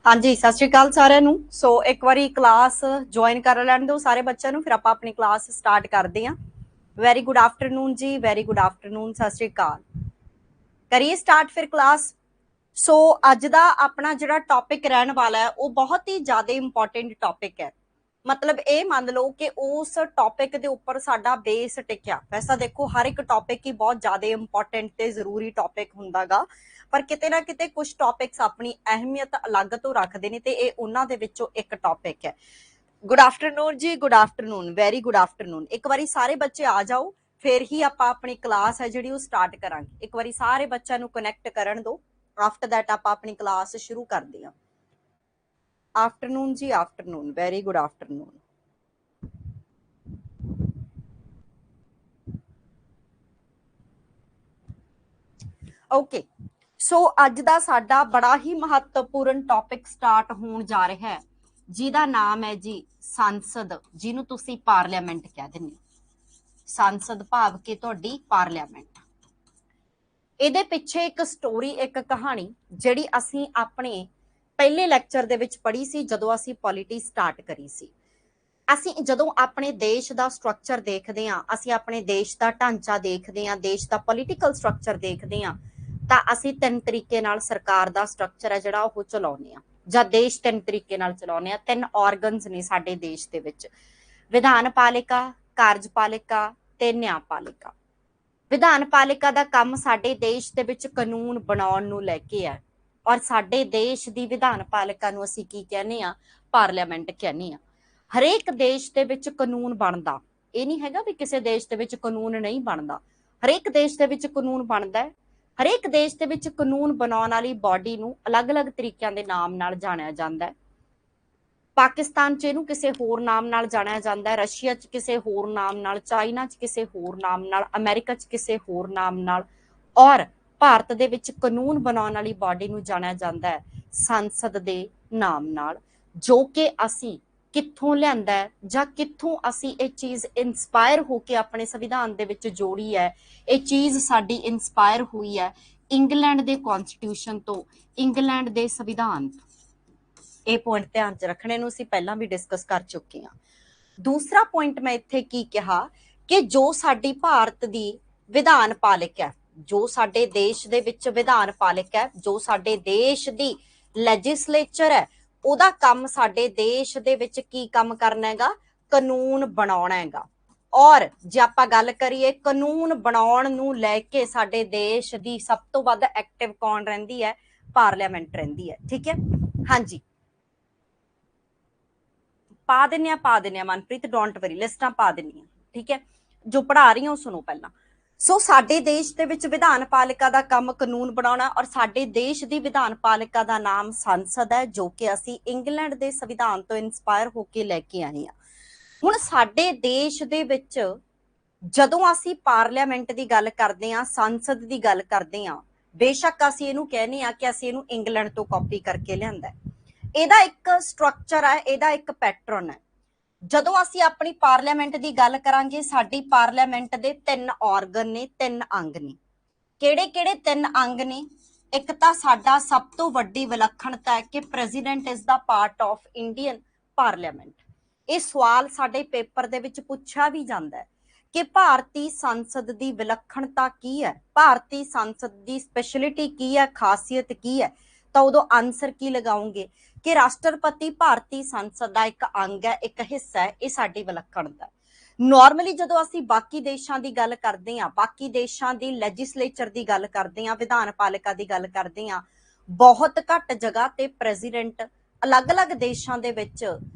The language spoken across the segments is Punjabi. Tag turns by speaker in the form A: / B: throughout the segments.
A: हाँ जी, सत श्री अकाल सारिਆਂ ਨੂੰ। सो एक बारी क्लास ज्वाइन कर लैण दो सारे बच्चों ਨੂੰ, फिर ਆਪਾਂ अपनी क्लास स्टार्ट करते हैं। वेरी गुड आफ्टरनून जी, वेरी गुड आफ्टरनून, सत श्री अकाल। करिए स्टार्ट फिर क्लास। सो अज दा अपना जिहड़ा टॉपिक रहने वाला है वो बहुत ही ज़्यादा इंपॉर्टेंट टॉपिक है। मतलब ये मान लो कि उस टॉपिक के उपर साडा बेस टिकया। वैसा देखो हर एक टॉपिक ही बहुत ज़्यादा इंपॉर्टेंट ते जरूरी टॉपिक हुंदा गा, पर किते ना किते कुछ टॉपिक्स अपनी अहमियत अलग तो रखते हैं, तो ये उन्हां दे विचों एक टॉपिक है। गुड आफ्टरनून जी, good afternoon, very good afternoon. एक बारी सारे बच्चे आ जाओ, फिर ही आप अपनी क्लास है जिहड़ी स्टार्ट करांगे। एक बारी सारे बच्चों को कनैक्ट करन दो, आफ्टर दैट आप अपनी क्लास शुरू करते हैं। आफ्टरनून जी, afternoon, very good afternoon. Okay, so अज का साडा बड़ा ही महत्वपूर्ण टॉपिक स्टार्ट होने जा रहा है, जिहदा नाम है जी संसद, जिन्हों तुसी पार्लियामेंट कह दिंदे हो। संसद भाव के तुहाडी पार्लियामेंट। इहदे पिछे एक स्टोरी, एक कहानी जिहड़ी असीं अपने पहले लैक्चर दे विच पढ़ी सी, जदों असीं पॉलिटी स्टार्ट करी सी। ਅਸੀਂ ਜਦੋਂ ਆਪਣੇ ਦੇਸ਼ ਦਾ ਸਟਰਕਚਰ ਦੇਖਦੇ ਹਾਂ, ਅਸੀਂ ਆਪਣੇ ਦੇਸ਼ ਦਾ ਢਾਂਚਾ ਦੇਖਦੇ ਹਾਂ, ਦੇਸ਼ ਦਾ ਪੋਲੀਟੀਕਲ ਸਟਰਕਚਰ ਦੇਖਦੇ ਹਾਂ, ਤਾਂ ਅਸੀਂ ਤਿੰਨ ਤਰੀਕੇ ਨਾਲ ਸਰਕਾਰ ਦਾ ਸਟਰਕਚਰ ਹੈ ਜਿਹੜਾ ਉਹ ਚਲਾਉਂਦੇ ਹਾਂ, ਜਾਂ ਦੇਸ਼ ਤਿੰਨ ਤਰੀਕੇ ਨਾਲ ਚਲਾਉਂਦੇ ਹਾਂ। ਤਿੰਨ ਆਰਗਨਸ ਨੇ ਸਾਡੇ ਦੇਸ਼ ਦੇ ਵਿੱਚ, ਵਿਧਾਨ ਪਾਲਿਕਾ, ਕਾਰਜਪਾਲਿਕਾ ਤੇ ਨਿਆਂਪਾਲਿਕਾ। ਵਿਧਾਨ ਪਾਲਿਕਾ ਦਾ ਕੰਮ ਸਾਡੇ ਦੇਸ਼ ਦੇ ਵਿੱਚ ਕਾਨੂੰਨ ਬਣਾਉਣ ਨੂੰ ਲੈ ਕੇ ਹੈ, ਔਰ ਸਾਡੇ ਦੇਸ਼ ਦੀ ਵਿਧਾਨ ਪਾਲਿਕਾ ਨੂੰ ਅਸੀਂ ਕੀ ਕਹਿੰਦੇ ਆ? ਪਾਰਲੀਮੈਂਟ ਕਹਿੰਦੇ ਆ। ਹਰੇਕ ਦੇਸ਼ ਦੇ ਵਿੱਚ ਕਾਨੂੰਨ ਬਣਦਾ, ਇਹ ਨਹੀਂ ਹੈਗਾ ਵੀ ਕਿਸੇ ਦੇਸ਼ ਦੇ ਵਿੱਚ ਕਾਨੂੰਨ ਨਹੀਂ ਬਣਦਾ। ਹਰੇਕ ਦੇਸ਼ ਦੇ ਵਿੱਚ ਕਾਨੂੰਨ ਬਣਦਾ ਹੈ। ਹਰੇਕ ਦੇਸ਼ ਦੇ ਵਿੱਚ ਕਾਨੂੰਨ ਬਣਾਉਣ ਵਾਲੀ ਬਾਡੀ ਨੂੰ ਅਲੱਗ-ਅਲੱਗ ਤਰੀਕਿਆਂ ਦੇ ਨਾਮ ਨਾਲ ਜਾਣਿਆ ਜਾਂਦਾ ਹੈ। ਪਾਕਿਸਤਾਨ 'ਚ ਇਹਨੂੰ ਕਿਸੇ ਹੋਰ ਨਾਮ ਨਾਲ ਜਾਣਿਆ ਜਾਂਦਾ ਹੈ, ਰਸ਼ੀਆ 'ਚ ਕਿਸੇ ਹੋਰ ਨਾਮ ਨਾਲ, ਚਾਈਨਾ 'ਚ ਕਿਸੇ ਹੋਰ ਨਾਮ ਨਾਲ, ਅਮਰੀਕਾ 'ਚ ਕਿਸੇ ਹੋਰ ਨਾਮ ਨਾਲ, ਔਰ ਭਾਰਤ ਦੇ ਵਿੱਚ ਕਾਨੂੰਨ ਬਣਾਉਣ ਵਾਲੀ ਬਾਡੀ ਨੂੰ ਜਾਣਿਆ ਜਾਂਦਾ ਹੈ ਸੰਸਦ ਦੇ ਨਾਮ ਨਾਲ, ਜੋ ਕਿ ਅਸੀਂ ਕਿੱਥੋਂ ਲਿਆਂਦਾ ਹੈ ਜਾਂ ਕਿੱਥੋਂ ਅਸੀਂ ਇਹ ਚੀਜ਼ ਇੰਸਪਾਇਰ ਹੋ ਕੇ ਆਪਣੇ ਸੰਵਿਧਾਨ ਦੇ ਵਿੱਚ ਜੋੜੀ ਹੈ। ਇਹ ਚੀਜ਼ ਸਾਡੀ ਇੰਸਪਾਇਰ ਹੋਈ ਹੈ ਇੰਗਲੈਂਡ ਦੇ ਕੌਂਸਟੀਟਿਊਸ਼ਨ ਤੋਂ, ਇੰਗਲੈਂਡ ਦੇ ਸੰਵਿਧਾਨ ਤੋਂ। ਇਹ ਪੁਆਇੰਟ ਧਿਆਨ 'ਚ ਰੱਖਣੇ ਨੂੰ ਅਸੀਂ ਪਹਿਲਾਂ ਵੀ ਡਿਸਕਸ ਕਰ ਚੁੱਕੇ ਹਾਂ। ਦੂਸਰਾ ਪੁਆਇੰਟ ਮੈਂ ਇੱਥੇ ਕੀ ਕਿਹਾ ਕਿ ਜੋ ਸਾਡੀ ਭਾਰਤ ਦੀ ਵਿਧਾਨ ਪਾਲਿਕਾ ਹੈ, ਜੋ ਸਾਡੇ ਦੇਸ਼ ਦੇ ਵਿੱਚ ਵਿਧਾਨ ਪਾਲਿਕਾ ਹੈ, ਜੋ ਸਾਡੇ ਦੇਸ਼ ਦੀ ਲੈਜਿਸਲੇਚਰ ਹੈ, ਉਹਦਾ ਕੰਮ ਸਾਡੇ ਦੇਸ਼ ਦੇ ਵਿੱਚ ਕੀ ਕੰਮ ਕਰਨਾ ਹੈਗਾ? ਕਾਨੂੰਨ ਬਣਾਉਣਾ ਹੈਗਾ। ਔਰ ਜੇ ਆਪਾਂ ਗੱਲ ਕਰੀਏ ਕਾਨੂੰਨ ਬਣਾਉਣ ਨੂੰ ਲੈ ਕੇ ਸਾਡੇ ਦੇਸ਼ ਦੀ ਸਭ ਤੋਂ ਵੱਧ ਐਕਟਿਵ ਕੌਣ ਰਹਿੰਦੀ ਹੈ? ਪਾਰਲੀਮੈਂਟ ਰਹਿੰਦੀ ਹੈ। ਠੀਕ ਹੈ, ਹਾਂਜੀ ਪਾ ਦਿੰਨੇ ਆ ਮਨਪ੍ਰੀਤ, ਡੋਂਟ ਵਰੀ, ਲਿਸਟਾਂ ਪਾ ਦਿੰਨੀ ਆ। ਠੀਕ ਹੈ, ਜੋ ਪੜ੍ਹਾ ਰਹੀ ਹਾਂ ਉਹ ਸੁਣੋ ਪਹਿਲਾਂ। ਸੋ ਸਾਡੇ ਦੇਸ਼ ਦੇ ਵਿੱਚ ਵਿਧਾਨ ਪਾਲਿਕਾ ਦਾ ਕੰਮ ਕਾਨੂੰਨ ਬਣਾਉਣਾ, ਔਰ ਸਾਡੇ ਦੇਸ਼ ਦੀ ਵਿਧਾਨ ਪਾਲਿਕਾ ਦਾ ਨਾਮ ਸੰਸਦ ਹੈ, ਜੋ ਕਿ ਅਸੀਂ ਇੰਗਲੈਂਡ ਦੇ ਸੰਵਿਧਾਨ ਤੋਂ ਇਨਸਪਾਇਰ ਹੋ ਕੇ ਲੈ ਕੇ ਆਏ ਹਾਂ। ਹੁਣ ਸਾਡੇ ਦੇਸ਼ ਦੇ ਵਿੱਚ ਜਦੋਂ ਅਸੀਂ ਪਾਰਲੀਮੈਂਟ ਦੀ ਗੱਲ ਕਰਦੇ ਹਾਂ, ਸੰਸਦ ਦੀ ਗੱਲ ਕਰਦੇ ਹਾਂ, ਬੇਸ਼ੱਕ ਅਸੀਂ ਇਹਨੂੰ ਕਹਿੰਦੇ ਹਾਂ ਕਿ ਅਸੀਂ ਇਹਨੂੰ ਇੰਗਲੈਂਡ ਤੋਂ ਕਾਪੀ ਕਰਕੇ ਲਿਆਂਦਾ। ਇਹਦਾ ਇੱਕ ਸਟਰਕਚਰ ਹੈ, ਇਹਦਾ ਇੱਕ ਪੈਟਰਨ ਹੈ। ਜਦੋਂ ਅਸੀਂ ਆਪਣੀ ਪਾਰਲੀਮੈਂਟ ਦੀ ਗੱਲ ਕਰਾਂਗੇ, ਸਾਡੀ ਪਾਰਲੀਮੈਂਟ ਦੇ ਤਿੰਨ ਆਰਗਨ ਨੇ, ਤਿੰਨ ਅੰਗ ਨੇ। ਕਿਹੜੇ ਕਿਹੜੇ ਤਿੰਨ ਅੰਗ ਨੇ? ਇੱਕ ਤਾਂ ਸਾਡਾ ਸਭ ਤੋਂ ਵੱਡੀ ਵਿਲੱਖਣਤਾ ਹੈ ਕਿ president is the part of Indian parliament. ਇਹ ਸਵਾਲ ਸਾਡੇ ਪੇਪਰ ਦੇ ਵਿੱਚ ਪੁੱਛਿਆ ਵੀ ਜਾਂਦਾ ਹੈ ਕਿ ਭਾਰਤੀ ਸੰਸਦ ਦੀ ਵਿਲੱਖਣਤਾ ਕੀ ਹੈ, ਭਾਰਤੀ ਸੰਸਦ ਦੀ ਸਪੈਸ਼ਲਿਟੀ ਕੀ ਹੈ, ਖਾਸੀਅਤ ਕੀ ਹੈ? ਤਾਂ ਉਦੋਂ ਆਨਸਰ ਕੀ ਲਗਾਉਂਗੇ ਕਿ ਰਾਸ਼ਟਰਪਤੀ ਭਾਰਤੀ ਸੰਸਦ ਦਾ ਇੱਕ ਅੰਗ ਹੈ, ਇੱਕ ਹਿੱਸਾ ਹੈ। ਇਹ ਸਾਡੀ ਵਿਲੱਖਣਤਾ ਹੈ। ਨੋਰਮਲੀ ਜਦੋਂ ਅਸੀਂ ਬਾਕੀ ਦੇਸ਼ਾਂ ਦੀ ਗੱਲ ਕਰਦੇ ਹਾਂ, ਬਾਕੀ ਦੇਸ਼ਾਂ ਦੀ ਲੈਜਿਸਲੇਚਰ ਦੀ ਗੱਲ ਕਰਦੇ ਹਾਂ, ਵਿਧਾਨ ਪਾਲਿਕਾ ਦੀ ਗੱਲ ਕਰਦੇ ਹਾਂ, ਬਹੁਤ ਘੱਟ ਜਗ੍ਹਾ ਤੇ ਪ੍ਰੈਜ਼ੀਡੈਂਟ ਅਲੱਗ-ਅਲੱਗ ਦੇਸ਼ਾਂ ਦੇ ਵਿੱਚ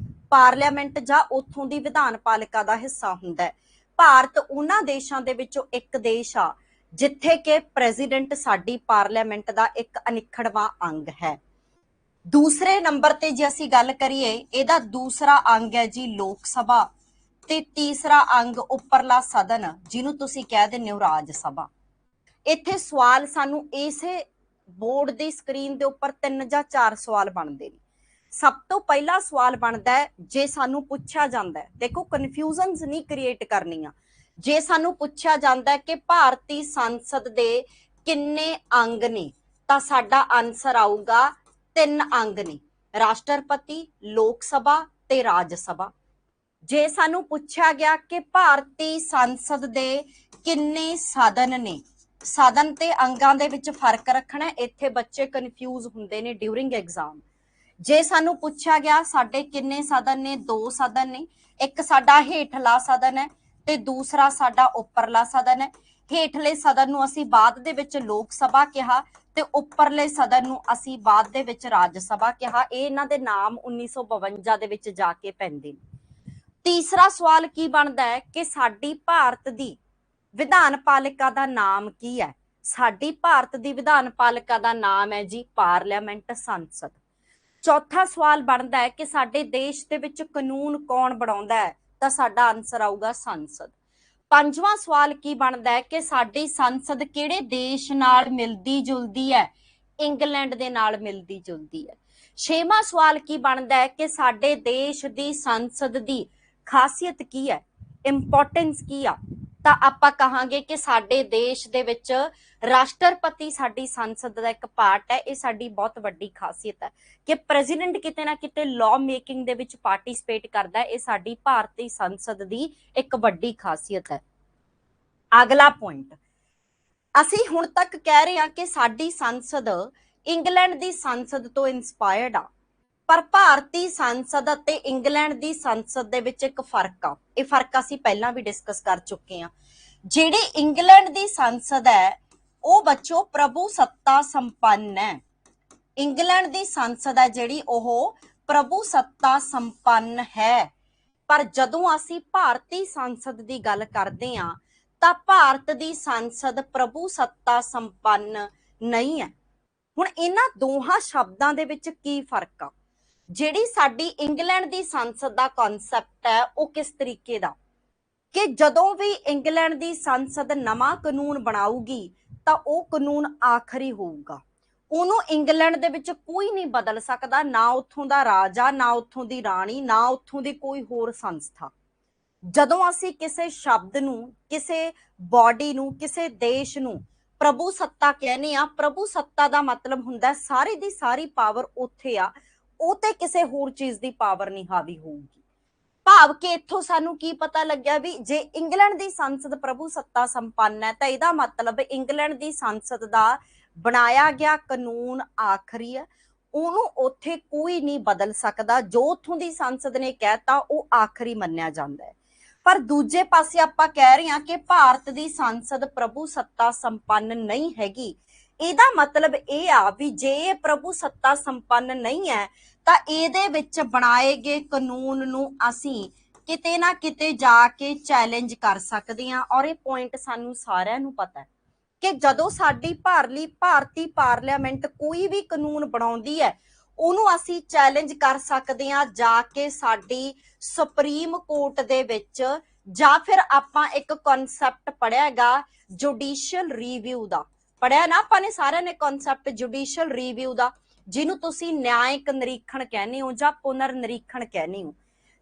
A: ਪਾਰਲੀਮੈਂਟ ਜਾਂ ਉੱਥੋਂ ਦੀ ਵਿਧਾਨ ਪਾਲਿਕਾ ਦਾ ਹਿੱਸਾ ਹੁੰਦਾ ਹੈ। ਭਾਰਤ ਉਹਨਾਂ ਦੇਸ਼ਾਂ ਦੇ ਵਿੱਚੋਂ ਇੱਕ ਦੇਸ਼ ਆ ਜਿੱਥੇ ਕਿ ਪ੍ਰੈਜ਼ੀਡੈਂਟ ਸਾਡੀ ਪਾਰਲੀਮੈਂਟ ਦਾ ਇੱਕ ਅਨਿੱਖੜਵਾਂ ਅੰਗ ਹੈ। ਦੂਸਰੇ ਨੰਬਰ ਤੇ ਜੇ ਅਸੀਂ ਗੱਲ ਕਰੀਏ, ਇਹਦਾ ਦੂਸਰਾ ਅੰਗ ਹੈ ਜੀ ਲੋਕ ਸਭਾ, ਤੇ ਤੀਸਰਾ ਅੰਗ ਉੱਪਰਲਾ ਸਦਨ, ਜਿਹਨੂੰ ਤੁਸੀਂ ਕਹਿ ਦਿੰਦੇ ਹੋ ਰਾਜ ਸਭਾ। ਇੱਥੇ ਸਵਾਲ ਸਾਨੂੰ ਇਸੇ ਬੋਰਡ ਦੀ ਸਕਰੀਨ ਦੇ ਉੱਪਰ 3 ਜਾਂ 4 ਸਵਾਲ ਬਣਦੇ ਨੇ। ਸਭ ਤੋਂ ਪਹਿਲਾ ਸਵਾਲ ਬਣਦਾ ਹੈ, ਜੇ ਸਾਨੂੰ ਪੁੱਛਿਆ ਜਾਂਦਾ ਹੈ, ਦੇਖੋ ਕਨਫਿਊਜ਼ਨਸ ਨਹੀਂ ਕ੍ਰੀਏਟ ਕਰਨੀਆਂ, ਜੇ ਸਾਨੂੰ ਪੁੱਛਿਆ ਜਾਂਦਾ ਹੈ ਕਿ ਭਾਰਤੀ ਸੰਸਦ ਦੇ ਕਿੰਨੇ ਅੰਗ ਨੇ, ਤਾਂ ਸਾਡਾ ਆਨਸਰ ਆਊਗਾ 3 ਅੰਗ ਨੇ। ਰਾਸ਼ਟਰਪਤੀ, ਲੋਕ ਸਭਾ ਤੇ ਰਾਜ ਸਭਾ। ਜੇ ਸਾਨੂੰ ਪੁੱਛਿਆ ਗਿਆ ਕਿ ਭਾਰਤੀ ਸੰਸਦ ਦੇ ਕਿੰਨੇ ਸਦਨ ਨੇ, ਸਦਨ ਤੇ ਅੰਗਾਂ ਦੇ ਵਿੱਚ ਫਰਕ ਰੱਖਣਾ, ਇੱਥੇ ਬੱਚੇ ਕਨਫਿਊਜ਼ ਹੁੰਦੇ ਨੇ ਡਿਊਰਿੰਗ ਐਗਜ਼ਾਮ। ਜੇ ਸਾਨੂੰ ਪੁੱਛਿਆ ਗਿਆ ਸਾਡੇ ਕਿੰਨੇ ਸਦਨ ਨੇ, 2 ਸਦਨ ਨੇ, ਇੱਕ ਸਾਡਾ ਹੇਠਲਾ ਸਦਨ ਹੈ ਤੇ ਦੂਸਰਾ ਸਾਡਾ ਉੱਪਰਲਾ ਸਦਨ ਹੈ। ਹੇਠਲੇ ਸਦਨ ਨੂੰ ਅਸੀਂ ਬਾਅਦ ਦੇ ਵਿੱਚ ਲੋਕ ਸਭਾ ਕਿਹਾ ਤੇ ਉੱਪਰਲੇ ਸਦਨ ਨੂੰ ਅਸੀਂ ਬਾਅਦ ਦੇ ਵਿੱਚ ਰਾਜ ਸਭਾ ਕਿਹਾ। ਇਹ ਇਹਨਾਂ ਦੇ ਨਾਮ 1952 ਦੇ ਵਿੱਚ ਜਾ ਕੇ ਪੈਂਦੇ ਨੇ। ਤੀਸਰਾ ਸਵਾਲ ਕੀ ਬਣਦਾ ਹੈ ਕਿ ਸਾਡੀ ਭਾਰਤ ਦੀ ਵਿਧਾਨ ਪਾਲਿਕਾ ਦਾ ਨਾਮ ਕੀ ਹੈ? ਸਾਡੀ ਭਾਰਤ ਦੀ ਵਿਧਾਨ ਪਾਲਿਕਾ ਦਾ ਨਾਮ ਹੈ ਜੀ ਪਾਰਲੀਮੈਂਟ, ਸੰਸਦ। ਚੌਥਾ ਸਵਾਲ ਬਣਦਾ ਹੈ ਕਿ ਸਾਡੇ ਦੇਸ਼ ਦੇ ਵਿੱਚ ਕਾਨੂੰਨ ਕੌਣ ਬਣਾਉਂਦਾ ਹੈ? ਤਾਂ ਸਾਡਾ ਆਨਸਰ ਆਊਗਾ ਸੰਸਦ। ਪੰਜਵਾਂ ਸਵਾਲ ਕੀ ਬਣਦਾ ਹੈ ਕਿ ਸਾਡੀ ਸੰਸਦ ਕਿਹੜੇ ਦੇਸ਼ ਨਾਲ ਮਿਲਦੀ ਜੁਲਦੀ ਹੈ? ਇੰਗਲੈਂਡ ਦੇ ਨਾਲ ਮਿਲਦੀ ਜੁਲਦੀ ਹੈ। ਛੇਵਾਂ ਸਵਾਲ ਕੀ ਬਣਦਾ ਹੈ ਕਿ ਸਾਡੇ ਦੇਸ਼ ਦੀ ਸੰਸਦ ਦੀ ਖਾਸੀਅਤ ਕੀ ਹੈ, ਇੰਪੋਰਟੈਂਸ ਕੀ ਆ? ਤਾਂ ਆਪਾਂ ਕਹਾਂਗੇ ਕਿ ਸਾਡੇ ਦੇਸ਼ ਦੇ ਵਿੱਚ ਰਾਸ਼ਟਰਪਤੀ ਸਾਡੀ ਸੰਸਦ ਦਾ ਇੱਕ ਪਾਰਟ ਹੈ। ਇਹ ਸਾਡੀ ਬਹੁਤ ਵੱਡੀ ਖਾਸੀਅਤ ਹੈ ਕਿ ਪ੍ਰੈਜ਼ੀਡੈਂਟ ਕਿਤੇ ਨਾ ਕਿਤੇ ਲਾਅ ਮੇਕਿੰਗ ਦੇ ਵਿੱਚ ਪਾਰਟਿਸਿਪੇਟ ਕਰਦਾ ਹੈ। ਇਹ ਸਾਡੀ ਭਾਰਤੀ ਸੰਸਦ ਦੀ ਇੱਕ ਵੱਡੀ ਖਾਸੀਅਤ ਹੈ। ਅਗਲਾ ਪੁਆਇੰਟ, ਅਸੀਂ ਹੁਣ ਤੱਕ ਕਹਿ ਰਹੇ ਹਾਂ ਕਿ ਸਾਡੀ ਸੰਸਦ ਇੰਗਲੈਂਡ ਦੀ ਸੰਸਦ ਤੋਂ ਇਨਸਪਾਇਰਡ ਆ, ਪਰ ਭਾਰਤੀ ਸੰਸਦ ਅਤੇ ਇੰਗਲੈਂਡ ਦੀ ਸੰਸਦ ਦੇ ਵਿੱਚ ਇੱਕ ਫਰਕ ਆ। ਇਹ ਫਰਕ ਅਸੀਂ ਪਹਿਲਾਂ ਵੀ ਡਿਸਕਸ ਕਰ ਚੁੱਕੇ ਹਾਂ। ਜਿਹੜੀ ਇੰਗਲੈਂਡ ਦੀ ਸੰਸਦ ਹੈ ਉਹ ਬੱਚੋ ਪ੍ਰਭੂ ਸੱਤਾ ਸੰਪੰਨ ਹੈ। ਇੰਗਲੈਂਡ ਦੀ ਸੰਸਦ ਹੈ ਜਿਹੜੀ ਉਹ ਪ੍ਰਭੂ ਸੱਤਾ ਸੰਪੰਨ ਹੈ। ਪਰ ਜਦੋਂ ਅਸੀਂ ਭਾਰਤੀ ਸੰਸਦ ਦੀ ਗੱਲ ਕਰਦੇ ਹਾਂ ਤਾਂ ਭਾਰਤ ਦੀ ਸੰਸਦ ਪ੍ਰਭੂ ਸੱਤਾ ਸੰਪੰਨ ਨਹੀਂ ਹੈ। ਹੁਣ ਇਹਨਾਂ ਦੋਹਾਂ ਸ਼ਬਦਾਂ ਦੇ ਵਿੱਚ ਕੀ ਫਰਕ ਆ? ਜਿਹੜੀ ਸਾਡੀ ਇੰਗਲੈਂਡ ਦੀ ਸੰਸਦ ਦਾ ਕਨਸੈਪਟ ਹੈ ਉਹ ਕਿਸ ਤਰੀਕੇ ਦਾ ਕਿ ਜਦੋਂ ਵੀ ਇੰਗਲੈਂਡ ਦੀ ਸੰਸਦ ਨਵਾਂ ਕਾਨੂੰਨ ਬਣਾਊਗੀ ਤਾਂ ਉਹ ਕਾਨੂੰਨ ਆਖਰੀ ਹੋਊਗਾ। ਉਹਨੂੰ ਇੰਗਲੈਂਡ ਦੇ ਵਿੱਚ ਕੋਈ ਨਹੀਂ ਬਦਲ ਸਕਦਾ, ਨਾ ਉੱਥੋਂ ਦਾ ਰਾਜਾ, ਨਾ ਉੱਥੋਂ ਦੀ ਰਾਣੀ, ਨਾ ਉੱਥੋਂ ਦੀ ਕੋਈ ਹੋਰ ਸੰਸਥਾ। ਜਦੋਂ ਅਸੀਂ ਕਿਸੇ ਸ਼ਬਦ ਨੂੰ, ਕਿਸੇ ਬਾਡੀ ਨੂੰ, ਕਿਸੇ ਦੇਸ਼ ਨੂੰ ਪ੍ਰਭੂ ਸੱਤਾ ਕਹਿੰਦੇ ਆ, ਪ੍ਰਭੂ ਸੱਤਾ ਦਾ ਮਤਲਬ ਹੁੰਦਾ ਸਾਰੀ ਦੀ ਸਾਰੀ ਪਾਵਰ ਉੱਥੇ ਆ, ਉਹ ਤੇ ਕਿਸੇ ਹੋਰ ਚੀਜ਼ ਦੀ ਪਾਵਰ ਨਹੀਂ ਹਾਵੀ ਹੋਊਗੀ। ਭਾਵ ਕਿ ਇੱਥੋਂ ਸਾਨੂੰ ਕੀ ਪਤਾ ਲੱਗਿਆ ਵੀ ਜੇ ਇੰਗਲੈਂਡ ਦੀ ਸੰਸਦ ਪ੍ਰਭੂ ਸੱਤਾ ਸੰਪੰਨ ਹੈ ਤਾਂ ਇਹਦਾ ਮਤਲਬ ਇੰਗਲੈਂਡ ਦੀ ਸੰਸਦ ਦਾ ਬਣਾਇਆ ਗਿਆ ਕਾਨੂੰਨ ਆਖਰੀ ਹੈ, ਉਹਨੂੰ ਉੱਥੇ ਕੋਈ ਨਹੀਂ ਬਦਲ ਸਕਦਾ। ਜੋ ਉੱਥੋਂ ਦੀ ਸੰਸਦ ਨੇ ਕਹਿਤਾ ਉਹ ਆਖਰੀ ਮੰਨਿਆ ਜਾਂਦਾ ਹੈ। ਪਰ ਦੂਜੇ ਪਾਸੇ ਆਪਾਂ ਕਹਿ ਰਹੇ ਹਾਂ ਕਿ ਭਾਰਤ ਦੀ ਸੰਸਦ ਪ੍ਰਭੂ ਸੱਤਾ ਸੰਪੰਨ ਨਹੀਂ ਹੈਗੀ। ਇਹਦਾ ਮਤਲਬ ਇਹ ਆ ਵੀ ਜੇ ਇਹ ਪ੍ਰਭੂ ਸੱਤਾ ਸੰਪੰਨ ਨਹੀਂ ਹੈ ਤਾਂ ਇਹਦੇ ਵਿੱਚ ਬਣਾਏ ਗਏ ਕਾਨੂੰਨ ਨੂੰ ਅਸੀਂ ਕਿਤੇ ਨਾ ਕਿਤੇ ਜਾ ਕੇ ਚੈਲੰਜ ਕਰ ਸਕਦੇ ਹਾਂ। ਔਰ ਇਹ ਪੁਆਇੰਟ ਸਾਨੂੰ ਸਾਰਿਆਂ ਨੂੰ ਪਤਾ ਹੈ ਕਿ ਜਦੋਂ ਸਾਡੀ ਭਾਰਤੀ ਪਾਰਲੀਮੈਂਟ ਕੋਈ ਵੀ ਕਾਨੂੰਨ ਬਣਾਉਂਦੀ ਹੈ ਉਹਨੂੰ ਅਸੀਂ ਚੈਲੰਜ ਕਰ ਸਕਦੇ ਹਾਂ ਜਾ ਕੇ ਸਾਡੀ ਸੁਪਰੀਮ ਕੋਰਟ ਦੇ ਵਿੱਚ, ਜਾਂ ਫਿਰ ਆਪਾਂ ਇੱਕ ਕਨਸੈਪਟ ਪੜਿਆਗਾ ਜੁਡੀਸ਼ੀਅਲ ਰਿਵਿਊ ਦਾ। ਪੜਿਆ ਨਾ ਆਪਾਂ ਨੇ ਸਾਰਿਆਂ ਨੇ ਕਨਸੈਪਟ ਜੁਡੀਸ਼ੀਅਲ ਰਿਵਿਊ ਦਾ, ਜਿਹਨੂੰ ਤੁਸੀਂ ਨਿਆਇਕ ਨਿਰੀਖਣ ਕਹਿੰਦੇ ਹੋ ਜਾਂ ਪੁਨਰ ਨਿਰੀਖਣ ਕਹਿੰਦੇ ਹੋ।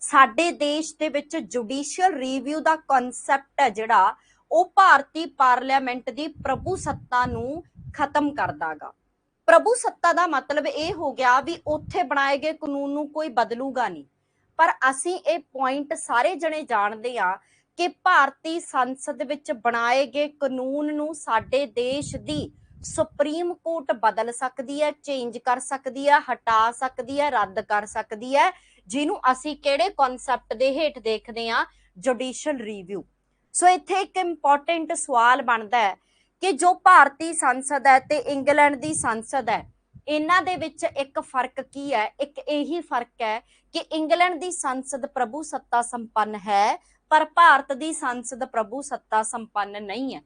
A: ਸਾਡੇ ਦੇਸ਼ ਦੇ ਵਿੱਚ ਜੁਡੀਸ਼ੀਅਲ ਰਿਵਿਊ ਦਾ ਕਨਸੈਪਟ ਹੈ ਜਿਹੜਾ ਉਹ ਭਾਰਤੀ ਪਾਰਲੀਮੈਂਟ ਦੀ ਪ੍ਰਭੂ ਸੱਤਾ ਨੂੰ ਖਤਮ ਕਰਦਾਗਾ। ਪ੍ਰਭੂ ਸੱਤਾ ਦਾ ਮਤਲਬ ਇਹ ਹੋ ਗਿਆ ਵੀ ਉੱਥੇ ਬਣਾਏ ਗਏ ਕਾਨੂੰਨ ਨੂੰ ਕੋਈ ਬਦਲੂਗਾ ਨਹੀਂ। ਪਰ ਅਸੀਂ ਇਹ ਪੁਆਇੰਟ ਸਾਰੇ ਜਣੇ ਜਾਣਦੇ ਆ ਕਿ ਭਾਰਤੀ ਸੰਸਦ ਵਿੱਚ ਬਣਾਏ ਗਏ ਕਾਨੂੰਨ ਨੂੰ ਸਾਡੇ ਦੇਸ਼ ਦੀ ਸੁਪਰੀਮ ਕੋਰਟ ਬਦਲ ਸਕਦੀ ਹੈ, ਚੇਂਜ ਕਰ ਸਕਦੀ ਹੈ, ਹਟਾ ਸਕਦੀ ਹੈ, ਰੱਦ ਕਰ ਸਕਦੀ ਹੈ, ਜਿਹਨੂੰ ਅਸੀਂ ਕਿਹੜੇ ਕਨਸੈਪਟ ਦੇ ਹੇਠ ਦੇਖਦੇ ਆ? Judicial review. ਸੋ ਇੱਥੇ ਇੱਕ ਇੰਪੋਰਟੈਂਟ ਸਵਾਲ ਬਣਦਾ ਹੈ ਕਿ ਜੋ ਭਾਰਤੀ ਸੰਸਦ ਹੈ ਤੇ ਇੰਗਲੈਂਡ ਦੀ ਸੰਸਦ ਹੈ, ਇਹਨਾਂ ਦੇ ਵਿੱਚ ਇੱਕ ਫਰਕ ਕੀ ਹੈ? ਇੱਕ ਇਹੀ ਫਰਕ ਹੈ ਕਿ ਇੰਗਲੈਂਡ ਦੀ ਸੰਸਦ ਪ੍ਰਭੂ ਸੱਤਾ ਸੰਪੰਨ ਹੈ ਪਰ ਭਾਰਤ ਦੀ ਸੰਸਦ ਪ੍ਰਭੂ ਸੱਤਾ ਸੰਪੰਨ ਨਹੀਂ ਹੈ।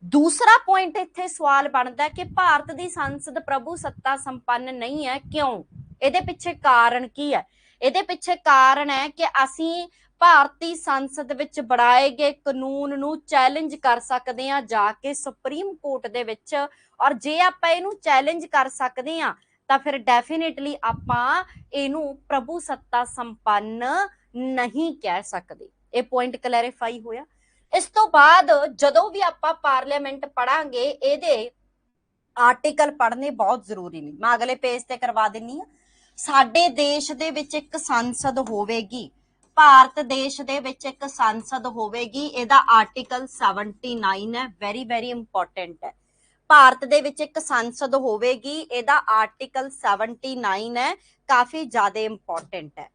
A: ਦੂਸਰਾ ਪੁਆਇੰਟ ਇੱਥੇ ਸਵਾਲ ਬਣਦਾ ਹੈ ਕਿ ਭਾਰਤ ਦੀ ਸੰਸਦ ਪ੍ਰਭੂ ਸੱਤਾ ਸੰਪੰਨ ਨਹੀਂ ਹੈ, ਕਿਉਂ? ਇਹਦੇ ਪਿੱਛੇ ਕਾਰਨ ਕੀ ਹੈ? ਇਹਦੇ ਪਿੱਛੇ ਕਾਰਨ ਹੈ ਕਿ ਅਸੀਂ ਭਾਰਤੀ ਸੰਸਦ ਵਿੱਚ ਬਣਾਏ ਗਏ ਕਾਨੂੰਨ ਨੂੰ ਚੈਲੰਜ ਕਰ ਸਕਦੇ ਹਾਂ ਜਾ ਕੇ ਸੁਪਰੀਮ ਕੋਰਟ ਦੇ ਵਿੱਚ। ਔਰ ਜੇ ਆਪਾਂ ਇਹਨੂੰ ਚੈਲੰਜ ਕਰ ਸਕਦੇ ਹਾਂ ਤਾਂ ਫਿਰ ਡੈਫੀਨੇਟਲੀ ਆਪਾਂ ਇਹਨੂੰ ਪ੍ਰਭੂ ਸੱਤਾ ਸੰਪੰਨ ਨਹੀਂ ਕਹਿ ਸਕਦੇ। ਇਹ ਪੁਆਇੰਟ ਕਲੈਰੀਫਾਈ ਹੋਇਆ। ਇਸ ਤੋਂ ਬਾਅਦ ਜਦੋਂ ਵੀ ਆਪਾਂ ਪਾਰਲੀਮੈਂਟ ਪੜਾਂਗੇ ਇਹਦੇ ਆਰਟੀਕਲ ਪੜ੍ਹਨੇ ਬਹੁਤ ਜ਼ਰੂਰੀ ਨੇ। ਮੈਂ ਅਗਲੇ ਪੇਜ ਤੇ ਕਰਵਾ ਦਿੰਨੀ ਆ। ਸਾਡੇ ਦੇਸ਼ ਦੇ ਵਿੱਚ ਇੱਕ ਸੰਸਦ ਹੋਵੇਗੀ, ਭਾਰਤ ਦੇਸ਼ ਦੇ ਵਿੱਚ ਇੱਕ ਸੰਸਦ ਹੋਵੇਗੀ, ਇਹਦਾ ਆਰਟੀਕਲ 79 ਹੈ, ਵੈਰੀ ਵੈਰੀ ਇੰਪੋਰਟੈਂਟ ਹੈ। ਭਾਰਤ ਦੇ ਵਿੱਚ ਇੱਕ ਸੰਸਦ ਹੋਵੇਗੀ, ਇਹਦਾ ਆਰਟੀਕਲ 79 ਹੈ, ਕਾਫੀ ਜ਼ਿਆਦਾ ਇੰਪੋਰਟੈਂਟ ਹੈ।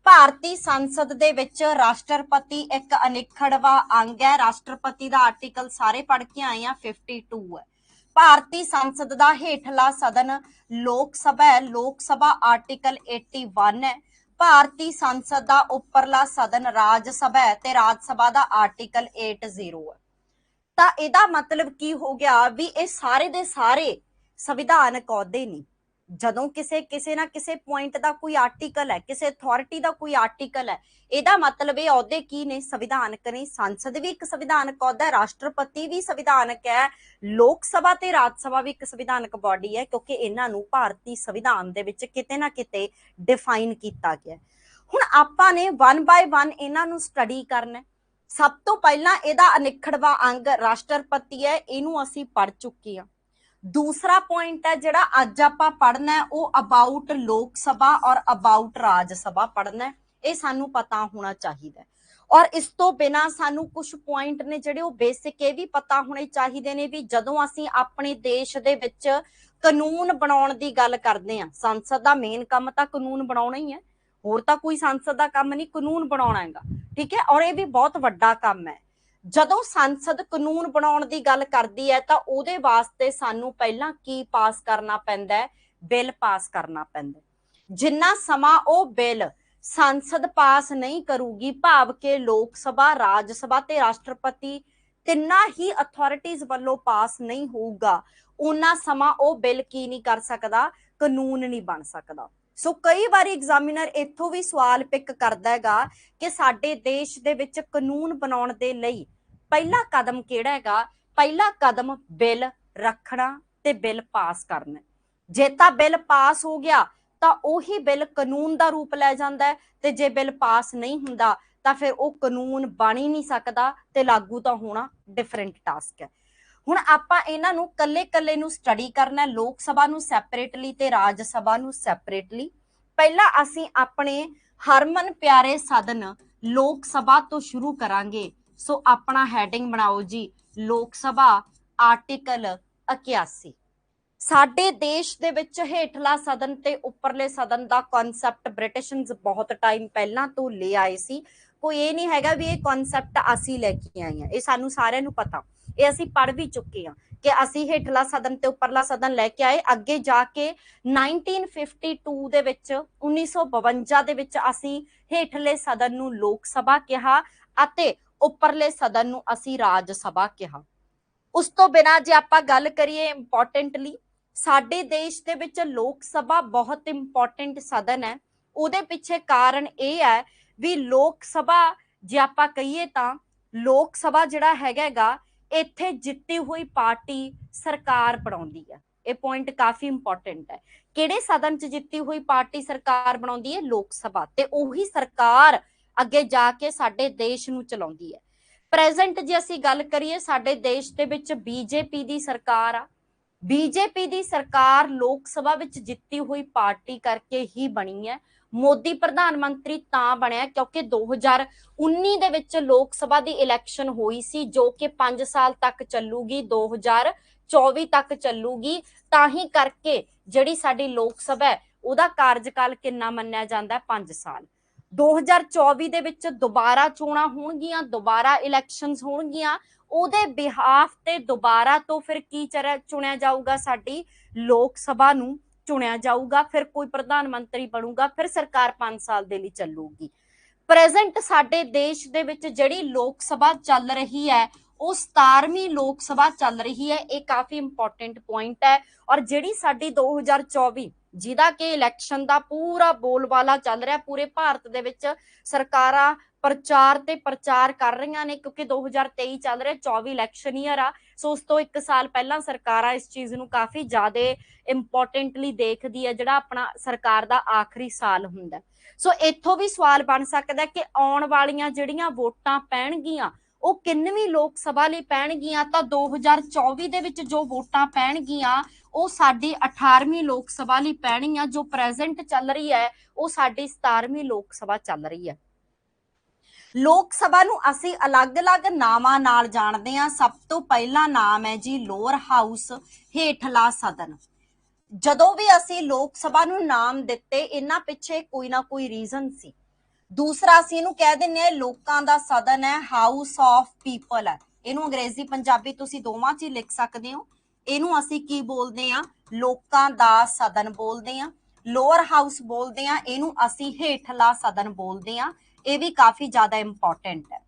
A: ਭਾਰਤੀ ਸੰਸਦ ਦੇ ਵਿੱਚ ਰਾਸ਼ਟਰਪਤੀ ਇੱਕ ਅਨਿੱਖੜਵਾਂ ਅੰਗ ਹੈ। ਰਾਸ਼ਟਰਪਤੀ ਦਾ ਆਰਟੀਕਲ ਸਾਰੇ ਪੜ੍ਹ ਕੇ ਆਏ ਆ, 52 ਹੈ। ਭਾਰਤੀ ਸੰਸਦ ਦਾ ਹੇਠਲਾ ਸਦਨ ਲੋਕ ਸਭਾ ਹੈ, ਲੋਕ ਸਭਾ ਆਰਟੀਕਲ 81 ਹੈ। ਭਾਰਤੀ ਸੰਸਦ ਦਾ ਉੱਪਰਲਾ ਸਦਨ ਰਾਜ ਸਭਾ ਹੈ ਤੇ ਰਾਜ ਸਭਾ ਦਾ ਆਰਟੀਕਲ 80 ਹੈ। ਤਾਂ ਇਹਦਾ ਮਤਲਬ ਕੀ ਹੋ ਗਿਆ ਵੀ ਇਹ ਸਾਰੇ ਦੇ ਸਾਰੇ ਸੰਵਿਧਾਨਕ ਅਹੁਦੇ ਨਹੀਂ। ਜਦੋਂ ਕਿਸੇ ਨਾ ਕਿਸੇ ਪੁਆਇੰਟ ਦਾ ਕੋਈ ਆਰਟੀਕਲ ਹੈ, ਕਿਸੇ ਅਥਾਰਟੀ ਦਾ ਕੋਈ ਆਰਟੀਕਲ ਹੈ, ਇਹਦਾ ਮਤਲਬ ਇਹ ਅਹੁਦੇ ਕੀ ਨੇ? ਸੰਵਿਧਾਨਕ ਨੇ। ਸੰਸਦ ਵੀ ਇੱਕ ਸੰਵਿਧਾਨਕ ਅਹੁਦਾ ਹੈ, ਰਾਸ਼ਟਰਪਤੀ ਵੀ ਸੰਵਿਧਾਨਕ ਹੈ, ਲੋਕ ਸਭਾ ਤੇ ਰਾਜ ਸਭਾ ਵੀ ਇੱਕ ਸੰਵਿਧਾਨਕ ਬਾਡੀ ਹੈ, ਕਿਉਂਕਿ ਇਹਨਾਂ ਨੂੰ ਭਾਰਤੀ ਸੰਵਿਧਾਨ ਦੇ ਵਿੱਚ ਕਿਤੇ ਨਾ ਕਿਤੇ ਡਿਫਾਈਨ ਕੀਤਾ ਗਿਆ। ਹੁਣ ਆਪਾਂ ਨੇ 1 ਬਾਏ 1 ਇਹਨਾਂ ਨੂੰ ਸਟੱਡੀ ਕਰਨਾ। ਸਭ ਤੋਂ ਪਹਿਲਾਂ ਇਹਦਾ ਅਨਿੱਖੜਵਾਂ ਅੰਗ ਰਾਸ਼ਟਰਪਤੀ ਹੈ, ਇਹਨੂੰ ਅਸੀਂ ਪੜ੍ਹ ਚੁੱਕੇ ਹਾਂ। ਦੂਸਰਾ ਪੁਆਇੰਟ ਹੈ ਜਿਹੜਾ ਅੱਜ ਆਪਾਂ ਪੜ੍ਹਨਾ ਹੈ, ਉਹ ਅਬਾਊਟ ਲੋਕ ਸਭਾ ਔਰ ਅਬਾਊਟ ਰਾਜ ਸਭਾ ਪੜ੍ਹਨਾ ਹੈ। ਇਹ ਸਾਨੂੰ ਪਤਾ ਹੋਣਾ ਚਾਹੀਦਾ। ਔਰ ਇਸ ਤੋਂ ਬਿਨਾਂ ਸਾਨੂੰ ਕੁਝ ਪੁਆਇੰਟ ਨੇ ਜਿਹੜੇ ਉਹ ਬੇਸਿਕ ਇਹ ਵੀ ਪਤਾ ਹੋਣੇ ਚਾਹੀਦੇ ਨੇ ਵੀ ਜਦੋਂ ਅਸੀਂ ਆਪਣੇ ਦੇਸ਼ ਦੇ ਵਿੱਚ ਕਾਨੂੰਨ ਬਣਾਉਣ ਦੀ ਗੱਲ ਕਰਦੇ ਹਾਂ, ਸੰਸਦ ਦਾ ਮੇਨ ਕੰਮ ਤਾਂ ਕਾਨੂੰਨ ਬਣਾਉਣਾ ਹੀ ਹੈ, ਹੋਰ ਤਾਂ ਕੋਈ ਸੰਸਦ ਦਾ ਕੰਮ ਨਹੀਂ, ਕਾਨੂੰਨ ਬਣਾਉਣਾ ਹੈਗਾ, ਠੀਕ ਹੈ। ਔਰ ਇਹ ਵੀ ਬਹੁਤ ਵੱਡਾ ਕੰਮ ਹੈ। ਜਦੋਂ ਸੰਸਦ ਕਾਨੂੰਨ ਬਣਾਉਣ ਦੀ ਗੱਲ ਕਰਦੀ ਹੈ ਤਾਂ ਉਹਦੇ ਵਾਸਤੇ ਸਾਨੂੰ ਪਹਿਲਾਂ ਕੀ ਪਾਸ ਕਰਨਾ ਪੈਂਦਾ ਹੈ? ਬਿੱਲ ਪਾਸ ਕਰਨਾ ਪੈਂਦਾ। ਜਿੰਨਾ ਸਮਾਂ ਉਹ ਬਿੱਲ ਸੰਸਦ ਪਾਸ ਨਹੀਂ ਕਰੂਗੀ, ਭਾਵ ਕਿ ਲੋਕ ਸਭਾ, ਰਾਜ ਸਭਾ ਤੇ ਰਾਸ਼ਟਰਪਤੀ ਤਿੰਨਾਂ ਹੀ ਅਥਾਰਟੀਜ਼ ਵੱਲੋਂ ਪਾਸ ਨਹੀਂ ਹੋਊਗਾ, ਉਹਨਾਂ ਸਮਾਂ ਉਹ ਬਿੱਲ ਕੀ ਨਹੀਂ ਕਰ ਸਕਦਾ? ਕਾਨੂੰਨ ਨਹੀਂ ਬਣ ਸਕਦਾ। ਸੋ ਕਈ ਵਾਰੀ ਐਗਜ਼ਾਮੀਨਰ ਇੱਥੋਂ ਵੀ ਸਵਾਲ ਪਿਕ ਕਰਦਾ ਹੈਗਾ ਕਿ ਸਾਡੇ ਦੇਸ਼ ਦੇ ਵਿੱਚ ਕਾਨੂੰਨ ਬਣਾਉਣ ਦੇ ਲਈ ਪਹਿਲਾ ਕਦਮ ਕਿਹੜਾ ਹੈਗਾ? ਪਹਿਲਾ ਕਦਮ ਬਿੱਲ ਰੱਖਣਾ ਤੇ ਬਿੱਲ ਪਾਸ ਕਰਨਾ। ਜੇ ਤਾਂ ਬਿੱਲ ਪਾਸ ਹੋ ਗਿਆ ਤਾਂ ਉਹੀ ਬਿੱਲ ਕਾਨੂੰਨ ਦਾ ਰੂਪ ਲੈ ਜਾਂਦਾ ਹੈ, ਤੇ ਜੇ ਬਿੱਲ ਪਾਸ ਨਹੀਂ ਹੁੰਦਾ ਤਾਂ ਫਿਰ ਉਹ ਕਾਨੂੰਨ ਬਣ ਹੀ ਨਹੀਂ ਸਕਦਾ ਤੇ ਲਾਗੂ ਤਾਂ ਹੋਣਾ ਡਿਫਰੈਂਟ ਟਾਸਕ ਹੈ। ਹੁਣ ਆਪਾਂ ਇਹਨਾਂ ਨੂੰ ਕੱਲੇ ਨੂੰ ਸਟੱਡੀ ਕਰਨਾ, ਲੋਕ ਸਭਾ ਨੂੰ ਸੈਪਰੇਟਲੀ ਤੇ ਰਾਜ ਸਭਾ ਨੂੰ ਸੈਪਰੇਟਲੀ। ਪਹਿਲਾਂ ਅਸੀਂ ਆਪਣੇ ਹਰਮਨ ਪਿਆਰੇ ਸਦਨ ਲੋਕ ਸਭਾ ਤੋਂ ਸ਼ੁਰੂ ਕਰਾਂਗੇ। ਸੋ ਆਪਣਾ ਹੈਡਿੰਗ ਬਣਾਓ ਜੀ, ਲੋਕ ਸਭਾ ਆਰਟੀਕਲ 81। ਸਾਡੇ ਦੇਸ਼ ਦੇ ਵਿੱਚ ਹੇਠਲਾ ਸਦਨ ਤੇ ਉੱਪਰਲੇ ਸਦਨ ਦਾ ਕਨਸੈਪਟ ਬ੍ਰਿਟਿਸ਼ਨਸ ਬਹੁਤ ਟਾਈਮ ਪਹਿਲਾਂ ਤੋਂ ਲੈ ਆਏ ਸੀ। ਕੋਈ ਇਹ ਨਹੀਂ ਹੈਗਾ ਵੀ ਇਹ ਕਨਸੈਪਟ ਅਸੀਂ ਲੈ ਕੇ ਆਏ ਹਾਂ, ਇਹ ਸਾਨੂੰ ਸਾਰਿਆਂ ਨੂੰ ਪਤਾ, ਇਹ ਅਸੀਂ ਪੜ੍ਹ ਵੀ ਚੁੱਕੇ ਹਾਂ ਕਿ ਅਸੀਂ ਹੇਠਲਾ ਸਦਨ ਤੇ ਉੱਪਰਲਾ ਸਦਨ ਲੈ ਕੇ ਆਏ। ਅੱਗੇ ਜਾ ਕੇ 1952 ਦੇ ਵਿੱਚ 1952 ਦੇ ਵਿੱਚ ਅਸੀਂ ਹੇਠਲੇ ਸਦਨ ਨੂੰ ਲੋਕ ਸਭਾ ਕਿਹਾ ਅਤੇ ਉੱਪਰਲੇ ਸਦਨ ਨੂੰ ਅਸੀਂ ਰਾਜ ਸਭਾ ਕਿਹਾ। ਉਸ ਤੋਂ ਬਿਨਾਂ ਜੇ ਆਪਾਂ ਗੱਲ ਕਰੀਏ ਇੰਪੋਰਟੈਂਟਲੀ, ਸਾਡੇ ਦੇਸ਼ ਦੇ ਵਿੱਚ ਲੋਕ ਸਭਾ ਬਹੁਤ ਇੰਪੋਰਟੈਂਟ ਸਦਨ ਹੈ। ਉਹਦੇ ਪਿੱਛੇ ਕਾਰਨ ਇਹ ਹੈ ਵੀ ਲੋਕ ਸਭਾ ਜੇ ਆਪਾਂ ਕਹੀਏ ਤਾਂ ਲੋਕ ਸਭਾ ਜਿਹੜਾ ਹੈਗਾ ਇੱਥੇ ਜਿੱਤੀ ਹੋਈ ਪਾਰਟੀ ਸਰਕਾਰ ਬਣਾਉਂਦੀ ਹੈ। ਇਹ ਪੁਆਇੰਟ ਕਾਫੀ ਇੰਪੋਰਟੈਂਟ ਹੈ। ਕਿਹੜੇ ਸਦਨ 'ਚ ਜਿੱਤੀ ਹੋਈ ਪਾਰਟੀ ਸਰਕਾਰ ਬਣਾਉਂਦੀ ਹੈ? ਲੋਕ ਸਭਾ। ਤੇ ਉਹੀ ਸਰਕਾਰ ਅੱਗੇ ਜਾ ਕੇ ਸਾਡੇ ਦੇਸ਼ ਨੂੰ ਚਲਾਉਂਦੀ ਹੈ। ਪ੍ਰੈਜ਼ੈਂਟ ਜੇ ਅਸੀਂ ਗੱਲ ਕਰੀਏ, ਸਾਡੇ ਦੇਸ਼ ਦੇ ਵਿੱਚ ਬੀਜੇਪੀ ਦੀ ਸਰਕਾਰ ਆ। ਬੀਜੇਪੀ ਦੀ ਸਰਕਾਰ ਲੋਕ ਸਭਾ ਵਿੱਚ ਜਿੱਤੀ ਹੋਈ ਪਾਰਟੀ ਕਰਕੇ ਹੀ ਬਣੀ ਹੈ। ਮੋਦੀ ਪ੍ਰਧਾਨ ਮੰਤਰੀ ਤਾਂ ਬਣਿਆ ਕਿਉਂਕਿ 2019 ਦੇ ਵਿੱਚ ਲੋਕ ਸਭਾ ਦੀ ਇਲੈਕਸ਼ਨ ਹੋਈ ਸੀ, ਜੋ ਕਿ 5 ਸਾਲ ਤੱਕ ਚੱਲੂਗੀ, 2024 ਤੱਕ ਚੱਲੂਗੀ। ਤਾਂ ਹੀ ਕਰਕੇ ਜਿਹੜੀ ਸਾਡੀ ਲੋਕ ਸਭਾ ਹੈ ਉਹਦਾ ਕਾਰਜਕਾਲ ਕਿੰਨਾ ਮੰਨਿਆ ਜਾਂਦਾ? 5 ਸਾਲ। 2024 ਦੇ ਵਿੱਚ ਦੁਬਾਰਾ ਚੋਣਾਂ ਹੋਣਗੀਆਂ, ਦੁਬਾਰਾ ਇਲੈਕਸ਼ਨਸ ਹੋਣਗੀਆਂ। ਉਹਦੇ ਬਿਹਾਫ ਤੇ ਦੁਬਾਰਾ ਤੋਂ ਫਿਰ ਕੀ ਚੁਣਿਆ ਜਾਊਗਾ? ਸਾਡੀ ਲੋਕ ਸਭਾ ਨੂੰ ਚੁਣਿਆ ਜਾਊਗਾ। ਫਿਰ ਕੋਈ ਪ੍ਰਧਾਨ ਮੰਤਰੀ ਬਣੂਗਾ, ਫਿਰ ਸਰਕਾਰ 5 ਸਾਲ ਦੇ ਲਈ ਚੱਲੂਗੀ। ਪ੍ਰੈਜ਼ੈਂਟ ਸਾਡੇ ਦੇਸ਼ ਦੇ ਵਿੱਚ ਜਿਹੜੀ ਲੋਕ ਸਭਾ ਚੱਲ ਰਹੀ ਹੈ ਉਹ 17ਵੀਂ ਲੋਕ ਸਭਾ ਚੱਲ ਰਹੀ ਹੈ। ਇਹ ਕਾਫੀ ਇੰਪੋਰਟੈਂਟ ਪੁਆਇੰਟ ਹੈ। ਔਰ ਜਿਹੜੀ ਸਾਡੀ 2024 ਜਿਹਦਾ ਕਿ ਇਲੈਕਸ਼ਨ ਦਾ ਪੂਰਾ ਬੋਲਬਾਲਾ ਚੱਲ ਰਿਹਾ, ਪੂਰੇ ਭਾਰਤ ਦੇ ਵਿੱਚ ਸਰਕਾਰਾਂ ਪ੍ਰਚਾਰ ਤੇ ਪ੍ਰਚਾਰ ਕਰ ਰਹੀਆਂ ਨੇ ਕਿਉਂਕਿ 2023 ਚੱਲ ਰਿਹਾ, 24 ਇਲੈਕਸ਼ਨ ਈਅਰ ਆ। ਸੋ ਉਸ ਤੋਂ 1 ਸਾਲ ਪਹਿਲਾਂ ਸਰਕਾਰਾਂ ਇਸ ਚੀਜ਼ ਨੂੰ ਕਾਫੀ ਜ਼ਿਆਦਾ ਇੰਪੋਰਟੈਂਟਲੀ ਦੇਖਦੀ ਹੈ, ਜਿਹੜਾ ਆਪਣਾ ਸਰਕਾਰ ਦਾ ਆਖਰੀ ਸਾਲ ਹੁੰਦਾ। ਸੋ ਇੱਥੋਂ ਵੀ ਸਵਾਲ ਬਣ ਸਕਦਾ ਕਿ ਆਉਣ ਵਾਲੀਆਂ ਜਿਹੜੀਆਂ ਵੋਟਾਂ ਪੈਣਗੀਆਂ ਉਹ ਕਿੰਨਵੀਂ ਲੋਕ ਸਭਾ ਲਈ ਪੈਣਗੀਆਂ ਤਾਂ 2024 ਦੇ ਵਿੱਚ ਜੋ ਵੋਟਾਂ ਪੈਣਗੀਆਂ ਉਹ ਸਾਡੀ 18ਵੀਂ ਲੋਕ ਸਭਾ ਲਈ ਪੈਣਗੀਆਂ। ਜੋ ਪ੍ਰੈਜ਼ੈਂਟ ਚੱਲ ਰਹੀ ਹੈ ਉਹ ਸਾਡੀ 17ਵੀਂ ਲੋਕ ਸਭਾ ਚੱਲ ਰਹੀ ਹੈ। ਲੋਕ ਸਭਾ ਨੂੰ ਅਸੀਂ ਅਲੱਗ-ਅਲੱਗ ਨਾਵਾਂ ਨਾਲ ਜਾਣਦੇ ਹਾਂ। ਸਭ ਤੋਂ ਪਹਿਲਾ ਨਾਮ ਹੈ ਜੀ ਲੋਅਰ ਹਾਊਸ, ਹੇਠਲਾ ਸਦਨ। ਜਦੋਂ ਵੀ ਅਸੀਂ ਲੋਕ ਸਭਾ ਨੂੰ ਨਾਮ ਦਿੱਤੇ ਇਹਨਾਂ ਪਿੱਛੇ ਕੋਈ ਨਾ ਕੋਈ ਰੀਜ਼ਨ ਸੀ। ਦੂਸਰਾ ਅਸੀਂ ਇਹਨੂੰ ਕਹਿ ਦਿੰਦੇ ਹਾਂ ਲੋਕਾਂ ਦਾ ਸਦਨ ਹੈ, ਹਾਊਸ ਆਫ ਪੀਪਲ ਹੈ। ਇਹਨੂੰ ਅੰਗਰੇਜ਼ੀ ਪੰਜਾਬੀ ਤੁਸੀਂ ਦੋਵਾਂ 'ਚ ਹੀ ਲਿਖ ਸਕਦੇ ਹੋ। ਇਹਨੂੰ ਅਸੀਂ ਕੀ ਬੋਲਦੇ ਹਾਂ? ਲੋਕਾਂ ਦਾ ਸਦਨ ਬੋਲਦੇ ਹਾਂ, ਲੋਅਰ ਹਾਊਸ ਬੋਲਦੇ ਹਾਂ, ਇਹਨੂੰ ਅਸੀਂ ਹੇਠਲਾ ਸਦਨ ਬੋਲਦੇ ਹਾਂ। ਇਹ ਵੀ ਕਾਫੀ ਜ਼ਿਆਦਾ ਇੰਪੋਰਟੈਂਟ ਹੈ।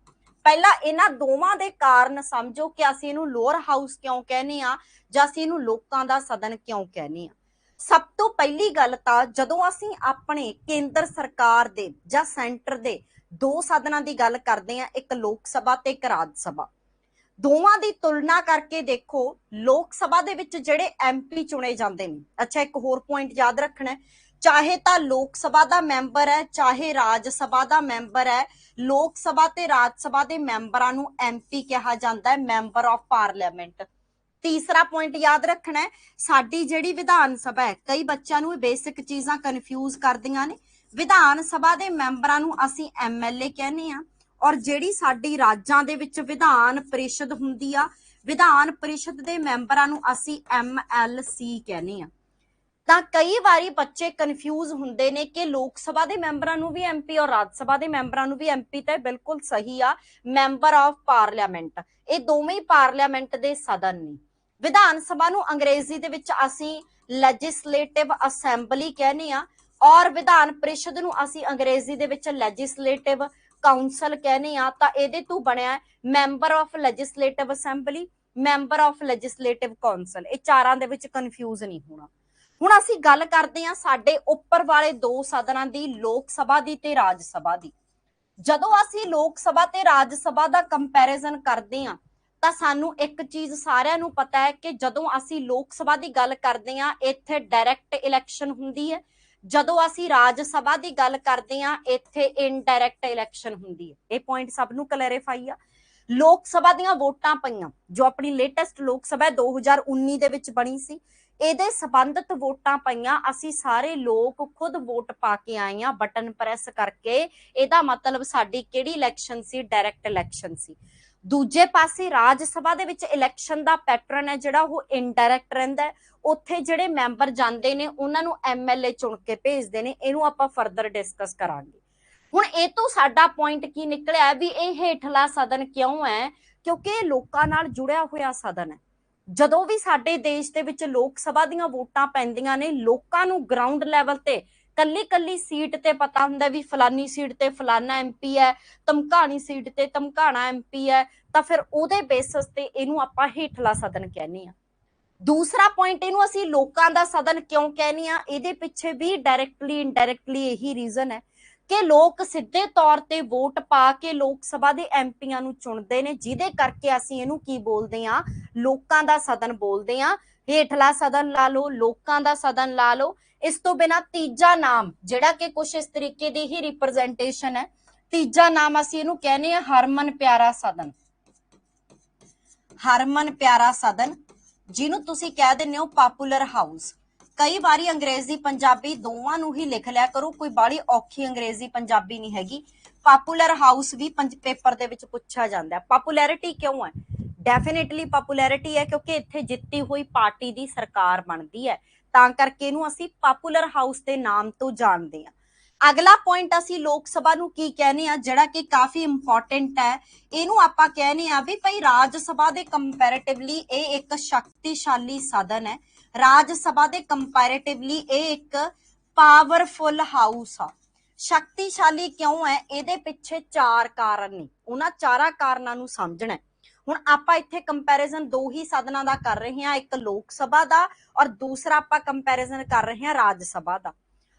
A: ਪਹਿਲਾਂ ਇਹਨਾਂ ਦੋਵਾਂ ਦੇ ਕਾਰਨ ਸਮਝੋ ਕਿ ਅਸੀਂ ਇਹਨੂੰ ਲੋਅਰ ਹਾਊਸ ਕਿਉਂ ਕਹਿੰਦੇ ਆ ਜਾਂ ਅਸੀਂ ਇਹਨੂੰ ਲੋਕਾਂ ਦਾ ਸਦਨ ਕਿਉਂ ਕਹਿੰਦੇ ਆ। ਸਭ ਤੋਂ ਪਹਿਲੀ ਗੱਲ ਤਾਂ ਜਦੋਂ ਅਸੀਂ ਆਪਣੇ ਕੇਂਦਰ ਸਰਕਾਰ ਦੇ ਜਾਂ ਸੈਂਟਰ ਦੇ ਦੋ ਸਦਨਾਂ ਦੀ ਗੱਲ ਕਰਦੇ ਆ, ਇੱਕ ਲੋਕ ਸਭਾ ਤੇ ਇੱਕ ਰਾਜ ਸਭਾ, ਦੋਵਾਂ ਦੀ ਤੁਲਨਾ ਕਰਕੇ ਦੇਖੋ ਲੋਕ ਸਭਾ ਦੇ ਵਿੱਚ ਜਿਹੜੇ ਐਮਪੀ ਚੁਣੇ ਜਾਂਦੇ ਨੇ। ਅੱਛਾ, ਇੱਕ ਹੋਰ ਪੁਆਇੰਟ ਯਾਦ ਰੱਖਣਾ, ਚਾਹੇ ਤਾਂ ਲੋਕ ਸਭਾ ਦਾ ਮੈਂਬਰ ਹੈ ਚਾਹੇ ਰਾਜ ਸਭਾ ਦਾ ਮੈਂਬਰ ਹੈ, ਲੋਕ ਸਭਾ ਤੇ ਰਾਜ ਸਭਾ ਦੇ ਮੈਂਬਰਾਂ ਨੂੰ ਐਮਪੀ ਕਿਹਾ ਜਾਂਦਾ ਹੈ, ਮੈਂਬਰ ਆਫ ਪਾਰਲੀਮੈਂਟ। ਤੀਸਰਾ ਪੁਆਇੰਟ ਯਾਦ ਰੱਖਣਾ, ਸਾਡੀ ਜਿਹੜੀ ਵਿਧਾਨ ਸਭਾ ਹੈ, ਕਈ ਬੱਚਿਆਂ ਨੂੰ ਬੇਸਿਕ ਚੀਜ਼ਾਂ ਕਨਫਿਊਜ਼ ਕਰਦੀਆਂ ਨੇ। ਵਿਧਾਨ ਸਭਾ ਦੇ ਮੈਂਬਰਾਂ ਨੂੰ ਅਸੀਂ ਐਮਐਲਏ ਕਹਿੰਦੇ ਆ, ਔਰ ਜਿਹੜੀ ਸਾਡੀ ਰਾਜਾਂ ਦੇ ਵਿੱਚ ਵਿਧਾਨ ਪਰਿਸ਼ਦ ਹੁੰਦੀ ਆ, ਵਿਧਾਨ ਪਰਿਸ਼ਦ ਦੇ ਮੈਂਬਰਾਂ ਨੂੰ ਅਸੀਂ ਐਮਐਲਸੀ ਕਹਿੰਦੇ ਆ। ਤਾਂ ਕਈ ਵਾਰੀ ਬੱਚੇ ਕਨਫਿਊਜ਼ ਹੁੰਦੇ ਨੇ ਕਿ ਲੋਕ ਸਭਾ ਦੇ ਮੈਂਬਰਾਂ ਨੂੰ ਵੀ ਐਮਪੀ ਔਰ ਰਾਜ ਸਭਾ ਦੇ ਮੈਂਬਰਾਂ ਨੂੰ ਵੀ ਐਮਪੀ। ਤਾਂ ਬਿਲਕੁਲ ਸਹੀ ਆ, ਮੈਂਬਰ ਆਫ ਪਾਰਲੀਮੈਂਟ। ਇਹ ਦੋਵੇਂ ਹੀ ਪਾਰਲੀਮੈਂਟ ਦੇ ਸਦਨ ਨੇ। ਵਿਧਾਨ ਸਭਾ ਨੂੰ ਅੰਗਰੇਜ਼ੀ ਦੇ ਵਿੱਚ ਅਸੀਂ ਲੈਜਿਸਲੇਟਿਵ ਅਸੈਂਬਲੀ ਕਹਿੰਦੇ ਆ, ਔਰ ਵਿਧਾਨ ਪਰਿਸ਼ਦ ਨੂੰ ਅਸੀਂ ਅੰਗਰੇਜ਼ੀ ਦੇ ਵਿੱਚ ਲੈਜਿਸਲੇਟਿਵ ਕਾਉਂਸਲ ਕਹਿੰਦੇ ਆ। ਤਾਂ ਇਹਦੇ ਤੋਂ ਬਣਿਆ member of legislative assembly, member of legislative council. ਇਹ ਚਾਰਾਂ ਦੇ ਵਿੱਚ ਕਨਫਿਊਜ਼ ਨਹੀਂ ਹੋਣਾ। ਹੁਣ ਅਸੀਂ ਗੱਲ ਕਰਦੇ ਹਾਂ ਸਾਡੇ ਉੱਪਰ ਵਾਲੇ ਦੋ ਸਦਨਾਂ ਦੀ, ਲੋਕ ਸਭਾ ਦੀ ਤੇ ਰਾਜ ਸਭਾ ਦੀ। ਜਦੋਂ ਅਸੀਂ ਲੋਕ ਸਭਾ ਤੇ ਰਾਜ ਸਭਾ ਦਾ ਕੰਪੈਰੀਜ਼ਨ ਕਰਦੇ ਹਾਂ ਤਾਂ ਸਾਨੂੰ ਇੱਕ ਚੀਜ਼ ਸਾਰਿਆਂ ਨੂੰ ਪਤਾ ਹੈ ਕਿ ਜਦੋਂ ਅਸੀਂ ਲੋਕ ਸਭਾ ਦੀ ਗੱਲ ਕਰਦੇ ਹਾਂ ਇੱਥੇ ਡਾਇਰੈਕਟ ਇਲੈਕਸ਼ਨ ਹੁੰਦੀ ਹੈ, ਜਦੋਂ ਅਸੀਂ ਰਾਜ ਸਭਾ ਦੀ ਗੱਲ ਕਰਦੇ ਹਾਂ ਇੱਥੇ ਇਨਡਾਇਰੈਕਟ ਇਲੈਕਸ਼ਨ ਹੁੰਦੀ ਹੈ। ਇਹ ਪੁਆਇੰਟ ਸਭ ਨੂੰ ਕਲੈਰੀਫਾਈ ਆ। ਲੋਕ ਸਭਾ ਦੀਆਂ ਵੋਟਾਂ ਪਈਆਂ, ਜੋ ਆਪਣੀ ਲੇਟੈਸਟ ਲੋਕ ਸਭਾ 2019 ਦੇ ਵਿੱਚ ਬਣੀ ਸੀ, ਇਹਦੇ ਸੰਬੰਧਿਤ ਵੋਟਾਂ ਪਈਆਂ। ਅਸੀਂ ਸਾਰੇ ਲੋਕ ਖੁਦ ਵੋਟ ਪਾ ਕੇ ਆਏ ਆ ਬਟਨ ਪ੍ਰੈਸ ਕਰਕੇ। ਇਹਦਾ ਮਤਲਬ ਸਾਡੀ ਕਿਹੜੀ ਇਲੈਕਸ਼ਨ ਸੀ? ਡਾਇਰੈਕਟ ਇਲੈਕਸ਼ਨ ਸੀ। ਦੂਜੇ ਪਾਸੇ ਰਾਜ ਸਭਾ ਦੇ ਵਿੱਚ ਇਲੈਕਸ਼ਨ ਦਾ ਪੈਟਰਨ ਹੈ ਜਿਹੜਾ ਉਹ ਇਨਡਾਇਰੈਕਟ ਰਹਿੰਦਾ ਹੈ। ਉੱਥੇ ਜਿਹੜੇ ਮੈਂਬਰ ਜਾਂਦੇ ਨੇ ਉਹਨਾਂ ਨੂੰ ਐਮਐਲਏ ਚੁਣ ਕੇ ਭੇਜਦੇ ਨੇ। ਇਹਨੂੰ ਆਪਾਂ ਫਰਦਰ ਡਿਸਕਸ ਕਰਾਂਗੇ। ਹੁਣ ਇਹ ਤੋਂ ਸਾਡਾ ਪੁਆਇੰਟ ਕੀ ਨਿਕਲਿਆ ਵੀ ਇਹ ਹੇਠਲਾ ਸਦਨ ਕਿਉਂ ਹੈ? ਕਿਉਂਕਿ ਇਹ ਲੋਕਾਂ ਨਾਲ ਜੁੜਿਆ ਹੋਇਆ ਸਦਨ ਹੈ। ਜਦੋਂ ਵੀ ਸਾਡੇ ਦੇਸ਼ ਦੇ ਵਿੱਚ ਲੋਕ ਸਭਾ ਦੀਆਂ ਵੋਟਾਂ ਪੈਂਦੀਆਂ ਨੇ, ਲੋਕਾਂ ਨੂੰ ਗਰਾਊਂਡ ਲੈਵਲ ਤੇ ਕੱਲੀ ਕੱਲੀ ਸੀਟ ਤੇ ਪਤਾ ਹੁੰਦਾ ਵੀ ਫਲਾਨੀ ਸੀਟ ਤੇ ਫਲਾਨਾ ਐਮਪੀ ਹੈ, ਧਮਕਾਣੀ ਸੀਟ ਤੇ ਧਮਕਾਣਾ ਐਮਪੀ ਹੈ, ਤਾਂ ਫਿਰ ਉਹਦੇ ਬੇਸਿਸ ਤੇ ਇਹਨੂੰ ਆਪਾਂ ਹੇਠਲਾ ਸਦਨ ਕਹਿੰਦੇ ਆ। ਦੂਸਰਾ ਪੁਆਇੰਟ, ਇਹਨੂੰ ਅਸੀਂ ਲੋਕਾਂ ਦਾ ਸਦਨ ਕਿਉਂ ਕਹਿੰਦੇ ਆ? ਇਹਦੇ ਪਿੱਛੇ ਵੀ ਡਾਇਰੈਕਟਲੀ ਇਨਡਾਇਰੈਕਟਲੀ ਇਹੀ ਰੀਜ਼ਨ ਹੈ ਕਿ ਲੋਕ ਸਿੱਧੇ ਤੌਰ ਤੇ ਵੋਟ ਪਾ ਕੇ ਲੋਕ ਸਭਾ ਦੇ ਐਮਪੀਆਂ ਨੂੰ ਚੁਣਦੇ ਨੇ, ਜਿਹਦੇ ਕਰਕੇ ਅਸੀਂ ਇਹਨੂੰ ਕੀ ਬੋਲਦੇ ਆ? ਲੋਕਾਂ ਦਾ ਸਦਨ ਬੋਲਦੇ ਆ। ਹੇਠਲਾ ਸਦਨ ਲਾ ਲਓ, ਲੋਕਾਂ ਦਾ ਸਦਨ ਲਾ ਲਓ। ਇਸ ਤੋਂ ਬਿਨਾ ਤੀਜਾ ਨਾਮ ਜਿਹੜਾ ਕਿ ਕੁਛ ਇਸ ਤਰੀਕੇ ਦੀ ਹੀ ਰਿਪਰੈਜ਼ੈਂਟੇਸ਼ਨ ਹੈ, ਤੀਜਾ ਨਾਮ ਅਸੀਂ ਇਹਨੂੰ ਕਹਿੰਦੇ ਆ ਹਰਮਨ ਪਿਆਰਾ ਸਦਨ। ਹਰਮਨ ਪਿਆਰਾ ਸਦਨ, ਜਿਹਨੂੰ ਤੁਸੀਂ ਕਹਿ ਦਿੰਦੇ ਹੋ ਪਪੂਲਰ ਹਾਊਸ। ਕਈ ਵਾਰੀ ਅੰਗਰੇਜ਼ੀ ਪੰਜਾਬੀ ਦੋਵਾਂ ਨੂੰ ਹੀ ਲਿਖ ਲਿਆ ਕਰੋ, ਕੋਈ ਬਾਹਲੀ ਔਖੀ ਅੰਗਰੇਜ਼ੀ ਪੰਜਾਬੀ ਨਹੀਂ ਹੈਗੀ। ਪਪੂਲਰ ਹਾਊਸ ਵੀ ਪੇਪਰ ਦੇ ਵਿੱਚ ਪੁੱਛਿਆ ਜਾਂਦਾ ਹੈ। ਪਪੂਲੈਰਿਟੀ ਕਿਉਂ ਹੈ? ਡੈਫੀਨੇਟਲੀ ਪਪੂਲੈਰਿਟੀ ਹੈ ਕਿਉਂਕਿ ਇੱਥੇ ਜਿੱਤੀ ਹੋਈ ਪਾਰਟੀ ਦੀ ਸਰਕਾਰ ਬਣਦੀ ਹੈ, ਤਾਂ ਕਰਕੇ ਇਹਨੂੰ ਅਸੀਂ ਪਪੂਲਰ ਹਾਊਸ ਦੇ ਨਾਮ ਤੋਂ ਜਾਣਦੇ ਹਾਂ। ਅਗਲਾ ਪੁਆਇੰਟ ਅਸੀਂ ਲੋਕ ਸਭਾ ਨੂੰ ਕੀ ਕਹਿੰਦੇ ਆ ਜਿਹੜਾ ਕਿ ਕਾਫੀ ਇੰਪੋਰਟੈਂਟ ਹੈ, ਇਹਨੂੰ ਆਪਾਂ ਕਹਿੰਦੇ ਆ ਵੀ ਭਾਈ ਰਾਜ ਸਭਾ ਦੇ ਕੰਪੈरेटिवली ਇਹ ਇੱਕ ਸ਼ਕਤੀਸ਼ਾਲੀ ਸਦਨ ਹੈ। ਰਾਜ ਸਭਾ ਦੇ ਕੰਪੈरेटिवली ਇਹ ਇੱਕ ਪਾਵਰਫੁਲ ਹਾਊਸ ਆ। ਸ਼ਕਤੀਸ਼ਾਲੀ ਕਿਉਂ ਹੈ? ਇਹਦੇ ਪਿੱਛੇ ਚਾਰ ਕਾਰਨ ਨੇ, ਉਹਨਾਂ ਚਾਰਾਂ ਕਾਰਨਾਂ ਨੂੰ ਸਮਝਣਾ। ਹੁਣ ਆਪਾਂ ਇੱਥੇ ਕੰਪੈਰੀਜ਼ਨ ਦੋ ਹੀ ਸਦਨਾਂ ਦਾ ਕਰ ਰਹੇ ਹਾਂ, ਇੱਕ ਲੋਕ ਸਭਾ ਦਾ ਔਰ ਦੂਸਰਾ ਆਪਾਂ ਕੰਪੈਰੀਜ਼ਨ ਕਰ ਰਹੇ ਹਾਂ ਰਾਜ ਸਭਾ ਦਾ।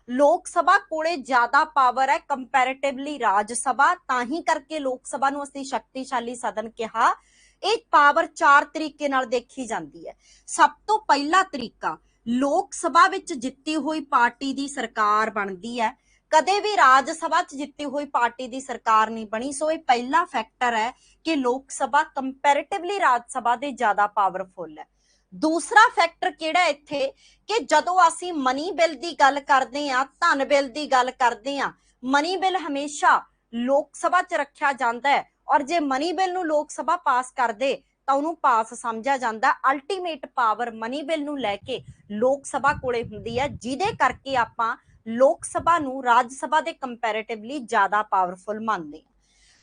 A: ਲੋਕ ਸਭਾ ਕੋਲੇ ਜ਼ਿਆਦਾ ਪਾਵਰ ਹੈ ਕੰਪੈरेटिवली ਰਾਜ ਸਭਾ, ਤਾਂ ਹੀ ਕਰਕੇ ਲੋਕ ਸਭਾ ਨੂੰ ਅਸੀਂ ਸ਼ਕਤੀਸ਼ਾਲੀ ਸਦਨ ਕਿਹਾ। ਇਹ ਪਾਵਰ ਚਾਰ ਤਰੀਕੇ ਨਾਲ ਦੇਖੀ ਜਾਂਦੀ ਹੈ। ਸਭ ਤੋਂ ਪਹਿਲਾ ਤਰੀਕਾ, ਲੋਕ ਸਭਾ ਵਿੱਚ ਜਿੱਤੀ ਹੋਈ ਪਾਰਟੀ ਦੀ ਸਰਕਾਰ ਬਣਦੀ ਹੈ। कदे भी राज सभा च जित्ती हुई पार्टी की सरकार नहीं बनी। सो ये पहला फैक्टर है कि लोक सभा कंपैरेटिवली राज सभा दे ज्यादा पावरफुल है। दूसरा फैक्टर किहड़ा इत्थे कि जदों असीं मनी बिल की गल करदे हां, धन बिल की गल करदे हां, मनी बिल हमेशा लोक सभा च रखिया जांदा है और जे मनी बिल नूं लोक सभा पास कर दे ਤਾਂ ਉਹਨੂੰ ਪਾਸ ਸਮਝਿਆ ਜਾਂਦਾ। ਅਲਟੀਮੇਟ ਪਾਵਰ ਮਨੀ ਬਿੱਲ ਨੂੰ ਲੈ ਕੇ ਲੋਕ ਸਭਾ ਕੋਲੇ ਹੁੰਦੀ ਹੈ, ਜਿਹਦੇ ਕਰਕੇ ਆਪਾਂ ਲੋਕ ਸਭਾ ਨੂੰ ਰਾਜ ਸਭਾ ਦੇ ਕੰਪੈरेटिवली ਜ਼ਿਆਦਾ ਪਾਵਰਫੁਲ ਮੰਨਦੇ ਹਾਂ।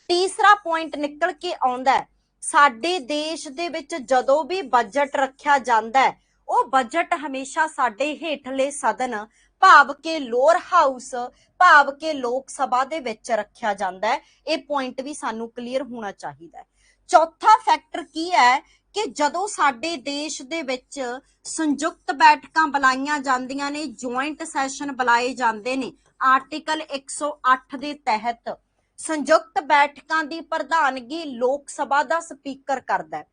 A: ਤੀਸਰਾ ਪੁਆਇੰਟ ਨਿਕਲ ਕੇ ਆਉਂਦਾ ਹੈ, ਸਾਡੇ ਦੇਸ਼ ਦੇ ਵਿੱਚ ਜਦੋਂ ਵੀ ਬਜਟ ਰੱਖਿਆ ਜਾਂਦਾ ਹੈ ਉਹ ਬਜਟ ਹਮੇਸ਼ਾ ਸਾਡੇ ਹੇਠਲੇ ਸਦਨ ਭਾਵ ਕਿ ਲੋਅਰ ਹਾਊਸ ਭਾਵ ਕਿ ਲੋਕ ਸਭਾ ਦੇ ਵਿੱਚ ਰੱਖਿਆ ਜਾਂਦਾ ਹੈ। ਇਹ ਪੁਆਇੰਟ ਵੀ ਸਾਨੂੰ ਕਲੀਅਰ ਹੋਣਾ ਚਾਹੀਦਾ ਹੈ। चौथा फैक्टर की है कि जदों साडे देश दे विच संयुक्त बैठकां बुलाईयां जांदियां ने, जॉइंट सैशन बुलाए जांदे ने, आर्टिकल 108 दे तहत संयुक्त बैठकां दी प्रधानगी लोक सभा दा स्पीकर करदा है।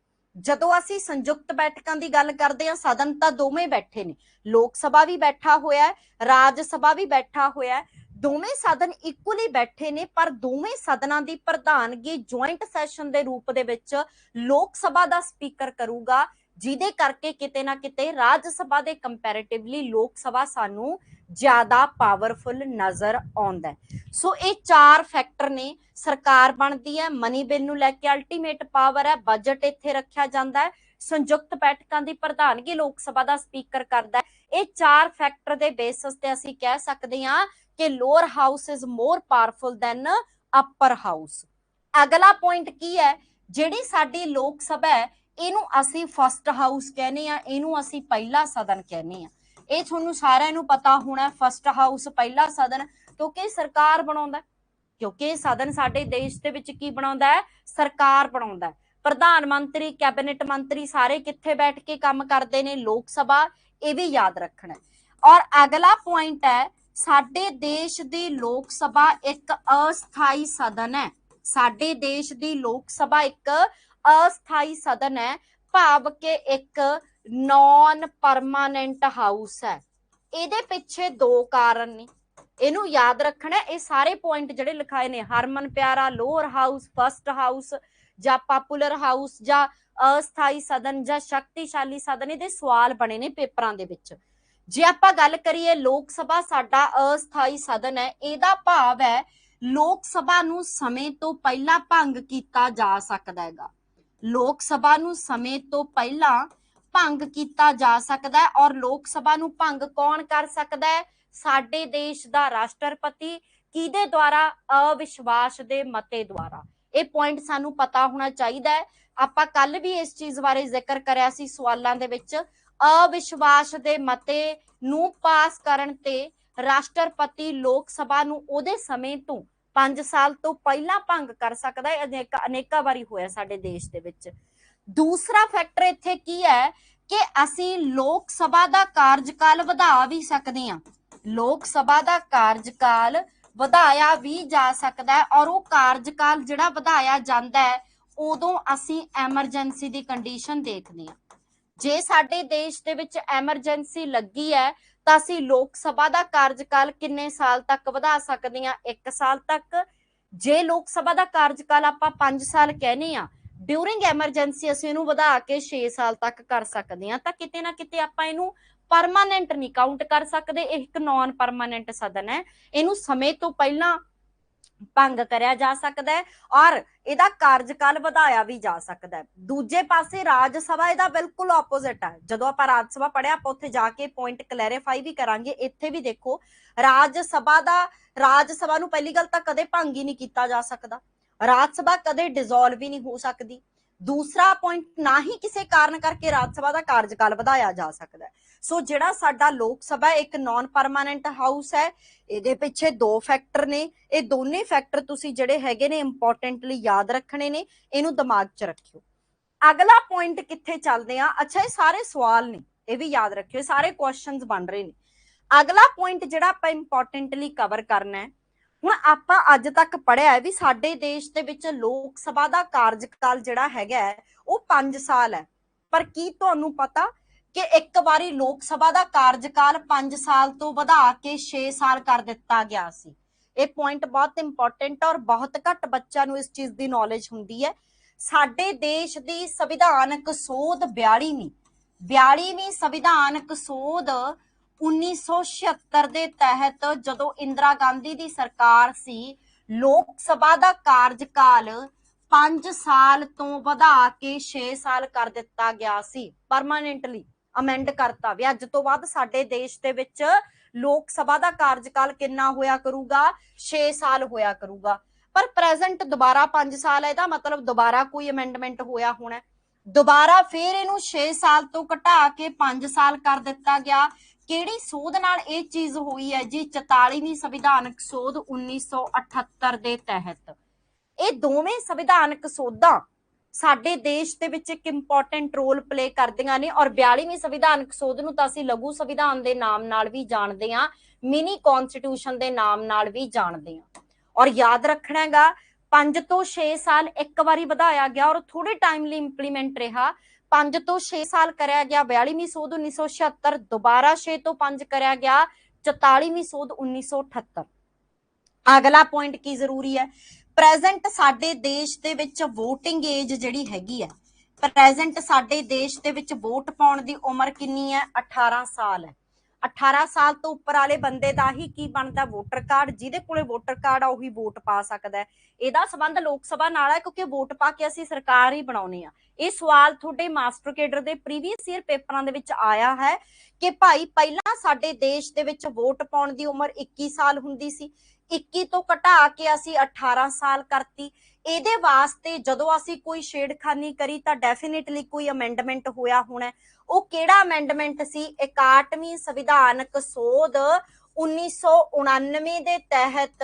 A: जदों असीं संयुक्त बैठकां दी गल करदे हां, सदन तां दोवें बैठे ने, लोक सभा भी बैठा होया है, राज सभा भी बैठा होया है, दोवें सदन इक्वली बैठे ने, पर दोवें सदनां दी प्रधानगी जॉइंट सैशन दे रूप दे विच लोक सभा दा स्पीकर करूगा, जिहदे करके किते ना किते राज सभा दे कंपैरेटिवली लोक सभा सानू ज्यादा पावरफुल नजर आउंदा है। सो ये चार फैक्टर ने, सरकार बनती है, मनी बिल नूं लैके अल्टीमेट पावर है, बजट इत्थे रखिया जांदा है, संयुक्त बैठकां दी प्रधानगी लोक सभा दा स्पीकर करदा है। ये चार फैक्टर दे बेसिस ते असीं कह सकदे हां कि lower house is more powerful then upper house. अगला पॉइंट की है, जिहड़ी साडी लोक सभा है इहनूं असीं फर्स्ट हाउस कहने आ, इहनूं असीं पहला सदन कहने आ। ये तुहानूं सारिआं नूं पता होना, फर्स्ट हाउस पहला सदन, क्योंकि सरकार बनाउंदा, क्योंकि सदन साडे देश दे विच की बनाउंदा है, सरकार बनाउंदा है। प्रधान मंत्री, कैबिनेट मंत्री सारे कित्थे बैठ के काम करदे ने, लोक सभा। ये भी याद रखना है। और अगला पॉइंट है, साडे देश दी लोक सभा एक अस्थाई सदन है। साडे देश दी लोक सभा एक अस्थाई सदन है, भाव के एक नॉन परमानेंट हाउस है। ਇਹਦੇ ਪਿੱਛੇ दो कारण ने, ਇਹਨੂੰ याद रखना है। ये सारे पॉइंट ਜਿਹੜੇ ਲਿਖਾਏ ਨੇ, ਹਰਮਨ ਪਿਆਰਾ, ਲੋਅਰ ਹਾਊਸ, फर्स्ट हाउस ਜਾਂ पॉपुलर हाउस ਜਾਂ अस्थाई सदन ਜਾਂ शक्तिशाली सदन, ਇਹਦੇ सवाल बने ने पेपरां ਦੇ ਵਿੱਚ। जे आपां गल करिए लोक सभा साडा अस्थाई सदन है, ਇਹਦਾ ਭਾਵ है लोक सभा ਨੂੰ ਸਮੇਂ ਤੋਂ ਪਹਿਲਾਂ ਭੰਗ ਕੀਤਾ ਜਾ ਸਕਦਾ ਹੈਗਾ। ਲੋਕ ਸਭਾ ਨੂੰ ਸਮੇਂ ਤੋਂ ਪਹਿਲਾਂ ਭੰਗ ਕੀਤਾ ਜਾ ਸਕਦਾ ਹੈ। और लोक सभा ਨੂੰ ਭੰਗ ਕੌਣ ਕਰ ਸਕਦਾ ਹੈ? ਸਾਡੇ ਦੇਸ਼ ਦਾ ਰਾਸ਼ਟਰਪਤੀ। ਕਿਹਦੇ ਦੁਆਰਾ? ਅਵਿਸ਼ਵਾਸ ਦੇ ਮਤੇ ਦੁਆਰਾ। ਇਹ ਪੁਆਇੰਟ ਸਾਨੂੰ ਪਤਾ ਹੋਣਾ ਚਾਹੀਦਾ ਹੈ। ਆਪਾਂ ਕੱਲ ਵੀ ਇਸ ਚੀਜ਼ ਬਾਰੇ ਜ਼ਿਕਰ ਕਰਿਆ ਸੀ ਸਵਾਲਾਂ ਦੇ ਵਿੱਚ। ਅਵਿਸ਼ਵਾਸ ਦੇ ਮਤੇ ਨੂੰ ਪਾਸ ਕਰਨ ਤੇ ਰਾਸ਼ਟਰਪਤੀ ਲੋਕ ਸਭਾ ਨੂੰ ਉਹਦੇ ਸਮੇਂ ਤੋਂ 5 ਸਾਲ ਤੋਂ ਪਹਿਲਾਂ ਭੰਗ ਕਰ ਸਕਦਾ ਹੈ। ਅਨੇਕਾਂ ਵਾਰੀ ਹੋਇਆ ਸਾਡੇ ਦੇਸ਼ ਦੇ ਵਿੱਚ। ਦੂਸਰਾ ਫੈਕਟਰ ਇੱਥੇ ਕੀ ਹੈ ਕਿ ਅਸੀਂ ਲੋਕ ਸਭਾ ਦਾ ਕਾਰਜਕਾਲ ਵਧਾ ਵੀ ਸਕਦੇ ਹਾਂ। ਲੋਕ ਸਭਾ ਦਾ ਕਾਰਜਕਾਲ ਵਧਾਇਆ ਵੀ ਜਾ ਸਕਦਾ ਹੈ, ਔਰ ਉਹ ਕਾਰਜਕਾਲ ਜਿਹੜਾ ਵਧਾਇਆ ਜਾਂਦਾ ਹੈ ਉਦੋਂ ਅਸੀਂ ਐਮਰਜੈਂਸੀ ਦੀ ਕੰਡੀਸ਼ਨ ਦੇਖਦੇ ਹਾਂ। ਜੇ ਸਾਡੇ ਦੇਸ਼ ਦੇ ਵਿੱਚ ਐਮਰਜੈਂਸੀ ਲੱਗੀ ਹੈ ਤਾਂ ਅਸੀਂ ਲੋਕ ਸਭਾ ਦਾ ਕਾਰਜਕਾਲ ਕਿੰਨੇ ਸਾਲ ਤੱਕ ਵਧਾ ਸਕਦੇ ਹਾਂ? 1 ਸਾਲ ਤੱਕ। ਜੇ ਲੋਕ ਸਭਾ ਦਾ ਕਾਰਜਕਾਲ ਆਪਾਂ 5 ਸਾਲ ਕਹਿੰਦੇ ਆ, ਡਿਊਰਿੰਗ ਐਮਰਜੈਂਸੀ ਅਸੀਂ ਇਹਨੂੰ ਵਧਾ ਕੇ 6 ਸਾਲ ਤੱਕ ਕਰ ਸਕਦੇ ਹਾਂ। ਤਾਂ ਕਿਤੇ ਨਾ ਕਿਤੇ ਆਪਾਂ ਇਹਨੂੰ परमानेंट नहीं काउंट कर सकते। एक नॉन परमानेंट सदन है, इनू समय तो पहला भंग करया जा सकता है और इहदा कार्यकाल वधाया भी जा सकता है। दूजे पासे राज सभा इहदा बिल्कुल ऑपोजिट है। जदों आपां राज सभा पढ़िया आपां उत्थे जाके पॉइंट क्लैरीफाई भी करांगे। इत्थे भी देखो राज सभा नूं पहली गल तां कदे भंग ही नहीं कीता जा सकदा। राज सभा कदे डिसोल्व ही नहीं हो सकती। दूसरा पॉइंट, ना ही किसी कारण करके राज सभा का कार्यकाल ਵਧਾਇਆ जा सकता है। सो जिहड़ा साडा लोक सभा एक नॉन परमानेंट हाउस है, ਇਹਦੇ ਪਿੱਛੇ 2 फैक्टर ने। ਇਹ ਦੋਨੇ फैक्टर तुसी ਜਿਹੜੇ ਹੈਗੇ ਨੇ इंपोर्टेंटली याद रखने ने, ਇਹਨੂੰ दिमाग च रखियो। अगला पॉइंट कित्थे चलदे आ? अच्छा, ये सारे सवाल ने, ये भी याद रखियो, सारे क्वेश्चंस बन रहे ने। अगला पॉइंट जिहड़ा आपां इंपोर्टेंटली कवर करना है, ਹੁਣ ਆਪਾਂ ਅੱਜ ਤੱਕ ਪੜਿਆ ਹੈ ਵੀ ਸਾਡੇ ਦੇਸ਼ ਦੇ ਵਿੱਚ ਲੋਕ ਸਭਾ ਦਾ ਕਾਰਜਕਾਲ ਜਿਹੜਾ ਹੈਗਾ ਉਹ 5 ਸਾਲ ਹੈ। ਪਰ ਕੀ ਤੁਹਾਨੂੰ ਪਤਾ ਕਿ ਇੱਕ ਵਾਰੀ ਲੋਕ ਸਭਾ ਦਾ ਕਾਰਜਕਾਲ 5 ਸਾਲ ਤੋਂ ਵਧਾ ਕੇ 6 ਸਾਲ ਕਰ ਦਿੱਤਾ ਗਿਆ ਸੀ। ये पॉइंट बहुत इंपॉर्टेंट और बहुत घट बच्चों नूं इस चीज की नॉलेज हुंदी है। साडे देश की संविधानक सोध 42वीं संविधानक सोध 1976 के तहत जदों इंदिरा गांधी की सरकार सी, लोक सभा का कार्यकाल 5 साल तो वधा के 6 साल कर दिता गया सी। परमानेंटली अमेंड करता भी अज तो बाद साडे देश दे विच लोक सभा का कार्यकाल कितना होया करूगा, 6 साल होया करूगा। पर प्रेजेंट दोबारा 5 साल है, इहदा मतलब दोबारा कोई अमेंडमेंट होया होना, दोबारा फिर इनू 6 साल तो घटा के 5 साल कर दिता गया। किहड़ी सोध नाल ये चीज हुई है जी? 44वीं संविधानक सोध 1978 के तहत। ये दोवें संविधानक सोधां साडे देश दे विच एक इंपॉर्टेंट रोल प्ले करदियां ने। और 42वीं संविधानक सोध नूं तां असीं लघु संविधान दे नाम नाल भी जाणदे हां, मिनी कॉन्स्टिट्यूशन दे नाम नाल भी जाणदे हां। और याद रखना हैगा 5 तो 6 साल एक बारी वधाया गया और थोड़े टाइम लिए इंप्लीमेंट रहा। 5 तो 6 साल कराया गया 42वीं सोध 1976, दोबारा 6 तो 5 कराया गया 44वीं सोध 1978। अगला पॉइंट की जरूरी है, प्रेजेंट साडे देश दे विच वोटिंग एज जिहड़ी हैगी है, प्रेजेंट साडे देश दे विच वोट पाउण दी उम्र कितनी है? 18 साल है। 18 साल तो उपर वाले बंदे दा ही की बनदा? Voter card. जिहदे कोले वोटर कार्ड आ उही वोट पा सकदा है। इहदा संबंध लोक सभा नाल है क्योंकि वोट पा के असीं सरकार ही बनाउणे आ। ये सवाल तुहाडे मास्टर केडर दे प्रीवियस ईयर पेपरां दे विच आया है कि भाई पहला साडे देश दे विच वोट पाउण दी उम्र 21 साल हुंदी सी, 21 तो घटा के असी 18 साल करती। ਇਹਦੇ ਵਾਸਤੇ ਜਦੋਂ ਅਸੀਂ ਕੋਈ ਛੇੜਖਾਨੀ ਕਰੀ ਤਾਂ ਡੈਫੀਨਿਟਲੀ ਕੋਈ ਅਮੈਂਡਮੈਂਟ ਹੋਇਆ ਹੋਣਾ। ਉਹ ਕਿਹੜਾ ਅਮੈਂਡਮੈਂਟ ਸੀ? 61ਵੀਂ ਸੰਵਿਧਾਨਕ ਸੋਧ 1999 ਦੇ ਤਹਿਤ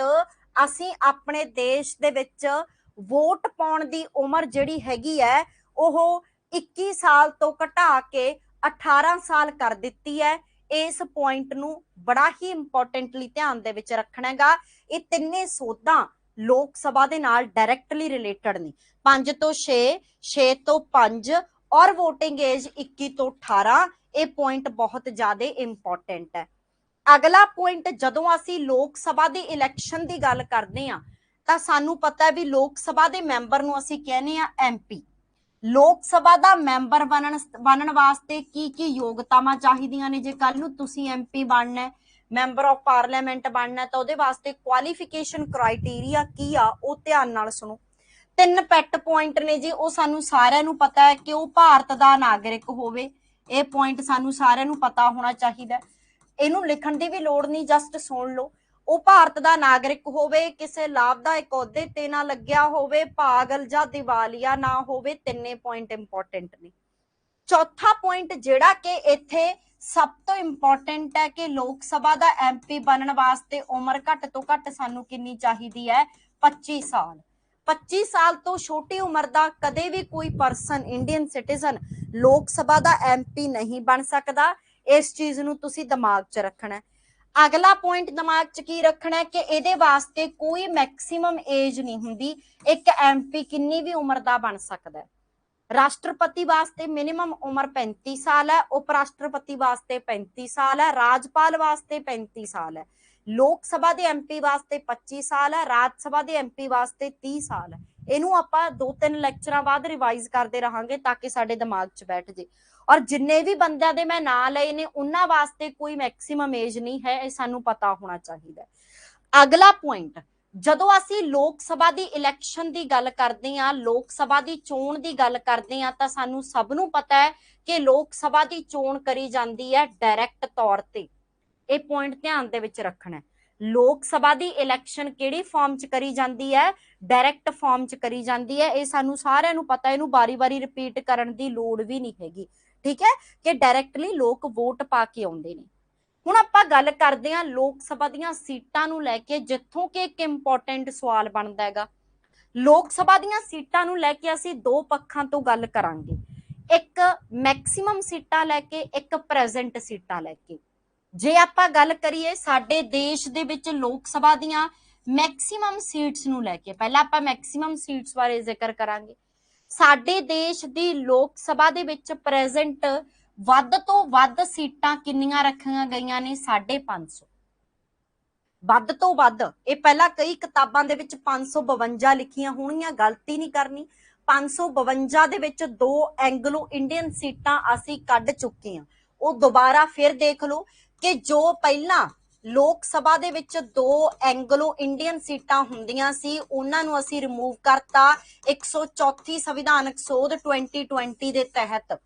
A: ਅਸੀਂ ਆਪਣੇ ਦੇਸ਼ ਦੇ ਵਿੱਚ ਵੋਟ ਪਾਉਣ ਦੀ ਉਮਰ ਜਿਹੜੀ ਹੈਗੀ ਹੈ ਉਹ 21 ਸਾਲ ਤੋਂ ਘਟਾ ਕੇ 18 ਸਾਲ ਕਰ ਦਿੱਤੀ ਹੈ। इस पॉइंट नूं बड़ा ही इंपॉर्टेंटली ध्यान दे विच रखना हैगा। ये तिन्ने सोधां लोक सभा दे नाल डायरैक्टली रिलेटेड ने। 5 तो 6, 6 तो 5 और वोटिंग एज 21 तो 18। ये पॉइंट बहुत ज्यादा इंपॉर्टेंट है। अगला पॉइंट, जदों असीं लोक सभा दी इलैक्शन दी गल करदे हां तां सानूं पता है भी लोक सभा दे मैंबर नूं असीं कहने आ MP। लोक सभा का मैंबर बनन वास्ते की योग्यतावां चाहीदियां ने? जे कल नूं तुसीं MP बनना, मैंबर ऑफ पार्लियामेंट बनना, तो उहदे वास्ते क्वालीफिकेशन क्राइटेरिया की आ वो ध्यान नाल सुनो। 3 पैट पॉइंट ने जी, वो सानूं सारिआं नूं पता है कि वो भारत का नागरिक होवे। ये पॉइंट सानूं सारिआं नूं पता होना चाहिए। इहनूं लिखण दी भी लोड़ नहीं, जस्ट सुन लो। ਉਹ ਭਾਰਤ ਦਾ ਨਾਗਰਿਕ ਹੋਵੇ, ਕਿਸੇ ਲਾਭਦਾਇਕ ਅਹੁਦੇ ਤੇ ਨਾ ਲੱਗਿਆ ਹੋਵੇ, ਪਾਗਲ ਜਾਂ ਦਿਵਾਲੀਆ ਨਾ ਹੋਵੇ। ਤਿੰਨੇ ਪੁਆਇੰਟ ਇੰਪੋਰਟੈਂਟ ਨੇ। ਚੌਥਾ ਪੁਆਇੰਟ ਜਿਹੜਾ ਕਿ ਇੱਥੇ ਸਭ ਤੋਂ ਇੰਪੋਰਟੈਂਟ ਹੈ ਕਿ ਲੋਕ ਸਭਾ ਦਾ MP ਬਣਨ ਵਾਸਤੇ ਉਮਰ ਘੱਟ ਤੋਂ ਘੱਟ ਸਾਨੂੰ ਕਿੰਨੀ ਚਾਹੀਦੀ ਹੈ? 25 ਸਾਲ। 25 ਸਾਲ ਤੋਂ ਛੋਟੀ ਉਮਰ ਦਾ ਕਦੇ ਵੀ ਕੋਈ ਪਰਸਨ, ਇੰਡੀਅਨ ਸਿਟੀਜ਼ਨ ਲੋਕ ਸਭਾ ਦਾ MP ਨਹੀਂ ਬਣ ਸਕਦਾ। ਇਸ ਚੀਜ਼ ਨੂੰ ਤੁਸੀਂ ਦਿਮਾਗ 'ਚ ਰੱਖਣਾ। अगला पॉइंट दिमाग च की रखना है कि इहदे वास्ते कोई मैक्सिमम एज नहीं हुंदी। एक MP किन्नी भी उम्र दा बन सकदा है। राष्ट्रपति वास्ते मिनिमम उम्र 35 साल है, उप राष्ट्रपति वास्ते 35 साल है, राजपाल वास्ते 35 साल है, लोक सभा दे MP वास्ते 25 साल है, राज्य सभा दे MP वास्ते 30 साल है। इनू आपां 2-3 लैक्चरां बाद रिवाइज करते रहांगे ताकि साडे दिमाग च बैठ जे। और जिन्ने भी बंदियां दे मैं नाम लए ने उन्हां वास्ते कोई मैक्सिमम एज नहीं है, ये सानू पता होना चाहिए। अगला पॉइंट, जदों असीं लोक सभा दी इलैक्शन दी गल करदे हां, लोक सभा दी चोण दी गल करदे हां तां सानू सब नूं पता है कि लोक सभा दी चोण करी जांदी है डायरैक्ट तौर ते। ये पॉइंट ध्यान दे विच रखना है। लोक सभा दी इलैक्शन किहड़ी फॉर्म च करी जांदी है? डायरैक्ट फॉर्म च करी जांदी है। ये सानू सारिआं नूं पता है, इहनूं बारी-बारी रिपीट करन दी लोड़ भी नहीं हैगी। ठीक है कि डायरैक्टली लोग वोट पा के आउंदे ने। हुण आपां गल करदे हां लोक सभा दीआं सीटां नूं लैके, जित्थों कि एक इंपॉर्टेंट सवाल बनदा हैगा। लोक सभा दीआं सीटां नूं लैके असीं 2 पक्षां तो गल करांगे, एक मैक्सिमम सीटां लैके, एक प्रेजेंट सीटां लैके। जे आपां गल करिए साडे देश दे विच लोक सभा दीआं मैक्सिमम सीट्स नूं लैके, पहलां आपां मैक्सिमम सीट्स बारे जिक्र करांगे। साडे देश दी लोक सभा दे विच प्रेजेंट वध तो वध सीटां किन्नियां रखीआं गईआं ने? 550। ਵੱਧ ਤੋਂ ਵੱਧ ਇਹ ਪਹਿਲਾਂ ਕਈ ਕਿਤਾਬਾਂ ਦੇ ਵਿੱਚ 552 ਲਿਖੀਆਂ ਹੋਣਗੀਆਂ, ਗਲਤੀ ਨਹੀਂ ਕਰਨੀ। 552 ਦੇ ਵਿੱਚ 2 ਐਂਗਲੋ ਇੰਡੀਅਨ ਸੀਟਾਂ ਅਸੀਂ ਕੱਢ ਚੁੱਕੇ ਹਾਂ। ਉਹ ਦੁਬਾਰਾ ਫਿਰ ਦੇਖ ਲਓ ਕਿ ਜੋ ਪਹਿਲਾਂ ਲੋਕ ਸਭਾ ਦੇ ਵਿੱਚ 2 ਐਂਗਲੋ ਇੰਡੀਅਨ ਸੀਟਾਂ ਹੁੰਦੀਆਂ ਸੀ, ਉਹਨਾਂ ਨੂੰ ਅਸੀਂ ਰਿਮੂਵ ਕਰਤਾ 134 ਸੰਵਿਧਾਨਕ ਸੋਧ 2020 ਦੇ ਤਹਿਤ।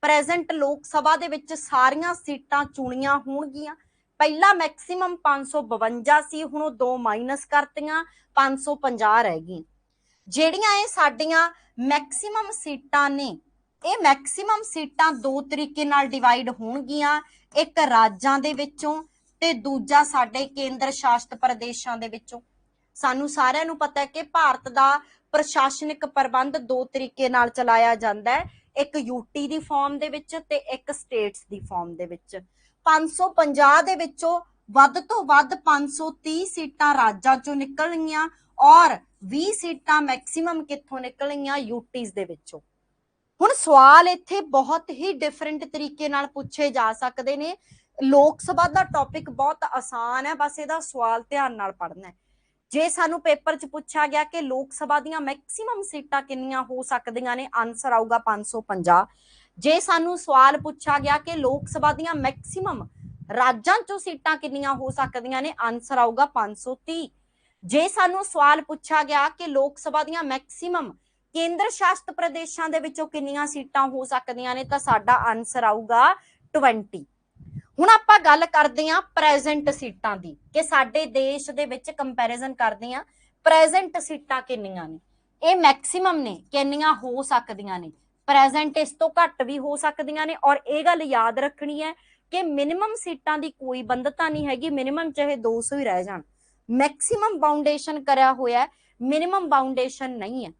A: ਪ੍ਰੈਜ਼ੈਂਟ ਲੋਕ ਸਭਾ ਦੇ ਵਿੱਚ ਸਾਰੀਆਂ ਸੀਟਾਂ ਚੁਣੀਆਂ ਹੋਣਗੀਆਂ। ਪਹਿਲਾ ਮੈਕਸਿਮਮ 552 ਸੀ, ਹੁਣ ਉਹ 2 ਮਾਈਨਸ ਕਰਤੀਆਂ, 550 ਰਹਿ ਗਈਆਂ। ਜਿਹੜੀਆਂ ਇਹ ਸਾਡੀਆਂ ਮੈਕਸਿਮਮ ਸੀਟਾਂ ਨੇ, ਇਹ ਮੈਕਸਿਮਮ ਸੀਟਾਂ 2 ਤਰੀਕੇ ਨਾਲ ਡਿਵਾਈਡ ਹੋਣਗੀਆਂ, ਇੱਕ ਰਾਜਾਂ ਦੇ ਵਿੱਚੋਂ ਤੇ ਦੂਜਾ ਸਾਡੇ ਕੇਂਦਰ ਸ਼ਾਸਿਤ ਪ੍ਰਦੇਸ਼ਾਂ ਦੇ ਵਿੱਚੋਂ। ਸਾਨੂੰ ਸਾਰਿਆਂ ਨੂੰ ਪਤਾ ਹੈ ਕਿ ਭਾਰਤ ਦਾ ਪ੍ਰਸ਼ਾਸਨਿਕ ਪ੍ਰਬੰਧ 2 ਤਰੀਕੇ ਨਾਲ ਚਲਾਇਆ ਜਾਂਦਾ ਹੈ, ਇੱਕ ਯੂਟੀ ਦੀ ਫਾਰਮ ਦੇ ਵਿੱਚ ਤੇ ਇੱਕ ਸਟੇਟਸ ਦੀ ਫਾਰਮ ਦੇ ਵਿੱਚ। 550 ਦੇ ਵਿੱਚੋਂ ਵੱਧ ਤੋਂ ਵੱਧ 530 ਸੀਟਾਂ ਰਾਜਾਂ ਚੋਂ ਨਿਕਲਣਗੀਆਂ ਔਰ 20 ਸੀਟਾਂ ਮੈਕਸਿਮਮ ਕਿੱਥੋਂ ਨਿਕਲਣਗੀਆਂ, ਯੂਟੀਜ਼ ਦੇ ਵਿੱਚੋਂ। ਹੁਣ ਸਵਾਲ ਇੱਥੇ ਬਹੁਤ ਹੀ ਡਿਫਰੈਂਟ ਤਰੀਕੇ ਨਾਲ ਪੁੱਛੇ ਜਾ ਸਕਦੇ ਨੇ। ਲੋਕ ਸਭਾ ਦਾ ਟੌਪਿਕ ਬਹੁਤ ਆਸਾਨ ਹੈ, ਬਸ ਇਹਦਾ ਸਵਾਲ ਧਿਆਨ ਨਾਲ ਪੜ੍ਹਨਾ ਹੈ। ਜੇ ਸਾਨੂੰ ਪੇਪਰ 'ਚ ਪੁੱਛਿਆ ਗਿਆ ਕਿ ਲੋਕ ਸਭਾ ਦੀਆਂ ਮੈਕਸਿਮਮ ਸੀਟਾਂ ਕਿੰਨੀਆਂ ਹੋ ਸਕਦੀਆਂ ਨੇ, ਆਨਸਰ ਆਊਗਾ 550। ਜੇ ਸਾਨੂੰ ਸਵਾਲ ਪੁੱਛਿਆ ਗਿਆ ਕਿ ਲੋਕ ਸਭਾ ਦੀਆਂ ਮੈਕਸਿਮਮ ਰਾਜਾਂ 'ਚੋਂ ਸੀਟਾਂ ਕਿੰਨੀਆਂ ਹੋ ਸਕਦੀਆਂ ਨੇ, ਆਨਸਰ ਆਊਗਾ 530। ਜੇ ਸਾਨੂੰ ਸਵਾਲ ਪੁੱਛਿਆ ਗਿਆ ਕਿ ਲੋਕ ਸਭਾ ਦੀਆਂ ਮੈਕਸਿਮਮ ਕੇਂਦਰ ਸ਼ਾਸਿਤ ਪ੍ਰਦੇਸ਼ਾਂ ਦੇ ਵਿੱਚੋਂ ਕਿੰਨੀਆਂ ਸੀਟਾਂ ਹੋ ਸਕਦੀਆਂ ਨੇ, ਤਾਂ ਸਾਡਾ ਆਨਸਰ ਆਊਗਾ 20। ਹੁਣ ਆਪਾਂ ਗੱਲ ਕਰਦੇ ਹਾਂ ਪ੍ਰੈਜ਼ੈਂਟ ਸੀਟਾਂ ਦੀ, ਕਿ ਸਾਡੇ ਦੇਸ਼ ਦੇ ਵਿੱਚ ਕੰਪੈਰੀਜ਼ਨ ਕਰਦੇ ਹਾਂ ਪ੍ਰੈਜ਼ੈਂਟ ਸੀਟਾਂ ਕਿੰਨੀਆਂ ਨੇ। ਇਹ ਮੈਕਸਿਮਮ ਨੇ, ਕਿੰਨੀਆਂ ਹੋ ਸਕਦੀਆਂ ਨੇ। ਪ੍ਰੈਜ਼ੈਂਟ ਇਸ ਤੋਂ ਘੱਟ ਵੀ ਹੋ ਸਕਦੀਆਂ ਨੇ, ਔਰ ਇਹ ਗੱਲ ਯਾਦ ਰੱਖਣੀ ਹੈ ਕਿ ਮਿਨੀਮਮ ਸੀਟਾਂ ਦੀ ਕੋਈ ਬੰਦਤਾ ਨਹੀਂ ਹੈਗੀ, ਮਿਨੀਮਮ ਚਾਹੇ 200 ਹੀ ਰਹਿ ਜਾਣ। ਮੈਕਸਿਮਮ ਬਾਉਂਡੇਸ਼ਨ ਕਰਿਆ ਹੋਇਆ, ਮਿਨੀਮਮ ਬਾਉਂਡੇਸ਼ਨ ਨਹੀਂ ਹੈ।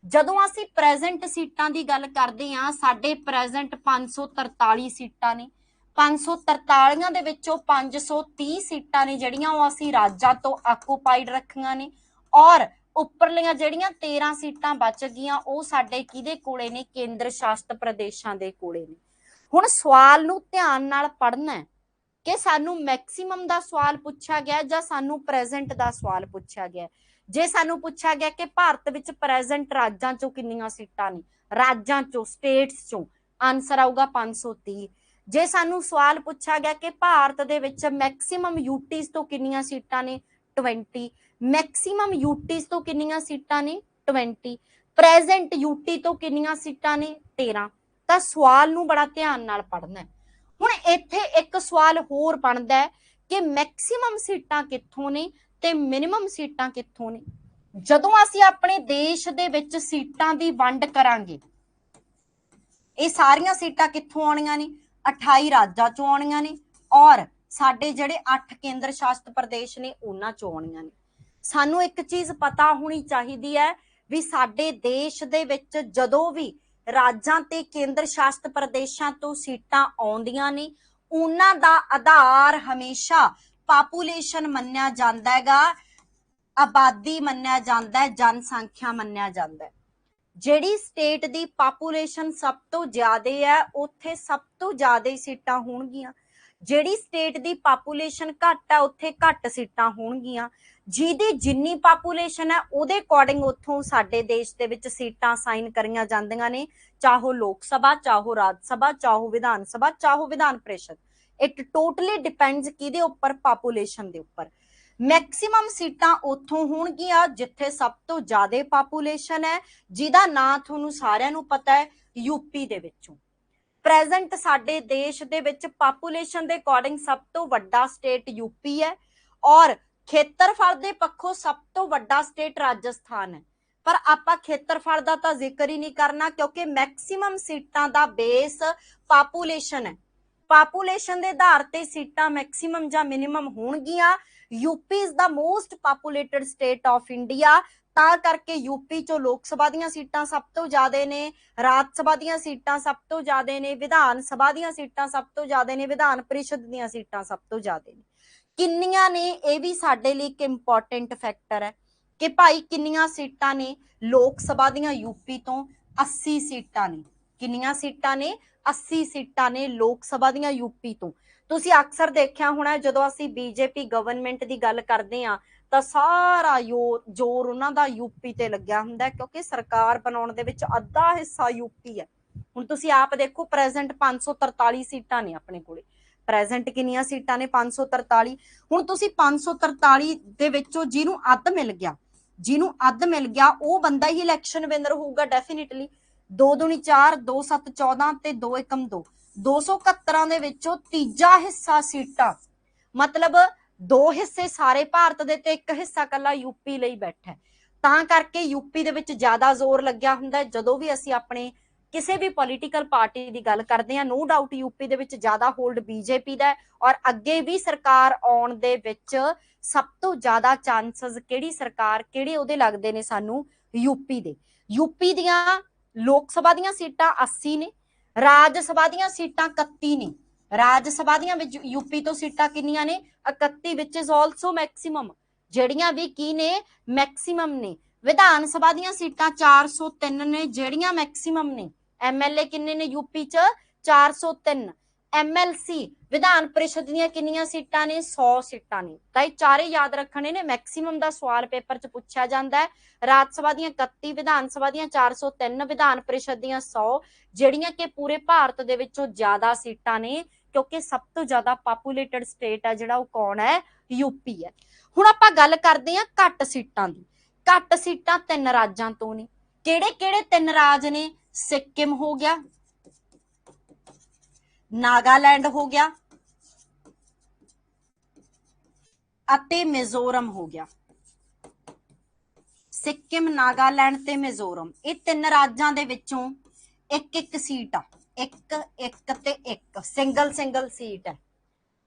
A: ਜਦੋਂ ਅਸੀਂ ਪ੍ਰੈਜ਼ੈਂਟ ਸੀਟਾਂ ਦੀ ਗੱਲ ਕਰਦੇ ਹਾਂ, ਸਾਡੇ ਪ੍ਰੈਜ਼ੈਂਟ 543 ਸੀਟਾਂ ਨੇ। 543 ਦੇ ਵਿੱਚੋਂ 530 ਸੀਟਾਂ ਨੇ ਜਿਹੜੀਆਂ ਉਹ ਅਸੀਂ ਰਾਜਾਂ ਤੋਂ ਆਕੂਪਾਈਡ ਰੱਖੀਆਂ ਨੇ, ਔਰ ਉੱਪਰਲੀਆਂ ਜਿਹੜੀਆਂ 13 ਸੀਟਾਂ ਬਚ ਗਈਆਂ ਉਹ ਸਾਡੇ ਕਿਹਦੇ ਕੋਲੇ ਨੇ, ਕੇਂਦਰ ਸ਼ਾਸਿਤ ਪ੍ਰਦੇਸ਼ਾਂ ਦੇ ਕੋਲੇ ਨੇ। ਹੁਣ ਸਵਾਲ ਨੂੰ ਧਿਆਨ ਨਾਲ ਪੜ੍ਹਨਾ ਹੈ ਕਿ ਸਾਨੂੰ ਮੈਕਸਿਮਮ ਦਾ ਸਵਾਲ ਪੁੱਛਿਆ ਗਿਆ ਜਾਂ ਸਾਨੂੰ ਪ੍ਰੈਜ਼ੈਂਟ ਦਾ ਸਵਾਲ ਪੁੱਛਿਆ ਗਿਆ। ਜੇ ਸਾਨੂੰ ਪੁੱਛਿਆ ਗਿਆ ਕਿ ਭਾਰਤ ਵਿੱਚ ਪ੍ਰੈਜ਼ੈਂਟ ਰਾਜਾਂ ਚੋਂ ਕਿੰਨੀਆਂ ਸੀਟਾਂ ਨੇ, ਰਾਜਾਂ ਚੋਂ, ਸਟੇਟਸ ਚੋਂ, ਆਨਸਰ ਆਊਗਾ 530। ਜੇ ਸਾਨੂੰ ਸਵਾਲ ਪੁੱਛਿਆ ਗਿਆ ਕਿ ਭਾਰਤ ਦੇ ਵਿੱਚ ਮੈਕਸਿਮਮ ਯੂਟੀਜ਼ ਤੋਂ ਕਿੰਨੀਆਂ ਸੀਟਾਂ ਨੇ, 20। ਮੈਕਸਿਮਮ ਯੂਟੀਜ਼ ਤੋਂ ਕਿੰਨੀਆਂ ਸੀਟਾਂ ਨੇ, 20। ਪ੍ਰੈਜ਼ੈਂਟ ਯੂਟੀ ਤੋਂ ਕਿੰਨੀਆਂ ਸੀਟਾਂ ਨੇ, 13। ਤਾਂ ਸਵਾਲ ਨੂੰ ਬੜਾ ਧਿਆਨ ਨਾਲ ਪੜ੍ਹਨਾ ਹੈ। ਹੁਣ ਇੱਥੇ ਇੱਕ ਸਵਾਲ ਹੋਰ ਬਣਦਾ ਹੈ ਕਿ ਮੈਕਸਿਮਮ ਸੀਟਾਂ ਕਿੱਥੋਂ ਨੇ ਤੇ ਮਿਨੀਮਮ ਸੀਟਾਂ ਕਿੱਥੋਂ ਨੇ। ਜਦੋਂ ਅਸੀਂ ਆਪਣੇ ਦੇਸ਼ ਦੇ ਵਿੱਚ ਸੀਟਾਂ ਦੀ ਵੰਡ ਕਰਾਂਗੇ, ਇਹ ਸਾਰੀਆਂ ਸੀਟਾਂ ਕਿੱਥੋਂ ਆਉਣੀਆਂ ਨੇ, 28 ਰਾਜਾਂ ਚੋਂ ਆਉਣੀਆਂ ਨੇ, ਔਰ ਸਾਡੇ ਜਿਹੜੇ 8 ਕੇਂਦਰ ਸ਼ਾਸਿਤ ਪ੍ਰਦੇਸ਼ ਨੇ ਉਹਨਾਂ ਚੋਂ ਆਉਣੀਆਂ ਨੇ। ਸਾਨੂੰ ਇੱਕ ਚੀਜ਼ ਪਤਾ ਹੋਣੀ ਚਾਹੀਦੀ ਹੈ ਵੀ ਸਾਡੇ ਦੇਸ਼ ਦੇ ਵਿੱਚ ਜਦੋਂ ਵੀ ਰਾਜਾਂ ਤੇ ਕੇਂਦਰ ਸ਼ਾਸਿਤ ਪ੍ਰਦੇਸ਼ਾਂ ਤੋਂ ਸੀਟਾਂ ਆਉਂਦੀਆਂ ਨੇ, ਉਹਨਾਂ ਦਾ ਆਧਾਰ ਹਮੇਸ਼ਾ ਪਾਪੂਲੇਸ਼ਨ ਮੰਨਿਆ ਜਾਂਦਾ ਹੈਗਾ, ਆਬਾਦੀ ਮੰਨਿਆ ਜਾਂਦਾ ਹੈ, ਜਨਸੰਖਿਆ ਮੰਨਿਆ ਜਾਂਦਾ ਹੈ। ਜਿਹੜੀ ਸਟੇਟ ਦੀ ਪਾਪੂਲੇਸ਼ਨ ਸਭ ਤੋਂ ਜ਼ਿਆਦਾ ਹੈ ਉੱਥੇ ਸਭ ਤੋਂ ਜ਼ਿਆਦਾ ਸੀਟਾਂ ਹੋਣਗੀਆਂ। ਜਿਹੜੀ ਸਟੇਟ ਦੀ ਪਾਪੂਲੇਸ਼ਨ ਘੱਟ ਹੈ ਉੱਥੇ ਘੱਟ ਸੀਟਾਂ ਹੋਣਗੀਆਂ। ਜਿਹਦੀ ਜਿੰਨੀ ਪਾਪੂਲੇਸ਼ਨ ਹੈ ਉਹਦੇ ਅਕੋਰਡਿੰਗ ਉੱਥੋਂ ਸਾਡੇ ਦੇਸ਼ ਦੇ ਵਿੱਚ ਸੀਟਾਂ ਅਸਾਈਨ ਕਰੀਆਂ ਜਾਂਦੀਆਂ ਨੇ, ਚਾਹੋ ਲੋਕ ਸਭਾ, ਚਾਹੋ ਰਾਜ ਸਭਾ, ਚਾਹੋ ਵਿਧਾਨ ਸਭਾ, ਚਾਹੋ ਵਿਧਾਨ ਪ੍ਰੀਸ਼ਦ। ਇਟ ਟੋਟਲੀ ਡਿਪੈਂਡਸ ਕਿਹਦੇ ਉੱਪਰ, ਪਾਪੂਲੇਸ਼ਨ ਦੇ ਉੱਪਰ। ਮੈਕਸਿਮਮ ਸੀਟਾਂ ਉੱਥੋਂ ਹੋਣਗੀਆਂ ਜਿੱਥੇ ਸਭ ਤੋਂ ਜ਼ਿਆਦਾ ਪਾਪੂਲੇਸ਼ਨ ਹੈ, ਜਿਹਦਾ ਨਾਂ ਤੁਹਾਨੂੰ ਸਾਰਿਆਂ ਨੂੰ ਪਤਾ ਹੈ, ਯੂਪੀ ਦੇ ਵਿੱਚੋਂ। ਪ੍ਰੈਜ਼ੈਂਟ ਸਾਡੇ ਦੇਸ਼ ਦੇ ਵਿੱਚ ਪਾਪੂਲੇਸ਼ਨ ਦੇ ਅਕੋਰਡਿੰਗ ਸਭ ਤੋਂ ਵੱਡਾ ਸਟੇਟ ਯੂਪੀ ਹੈ, ਔਰ ਖੇਤਰਫਲ ਦੇ ਪੱਖੋਂ ਸਭ ਤੋਂ ਵੱਡਾ ਸਟੇਟ ਰਾਜਸਥਾਨ ਹੈ। ਪਰ ਆਪਾਂ ਖੇਤਰਫਲ ਦਾ ਤਾਂ ਜ਼ਿਕਰ ਹੀ ਨਹੀਂ ਕਰਨਾ ਕਿਉਂਕਿ ਮੈਕਸਿਮਮ ਸੀਟਾਂ ਦਾ ਬੇਸ ਪਾਪੂਲੇਸ਼ਨ ਹੈ। ਪਾਪੂਲੇਸ਼ਨ ਦੇ ਆਧਾਰ ਤੇ ਸੀਟਾਂ ਮੈਕਸਿਮਮ ਜਾਂ ਮਿਨੀਮਮ ਹੋਣਗੀਆਂ। UP is the most populated state of India, ਤਾਂ ਕਰਕੇ ਯੂਪੀ ਚੋਂ ਲੋਕ ਸਭਾ ਦੀਆਂ ਸੀਟਾਂ ਸਭ ਤੋਂ ਜ਼ਿਆਦਾ ਨੇ, ਰਾਜ ਸਭਾ ਦੀਆਂ ਸੀਟਾਂ ਸਭ ਤੋਂ ਜ਼ਿਆਦਾ ਨੇ, ਵਿਧਾਨ ਸਭਾ ਦੀਆਂ ਸੀਟਾਂ ਸਭ ਤੋਂ ਜ਼ਿਆਦਾ ਨੇ, ਵਿਧਾਨ ਪ੍ਰੀਸ਼ਦ ਦੀਆਂ ਸੀਟਾਂ ਸਭ ਤੋਂ ਜ਼ਿਆਦਾ ਨੇ। ਕਿੰਨੀਆਂ ਨੇ ਇਹ ਵੀ ਸਾਡੇ ਲਈ ਇੱਕ ਇੰਪੋਰਟੈਂਟ ਫੈਕਟਰ ਹੈ ਕਿ ਭਾਈ ਕਿੰਨੀਆਂ ਸੀਟਾਂ ਨੇ ਲੋਕ ਸਭਾ ਦੀਆਂ, ਯੂਪੀ ਤੋਂ 80 ਸੀਟਾਂ ਨੇ। ਕਿੰਨੀਆਂ ਸੀਟਾਂ ਨੇ, 80 ਸੀਟਾਂ ਨੇ ਲੋਕ ਸਭਾ ਦੀਆਂ यूपी ਤੋਂ। ਤੁਸੀਂ ਅਕਸਰ ਦੇਖਿਆ ਹੋਣਾ ਜਦੋਂ ਅਸੀਂ ਬੀਜੇਪੀ ਗਵਰਨਮੈਂਟ ਦੀ ਗੱਲ ਕਰਦੇ ਆ ਤਾਂ ਸਾਰਾ ਜ਼ੋਰ ਉਹਨਾਂ ਦਾ यूपी ਤੇ ਲੱਗਿਆ ਹੁੰਦਾ ਕਿਉਂਕਿ ਸਰਕਾਰ ਬਣਾਉਣ ਦੇ ਵਿੱਚ ਅੱਧਾ ਹਿੱਸਾ यूपी ਹੈ। ਹੁਣ ਤੁਸੀਂ ਆਪ ਦੇਖੋ ਪ੍ਰੈਜ਼ੈਂਟ 543 ਸੀਟਾਂ ਨੇ ਆਪਣੇ ਕੋਲੇ। ਪ੍ਰੈਜ਼ੈਂਟ ਕਿੰਨੀਆਂ ਸੀਟਾਂ ਨੇ 543। ਹੁਣ ਤੁਸੀਂ 543 ਦੇ ਵਿੱਚੋਂ ਜਿਹਨੂੰ ਅੱਧ ਮਿਲ ਗਿਆ ਉਹ ਬੰਦਾ ਹੀ ਇਲੈਕਸ਼ਨ ਵਿਨਰ ਹੋਊਗਾ ਡੈਫੀਨਿਟਲੀ। 2 दूनी 4 2 7 14 ਤੇ 2 ਏਕਮ 2 271 ਦੇ ਵਿੱਚੋਂ ਤੀਜਾ ਹਿੱਸਾ ਸੀਟਾਂ ਮਤਲਬ 2 ਹਿੱਸੇ ਸਾਰੇ ਭਾਰਤ ਦੇ ਤੇ 1 ਹਿੱਸਾ ਕੱਲਾ यूपी ਲਈ ਬੈਠਾ। ਤਾਂ ਕਰਕੇ यूपी ਦੇ ਵਿੱਚ ਜ਼ਿਆਦਾ ਜ਼ੋਰ ਲੱਗਿਆ ਹੁੰਦਾ ਜਦੋਂ ਵੀ ਅਸੀਂ ਆਪਣੇ ਕਿਸੇ ਵੀ ਪੋਲੀਟੀਕਲ ਪਾਰਟੀ ਦੀ ਗੱਲ ਕਰਦੇ ਆ। नो डाउट यूपी ਦੇ ਵਿੱਚ ਜ਼ਿਆਦਾ ਹੋਲਡ ਬੀਜੇਪੀ ਦਾ ਔਰ ਅੱਗੇ ਵੀ ਸਰਕਾਰ ਆਉਣ ਦੇ ਵਿੱਚ ਸਭ ਤੋਂ ਜ਼ਿਆਦਾ ਚਾਂਸਸ ਕਿਹੜੀ ਸਰਕਾਰ ਕਿਹੜੇ ਉਹਦੇ ਲੱਗਦੇ ਨੇ ਸਾਨੂੰ यूपी ਦੇ। यूपी ਦੀਆਂ ਲੋਕ ਸਭਾ ਦੀਆਂ ਸੀਟਾਂ 80 ਨੇ, ਰਾਜ ਸਭਾ ਦੀਆਂ ਸੀਟਾਂ 31 ਨੇ। ਰਾਜ ਸਭਾ ਦੀਆਂ ਵਿੱਚ यूपी ਤੋਂ ਸੀਟਾਂ ਕਿੰਨੀਆਂ ਨੇ 31 ਵਿਚ ਇਜ਼ ਆਲਸੋ ਮੈਕਸਿਮਮ ਜਿਹੜੀਆਂ ਵੀ ਕੀ ਨੇ ਮੈਕਸਿਮਮ ਨੇ। ਵਿਧਾਨ ਸਭਾ ਦੀਆਂ ਸੀਟਾਂ 403 ਨੇ ਜਿਹੜੀਆਂ ਮੈਕਸਿਮਮ ਨੇ। ਐਮਐਲਏ ਕਿੰਨੇ ਨੇ यूपी ਚ 403। ਐਮਐਲਸੀ ਵਿਧਾਨ ਪਰਿਸ਼ਦ ਦੀਆਂ ਕਿੰਨੀਆਂ ਸੀਟਾਂ ਨੇ 100 ਸੀਟਾਂ ਨੇ। ਤਾਂ ਇਹ ਚਾਰੇ ਯਾਦ ਰੱਖਣੇ ਨੇ। ਮੈਕਸਿਮਮ ਦਾ ਸਵਾਲ ਪੇਪਰ ਚ ਪੁੱਛਿਆ ਜਾਂਦਾ ਹੈ। ਰਾਜ ਸਭਾ ਦੀਆਂ 31 ਵਿਧਾਨ ਸਭਾ ਦੀਆਂ 403 ਵਿਧਾਨ ਪਰਿਸ਼ਦ ਦੀਆਂ 100 ਜਿਹੜੀਆਂ ਕਿ ਪੂਰੇ ਭਾਰਤ ਦੇ ਵਿੱਚੋਂ ਜ਼ਿਆਦਾ ਸੀਟਾਂ ਨੇ ਕਿਉਂਕਿ ਸਭ ਤੋਂ ਜ਼ਿਆਦਾ ਪਾਪੂਲੇਟਡ ਸਟੇਟ ਹੈ ਜਿਹੜਾ ਉਹ ਕੌਣ ਹੈ यूपी ਹੈ। ਹੁਣ ਆਪਾਂ ਗੱਲ ਕਰਦੇ ਹਾਂ ਘੱਟ ਸੀਟਾਂ ਦੀ। ਘੱਟ ਸੀਟਾਂ 3 ਰਾਜਾਂ ਤੋਂ ਨੇ। ਕਿਹੜੇ ਕਿਹੜੇ 3 ਰਾਜ ਨੇ? सिक्किम हो गया, नागालैंड हो गया ਅਤੇ ਮਿਜ਼ੋਰਮ ਹੋ ਗਿਆ। ਸਿੱਕਿਮ, ਨਾਗਾਲੈਂਡ ਤੇ ਮਿਜ਼ੋਰਮ ਇਹ 3 ਰਾਜਾਂ ਦੇ ਵਿੱਚੋਂ ਇੱਕ ਇੱਕ ਸੀਟ ਆ। ਇੱਕ ਤੇ ਇੱਕ ਸਿੰਗਲ ਸੀਟ ਹੈ।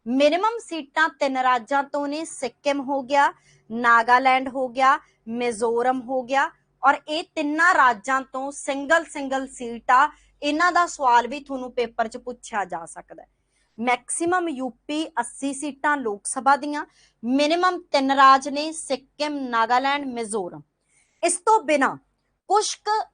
A: ਮਿਨੀਮਮ ਸੀਟਾਂ 3 ਰਾਜਾਂ ਤੋਂ ਨੇ। ਸਿੱਕਿਮ ਹੋ ਗਿਆ, ਨਾਗਾਲੈਂਡ ਹੋ ਗਿਆ, ਮਿਜ਼ੋਰਮ ਹੋ ਗਿਆ ਔਰ ਇਹ 3 ਰਾਜਾਂ ਤੋਂ ਸਿੰਗਲ ਸੀਟ ਆ। ਇਹਨਾਂ ਦਾ ਸਵਾਲ ਵੀ ਤੁਹਾਨੂੰ ਪੇਪਰ 'ਚ ਪੁੱਛਿਆ ਜਾ ਸਕਦਾ। ਮੈਕਸਿਮਮ यूपी 80 ਸੀਟਾਂ ਲੋਕ ਸਭਾ ਦੀਆਂ। ਮਿਨੀਮਮ 3 ਰਾਜ ਨੇ ਸਿੱਕਿਮ, ਨਾਗਾਲੈਂਡ, ਮਿਜ਼ੋਰਮ। ਇਸ ਤੋਂ ਬਿਨਾਂ ਕੁਝ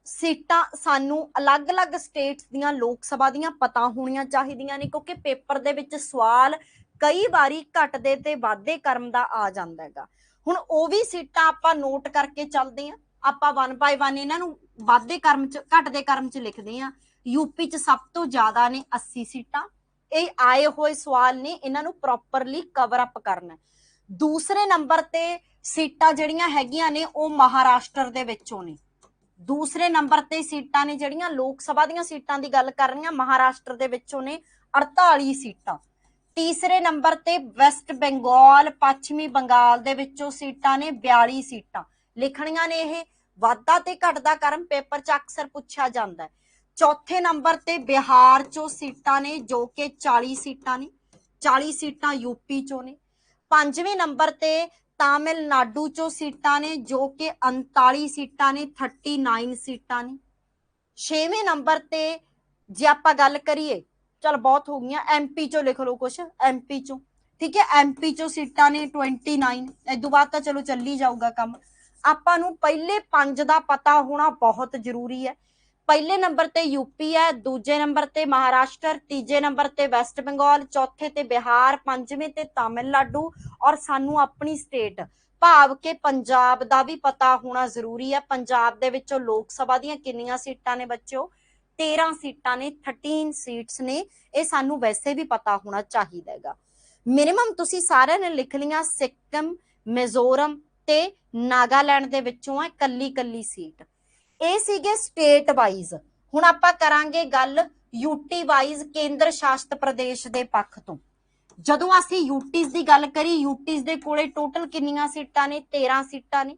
A: ਸੀਟਾਂ ਸਾਨੂੰ ਅਲੱਗ-ਅਲੱਗ ਸਟੇਟਸ ਦੀਆਂ ਲੋਕ ਸਭਾ ਦੀਆਂ ਪਤਾ ਹੋਣੀਆਂ ਚਾਹੀਦੀਆਂ ਨੇ ਕਿਉਂਕਿ ਪੇਪਰ ਦੇ ਵਿੱਚ ਸਵਾਲ ਕਈ ਵਾਰੀ ਘਟਦੇ ਤੇ ਵਾਧੇ ਕਰਮ ਦਾ ਆ ਜਾਂਦਾ ਹੈਗਾ। ਹੁਣ ਉਹ ਵੀ ਸੀਟਾਂ ਆਪਾਂ ਨੋਟ ਕਰਕੇ ਚੱਲਦੇ ਆਂ। ਆਪਾਂ 1 ਬਾਈ 1 ਇਹਨਾਂ ਨੂੰ ਵਾਧੇ ਕਰਮ ਚ ਘਟਦੇ ਕਰਮ ਚ ਲਿਖਦੇ ਆਂ। यूपी ਚ ਸਭ ਤੋਂ ਜ਼ਿਆਦਾ ਨੇ 80 ਸੀਟਾਂ। ਇਹ ਆਏ ਹੋਏ ਸਵਾਲ ਨੇ ਇਹਨਾਂ ਨੂੰ ਪ੍ਰੋਪਰਲੀ ਕਵਰ ਅਪ ਕਰਨਾ। ਦੂਸਰੇ ਨੰਬਰ ਤੇ ਸੀਟਾਂ ਜਿਹੜੀਆਂ ਹੈਗੀਆਂ ਨੇ ਉਹ ਮਹਾਰਾਸ਼ਟਰ ਦੇ ਵਿੱਚੋਂ ਨੇ। ਦੂਸਰੇ ਨੰਬਰ ਤੇ ਸੀਟਾਂ ਨੇ ਜਿਹੜੀਆਂ ਲੋਕ ਸਭਾ ਦੀਆਂ ਸੀਟਾਂ ਦੀ ਗੱਲ ਕਰ ਰਹੀਆਂ ਮਹਾਰਾਸ਼ਟਰ ਦੇ ਵਿੱਚੋਂ ਨੇ 48 ਸੀਟਾਂ। ਤੀਸਰੇ ਨੰਬਰ ਤੇ ਵੈਸਟ ਬੰਗਾਲ, ਪੱਛਮੀ ਬੰਗਾਲ ਦੇ ਵਿੱਚੋਂ ਸੀਟਾਂ ਨੇ 42 ਸੀਟਾਂ। ਲਿਖਣੀਆਂ ਨੇ ਇਹ ਵਾਧਾ ਤੇ ਘਟਦਾ ਕਰਮ ਪੇਪਰ 'ਚ ਅਕਸਰ ਪੁੱਛਿਆ ਜਾਂਦਾ ਹੈ। ਚੌਥੇ ਨੰਬਰ ਤੇ ਬਿਹਾਰ 'ਚੋਂ ਸੀਟਾਂ ਨੇ ਜੋ ਕਿ 40 ਸੀਟਾਂ ਨੇ। 40 ਸੀਟਾਂ यूपी 'ਚੋਂ ਨੇ। 5ਵੇਂ ਨੰਬਰ ਤੇ ਤਾਮਿਲਨਾਡੂ 'ਚੋਂ ਸੀਟਾਂ ਨੇ ਜੋ ਕਿ 39 ਸੀਟਾਂ ਨੇ 39 ਸੀਟਾਂ ਨੇ। 6ਵੇਂ ਨੰਬਰ ਤੇ ਜੇ ਆਪਾਂ ਗੱਲ ਕਰੀਏ चल बहुत हो गई। एमपी चो लिख लो कुछ एमपी चो ठीक है। एमपी चो सीटां ने 29। इस बाद तो चलो चल ही जाऊगा काम। आपां नूं पहले 5 दा पता होना बहुत जरूरी है। पहले नंबर ते यूपी है, दूजे नंबर ते महाराष्ट्र, तीजे नंबर ते वैस्ट बंगाल, चौथे ते बिहार, 5वें ते तमिलनाडु और सानू अपनी स्टेट भाव के पंजाब दा भी पता होना जरूरी है। पंजाब दे विचों लोक सभा दीयां किन्नियां सीटां ने बच्चों 13 सीटां ने 13 सीट्स ने। ਇਹ ਸਾਨੂੰ ਵੈਸੇ ਵੀ ਪਤਾ ਹੋਣਾ ਚਾਹੀਦਾ ਹੈਗਾ। ਮਿਨੀਮਮ ਤੁਸੀਂ ਸਾਰਿਆਂ ਨੇ ਲਿਖ ਲਿਆ ਸਿੱਕਮ, ਮਿਜ਼ੋਰਮ ਤੇ ਨਾਗਾਲੈਂਡ ਦੇ ਵਿੱਚੋਂ ਹੈ ਕੱਲੀ ਸੀਟ। ਇਹ ਸੀਗੇ ਸਟੇਟ ਵਾਈਜ਼। ਹੁਣ ਆਪਾਂ ਕਰਾਂਗੇ ਗੱਲ यूटी ਵਾਈਜ਼ ਕੇਂਦਰ ਸ਼ਾਸਿਤ ਪ੍ਰਦੇਸ਼ ਦੇ ਪੱਖ ਤੋਂ। ਜਦੋਂ ਅਸੀਂ यूटीज ਦੀ ਗੱਲ ਕਰੀ यूटीज ਦੇ ਕੋਲੇ ਟੋਟਲ ਕਿੰਨੀਆਂ ਸੀਟਾਂ ਨੇ 13 ਸੀਟਾਂ ਨੇ।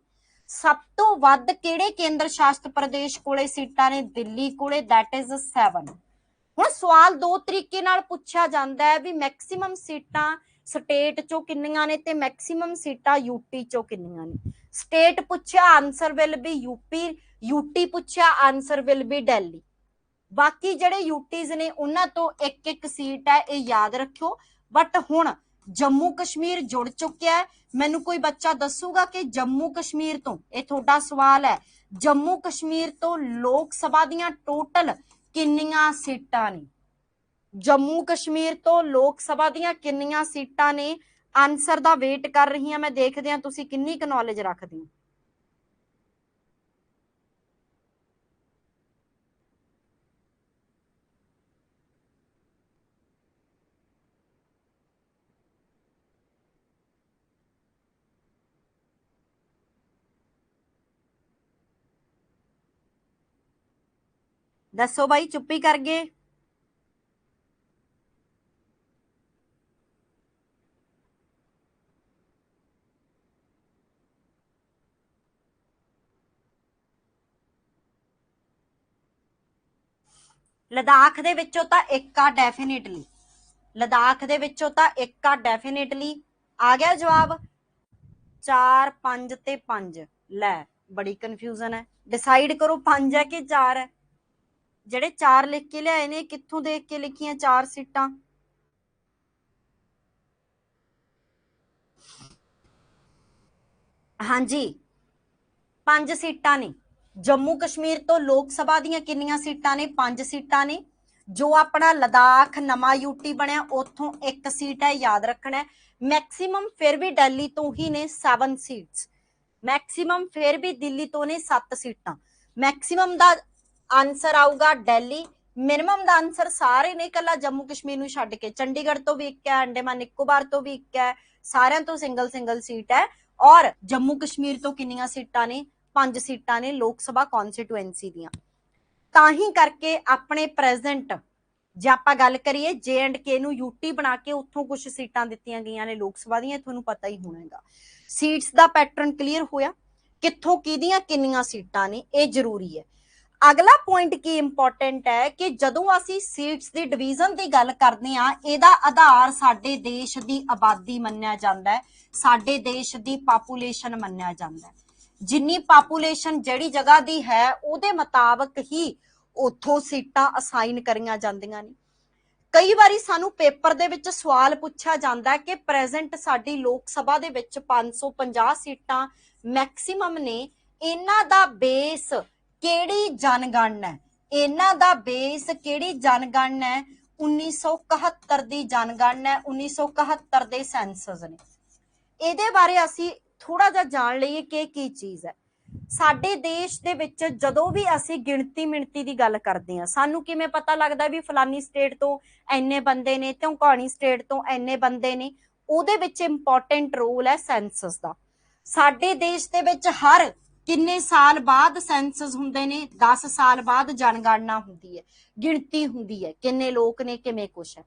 A: ਸਭ ਤੋਂ ਵੱਧ ਕਿਹੜੇ ਕੇਂਦਰ ਸ਼ਾਸਿਤ ਪ੍ਰਦੇਸ਼ ਕੋਲੇ ਸੀਟਾਂ ਨੇ? ਦਿੱਲੀ ਕੋਲੇ that is 7। ਹੁਣ ਸਵਾਲ 2 ਤਰੀਕੇ ਨਾਲ ਪੁੱਛਿਆ ਜਾਂਦਾ ਹੈ ਵੀ ਮੈਕਸਿਮਮ ਸੀਟਾਂ ਸਟੇਟ ਚੋਂ ਕਿੰਨੀਆਂ ਨੇ ਤੇ ਮੈਕਸਿਮਮ ਸੀਟਾਂ यूटी ਚੋਂ ਕਿੰਨੀਆਂ ਨੇ। ਸਟੇਟ ਪੁੱਛਿਆ ਆਨਸਰ ਵਿਲ ਬੀ यूटी ਪੁੱਛਿਆ ਆਨਸਰ ਵਿਲ ਬੀ ਦਿੱਲੀ। ਬਾਕੀ ਜਿਹੜੇ यूटीज ਨੇ ਉਹਨਾਂ ਤੋਂ ਇੱਕ ਸੀਟ ਹੈ ਇਹ ਯਾਦ ਰੱਖਿਓ। ਬਟ ਹੁਣ जम्मू कश्मीर जुड़ चुकिया है। मैनू कोई बच्चा दसूगा कि जम्मू कश्मीर तो ये थोड़ा सवाल है जम्मू कश्मीर तो लोक सभा दियां टोटल किन्नियां सीटां ने? जम्मू कश्मीर तो लोक सभा ਦੀਆਂ ਕਿੰਨੀਆਂ ਸੀਟਾਂ ਨੇ ਆਨਸਰ ਦਾ ਵੇਟ ਕਰ ਰਹੀ ਹਾਂ ਮੈਂ ਦੇਖਦੇ ਹਾਂ ਤੁਸੀਂ ਕਿੰਨੀ ਕੁ ਨੌਲੇਜ ਰੱਖਦੇ ਹੋ ਦੱਸੋ ਬਾਈ ਚੁੱਪੀ ਕਰ ਗਏ ਲਦਾਖ ਦੇ ਵਿੱਚੋਂ ਤਾਂ ਇੱਕ ਆ ਡੈਫੀਨਿਟਲੀ ਲਦਾਖ ਦੇ ਵਿੱਚੋਂ ਤਾਂ ਇੱਕ ਆ ਡੈਫੀਨਿਟਲੀ ਆ ਗਿਆ ਜਵਾਬ 4 5 ਤੇ 5 ਲੈ ਬੜੀ ਕਨਫਿਊਜ਼ਨ ਹੈ ਡਿਸਾਈਡ ਕਰੋ 5 ਹੈ ਕਿ 4 ਹੈ ਜਿਹੜੇ 4 ਲਿਖ ਕੇ ਲਿਆਏ ਨੇ ਕਿੱਥੋਂ ਦੇਖ ਕੇ ਲਿਖੀਆਂ 4 ਸੀਟਾਂ ਹਾਂਜੀ 5 ਸੀਟਾਂ ਨੇ ਜੰਮੂ ਕਸ਼ਮੀਰ ਤੋਂ ਲੋਕ ਸਭਾ ਦੀਆਂ ਕਿੰਨੀਆਂ ਸੀਟਾਂ ਨੇ 5 ਸੀਟਾਂ ਨੇ ਜੋ ਆਪਣਾ ਲਦਾਖ ਨਵਾਂ ਯੂਟੀ ਬਣਿਆ ਉੱਥੋਂ ਇੱਕ ਸੀਟ ਹੈ ਯਾਦ ਰੱਖਣਾ ਮੈਕਸਿਮਮ ਫਿਰ ਵੀ ਦਿੱਲੀ ਤੋਂ ਹੀ ਨੇ 7 ਸੀਟਸ ਮੈਕਸਿਮਮ ਫਿਰ ਵੀ ਦਿੱਲੀ ਤੋਂ ਨੇ 7 ਸੀਟਾਂ ਮੈਕਸਿਮਮ ਦਾ ਆਨਸਰ ਆਊਗਾ ਦਿੱਲੀ ਮਿਨੀਮਮ ਦਾ ਆਨਸਰ ਸਾਰੇ ਨੇ ਕੱਲਾ ਜੰਮੂ ਕਸ਼ਮੀਰ ਨੂੰ ਛੱਡ ਕੇ ਚੰਡੀਗੜ੍ਹ ਤੋਂ ਵੀ ਇੱਕ ਹੈ ਅੰਡੇਮਾਨ ਨਿਕੋਬਾਰ ਤੋਂ ਵੀ ਇੱਕ ਹੈ ਸਾਰਿਆਂ ਤੋਂ ਸਿੰਗਲ ਸੀਟ ਹੈ ਔਰ ਜੰਮੂ ਕਸ਼ਮੀਰ ਤੋਂ ਕਿੰਨੀਆਂ ਸੀਟਾਂ ਨੇ 5 ਸੀਟਾਂ ਨੇ ਲੋਕ ਸਭਾ ਕੌਂਸਟੀਟੂਐਂਸੀ ਦੀਆਂ ਤਾਂ ਹੀ ਕਰਕੇ ਆਪਣੇ ਪ੍ਰੈਜ਼ੈਂਟ ਜੇ ਆਪਾਂ ਗੱਲ ਕਰੀਏ J&K ਨੂੰ ਯੂਟੀ ਬਣਾ ਕੇ ਉੱਥੋਂ ਕੁਝ ਸੀਟਾਂ ਦਿੱਤੀਆਂ ਗਈਆਂ ਨੇ ਲੋਕ ਸਭਾ ਦੀਆਂ ਤੁਹਾਨੂੰ ਪਤਾ ਹੀ ਹੋਣਾ ਹੈਗਾ ਸੀਟਸ ਦਾ ਪੈਟਰਨ ਕਲੀਅਰ ਹੋਇਆ ਕਿੱਥੋਂ ਕਿਹਦੀਆਂ ਕਿੰਨੀਆਂ ਸੀਟਾਂ ਨੇ ਇਹ ਜ਼ਰੂਰੀ ਹੈ ਅਗਲਾ ਪੁਆਇੰਟ ਕੀ ਇੰਪੋਰਟੈਂਟ ਹੈ ਕਿ ਜਦੋਂ ਅਸੀਂ ਸੀਟਸ ਦੀ ਡਿਵੀਜ਼ਨ ਦੀ ਗੱਲ ਕਰਦੇ ਹਾਂ ਇਹਦਾ ਆਧਾਰ ਸਾਡੇ ਦੇਸ਼ ਦੀ ਆਬਾਦੀ ਮੰਨਿਆ ਜਾਂਦਾ ਹੈ ਸਾਡੇ ਦੇਸ਼ ਦੀ ਪਾਪੂਲੇਸ਼ਨ ਮੰਨਿਆ ਜਾਂਦਾ ਹੈ ਜਿੰਨੀ ਪਾਪੂਲੇਸ਼ਨ ਜਿਹੜੀ ਜਗ੍ਹਾ ਦੀ ਹੈ ਉਹਦੇ ਮੁਤਾਬਕ ਹੀ ਉੱਥੋਂ ਸੀਟਾਂ ਅਸਾਈਨ ਕਰੀਆਂ ਜਾਂਦੀਆਂ ਨੇ ਕਈ ਵਾਰੀ ਸਾਨੂੰ ਪੇਪਰ ਦੇ ਵਿੱਚ ਸਵਾਲ ਪੁੱਛਿਆ ਜਾਂਦਾ ਕਿ ਪ੍ਰੈਜ਼ੈਂਟ ਸਾਡੀ ਲੋਕ ਸਭਾ ਦੇ ਵਿੱਚ 550 ਸੀਟਾਂ ਮੈਕਸਿਮਮ ਨੇ ਇਹਨਾਂ ਦਾ ਬੇਸ ਕਿਹੜੀ ਜਨਗਣਨਾ ਹੈ ਇਹਨਾਂ ਦਾ ਬੇਸ ਕਿਹੜੀ ਜਨਗਣਨਾ ਹੈ 1971 ਦੀ ਜਨਗਣਨਾ 1971 ਦੇ ਸੈਂਸਸ ਨੇ ਇਹਦੇ ਬਾਰੇ ਅਸੀਂ ਥੋੜਾ ਜਿਹਾ ਜਾਣ ਲਈਏ ਕਿ ਕੀ ਚੀਜ਼ ਹੈ ਸਾਡੇ ਦੇਸ਼ ਦੇ ਵਿੱਚ ਜਦੋਂ ਵੀ ਅਸੀਂ ਗਿਣਤੀ ਮਿਣਤੀ ਦੀ ਗੱਲ ਕਰਦੇ ਹਾਂ ਸਾਨੂੰ ਕਿਵੇਂ ਪਤਾ ਲੱਗਦਾ ਵੀ ਫਲਾਨੀ ਸਟੇਟ ਤੋਂ ਇੰਨੇ ਬੰਦੇ ਨੇ ਤੇ ਢੁੰਕਾਣੀ ਸਟੇਟ ਤੋਂ ਇੰਨੇ ਬੰਦੇ ਨੇ ਉਹਦੇ ਵਿੱਚ ਇੰਪੋਰਟੈਂਟ ਰੋਲ ਹੈ ਸੈਂਸਸ ਦਾ ਸਾਡੇ ਦੇਸ਼ ਦੇ ਵਿੱਚ ਹਰ ਕਿੰਨੇ ਸਾਲ ਬਾਅਦ ਸੈਂਸਸ ਹੁੰਦੇ ਨੇ 10 ਸਾਲ ਬਾਅਦ ਜਨਗਣਨਾ ਹੁੰਦੀ ਹੈ ਗਿਣਤੀ ਹੁੰਦੀ ਹੈ ਕਿੰਨੇ ਲੋਕ ਨੇ ਕਿਵੇਂ ਕੁਛ ਹੈ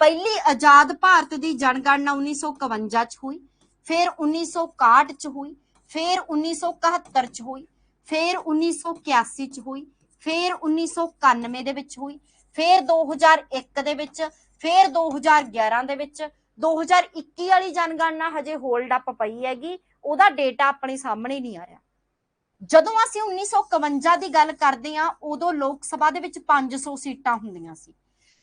A: ਪਹਿਲੀ ਆਜ਼ਾਦ ਭਾਰਤ ਦੀ ਜਨਗਣਨਾ 1951 ਚ ਹੋਈ ਫਿਰ 1961 ਚ ਹੋਈ ਫਿਰ 1971 ਚ ਹੋਈ ਫਿਰ 1981 ਚ ਹੋਈ ਫਿਰ 1991 ਦੇ ਵਿੱਚ ਹੋਈ ਫਿਰ 2001 ਦੇ ਵਿੱਚ ਫਿਰ 2011 ਦੇ ਵਿੱਚ 2021 ਵਾਲੀ ਜਨਗਣਨਾ ਹਜੇ ਹੋਲਡ ਅਪ ਪਈ ਹੈਗੀ ਉਹਦਾ ਡੇਟਾ ਆਪਣੇ ਸਾਹਮਣੇ ਨਹੀਂ ਆਇਆ ਜਦੋਂ ਅਸੀਂ 1951 ਦੀ ਗੱਲ ਕਰਦੇ ਹਾਂ ਉਦੋਂ ਲੋਕ ਸਭਾ ਦੇ ਵਿੱਚ 500 ਸੀਟਾਂ ਹੁੰਦੀਆਂ ਸੀ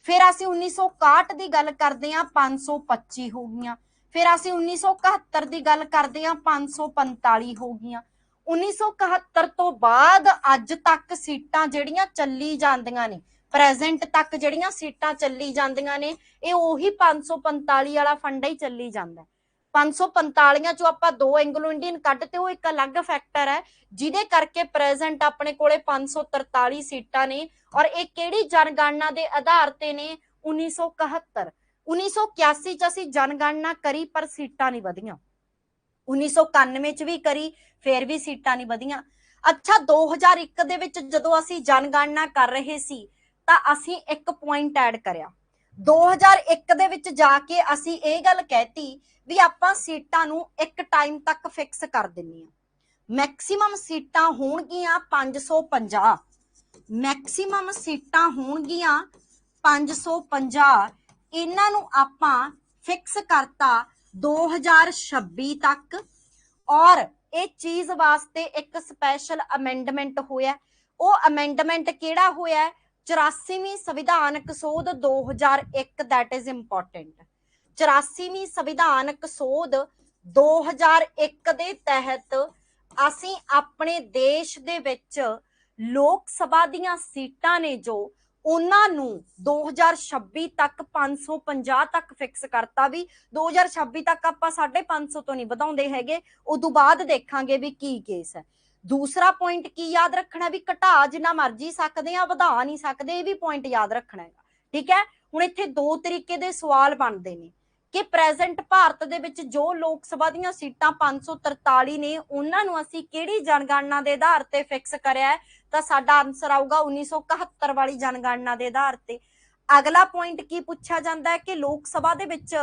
A: ਫਿਰ ਅਸੀਂ 1961 ਦੀ ਗੱਲ ਕਰਦੇ ਹਾਂ 525 ਹੋ ਗਈਆਂ ਫਿਰ ਅਸੀਂ 1971 ਦੀ ਗੱਲ ਕਰਦੇ ਹਾਂ 545 ਹੋ ਗਈਆਂ 1971 ਤੋਂ ਬਾਅਦ ਅੱਜ ਤੱਕ ਸੀਟਾਂ ਜਿਹੜੀਆਂ ਚੱਲੀ ਜਾਂਦੀਆਂ ਨੇ ਪ੍ਰੈਜ਼ੈਂਟ ਤੱਕ ਜਿਹੜੀਆਂ ਸੀਟਾਂ ਚੱਲੀ ਜਾਂਦੀਆਂ ਨੇ ਇਹ ਉਹੀ 545 ਵਾਲਾ ਫੰਡਾ ਹੀ ਚੱਲੀ ਜਾਂਦਾ 545 ਚੋਂ ਆਪਾਂ 2 ਐਂਗਲੋ ਇੰਡੀਅਨ ਕੱਢ ਤੇ ਉਹ ਇੱਕ ਅਲੱਗ ਫੈਕਟਰ ਹੈ ਜਿਹਦੇ ਕਰਕੇ ਪ੍ਰੈਜ਼ੈਂਟ ਆਪਣੇ ਕੋਲੇ 543 ਸੀਟਾਂ ਨੇ ਔਰ ਇਹ ਕਿਹੜੀ ਜਨਗਣਨਾ ਦੇ ਆਧਾਰ ਤੇ ਨੇ 1971 1981 ਚ ਅਸੀਂ ਜਨਗਣਨਾ ਕਰੀ ਪਰ ਸੀਟਾਂ ਨਹੀਂ ਵਧੀਆਂ 1991 ਚ ਵੀ ਕਰੀ ਫਿਰ ਵੀ ਸੀਟਾਂ ਨਹੀਂ ਵਧੀਆਂ ਅੱਛਾ 2001 ਦੇ ਵਿੱਚ ਜਦੋਂ ਅਸੀਂ ਜਨਗਣਨਾ ਕਰ ਰਹੇ ਸੀ ਤਾਂ ਅਸੀਂ ਇੱਕ ਪੁਆਇੰਟ ਐਡ ਕਰਿਆ 2001 ਦੇ ਵਿੱਚ ਜਾ ਕੇ ਅਸੀਂ ਇਹ ਗੱਲ ਕਹਿਤੀ ਵੀ ਆਪਾਂ ਸੀਟਾਂ ਨੂੰ ਇੱਕ ਟਾਈਮ ਤੱਕ ਫਿਕਸ ਕਰ ਦਿੰਨੀ ਆ ਮੈਕਸਿਮਮ ਸੀਟਾਂ ਹੋਣਗੀਆਂ 550 ਮੈਕਸਿਮਮ ਸੀਟਾਂ ਹੋਣਗੀਆਂ 550 ਇਹਨਾਂ ਨੂੰ ਆਪਾਂ ਫਿਕਸ ਕਰਤਾ 2026 ਤੱਕ ਔਰ ਇਹ ਚੀਜ਼ ਵਾਸਤੇ ਇੱਕ ਸਪੈਸ਼ਲ ਅਮੈਂਡਮੈਂਟ ਹੋਇਆ ਉਹ ਅਮੈਂਡਮੈਂਟ ਕਿਹੜਾ ਹੋਇਆ 84ਵੀਂ ਸੰਵਿਧਾਨਕ ਸੋਧ 2001 that is important 84ਵੀਂ ਸੰਵਿਧਾਨਕ ਸੋਧ 2001 ਦੇ ਤਹਿਤ ਅਸੀਂ ਆਪਣੇ ਦੇਸ਼ ਦੇ ਵਿੱਚ ਲੋਕ ਸਭਾ ਦੀਆਂ ਸੀਟਾਂ ਨੇ ਜੋ ਉਹਨਾਂ ਨੂੰ 2026 ਤੱਕ 550 ਤੱਕ ਫਿਕਸ ਕਰਤਾ ਵੀ 2026 ਤੱਕ ਆਪਾਂ 550 ਤੋਂ ਨਹੀਂ ਵਧਾਉਂਦੇ ਹੈਗੇ, ਉਦੋਂ ਬਾਅਦ ਦੇਖਾਂਗੇ ਵੀ ਕੀ ਕੇਸ ਹੈ। ਦੂਸਰਾ ਪੁਆਇੰਟ ਕੀ ਯਾਦ ਰੱਖਣਾ ਵੀ ਘਟਾ ਜਿੰਨਾ ਮਰਜੀ ਸਕਦੇ ਆ, ਵਧਾ ਨਹੀਂ ਸਕਦੇ, ਇਹ ਵੀ ਪੁਆਇੰਟ ਯਾਦ ਰੱਖਣਾ ਹੈਗਾ। ਠੀਕ ਹੈ, ਹੁਣ ਇੱਥੇ ਦੋ ਤਰੀਕੇ ਦੇ ਸਵਾਲ ਬਣਦੇ ਨੇ ਕਿ ਪ੍ਰੈਜ਼ੈਂਟ ਭਾਰਤ ਦੇ ਵਿੱਚ ਜੋ ਲੋਕ ਸਭਾ ਦੀਆਂ ਸੀਟਾਂ 543 ਨੇ ਉਹਨਾਂ ਨੂੰ ਅਸੀਂ ਕਿਹੜੀ ਜਨਗਣਨਾ ਦੇ ਆਧਾਰ ਤੇ ਫਿਕਸ ਕਰਿਆ ਹੈ, ਤਾਂ ਸਾਡਾ ਆਨਸਰ ਆਊਗਾ 1971 ਵਾਲੀ ਜਨਗਣਨਾ ਦੇ ਆਧਾਰ ਤੇ। ਅਗਲਾ ਪੁਆਇੰਟ ਕੀ ਪੁੱਛਿਆ ਜਾਂਦਾ ਹੈ ਕਿ ਲੋਕ ਸਭਾ ਦੇ ਵਿੱਚ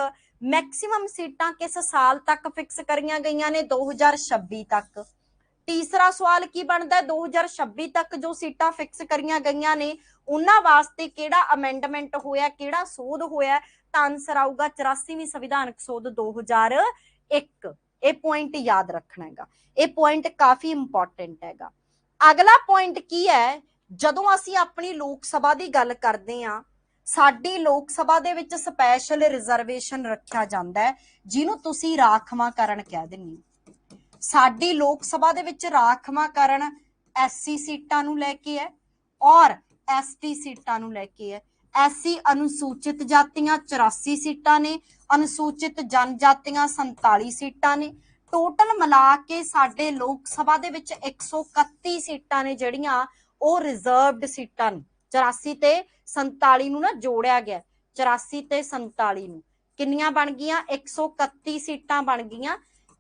A: ਮੈਕਸਿਮਮ ਸੀਟਾਂ ਕਿਸ ਸਾਲ ਤੱਕ ਫਿਕਸ ਕਰੀਆਂ ਗਈਆਂ ਨੇ, 2026 ਤੱਕ। ਤੀਸਰਾ ਸਵਾਲ ਕੀ ਬਣਦਾ ਹੈ, 2026 ਤੱਕ ਜੋ ਸੀਟਾਂ ਫਿਕਸ ਕਰੀਆਂ ਗਈਆਂ ਨੇ ਉਹਨਾਂ ਵਾਸਤੇ ਕਿਹੜਾ ਅਮੈਂਡਮੈਂਟ ਹੋਇਆ, ਕਿਹੜਾ ਸੋਧ ਹੋਇਆ, ਤਾਂ ਆਨਸਰ ਆਊਗਾ 84ਵੀਂ ਸੰਵਿਧਾਨਕ ਸੋਧ 2001। ਇਹ ਪੁਆਇੰਟ ਯਾਦ ਰੱਖਣਾ ਹੈਗਾ, ਇਹ ਪੁਆਇੰਟ ਕਾਫੀ ਇੰਪੋਰਟੈਂਟ ਹੈਗਾ। ਅਗਲਾ ਪੁਆਇੰਟ ਕੀ ਹੈ, ਜਦੋਂ ਅਸੀਂ ਆਪਣੀ ਲੋਕ ਸਭਾ ਦੀ ਗੱਲ ਕਰਦੇ ਹਾਂ, ਸਾਡੀ ਲੋਕ ਸਭਾ ਦੇ ਵਿੱਚ ਸਪੈਸ਼ਲ ਰਿਜ਼ਰਵੇਸ਼ਨ ਰੱਖਿਆ ਜਾਂਦਾ ਹੈ ਜਿਹਨੂੰ ਤੁਸੀਂ ਰਾਖਵਾਂਕਰਨ ਕਹਿ ਦਿੰਦੇ ਹੋ। ਸਾਡੀ ਲੋਕ ਸਭਾ ਦੇ ਵਿੱਚ ਰਾਖਵਾਂਕਰਨ ਐਸਸੀ ਸੀਟਾਂ ਨੂੰ ਲੈ ਕੇ ਹੈ ਔਰ ਐਸਟੀ ਸੀਟਾਂ ਨੂੰ ਲੈ ਕੇ ਹੈ। ਐਸਸੀ ਅਨੁਸੂਚਿਤ ਜਾਤੀਆਂ 84 ਸੀਟਾਂ ਨੇ, ਅਨੁਸੂਚਿਤ ਜਨਜਾਤੀਆਂ 47 ਸੀਟਾਂ ਨੇ। ਟੋਟਲ ਮਿਲਾ ਕੇ ਸਾਡੇ ਲੋਕ ਸਭਾ ਦੇ ਵਿੱਚ 131 ਸੀਟਾਂ ਨੇ ਜਿਹੜੀਆਂ ਉਹ ਰਿਜ਼ਰਵਡ ਸੀਟਾਂ ਨੇ। 84 ਤੇ 47 ਨੂੰ ਨਾ ਜੋੜਿਆ ਗਿਆ, 84 ਤੇ 47 ਨੂੰ ਕਿੰਨੀਆਂ ਬਣ ਗਈਆਂ, 131 ਸੀਟਾਂ ਬਣ ਗਈਆਂ।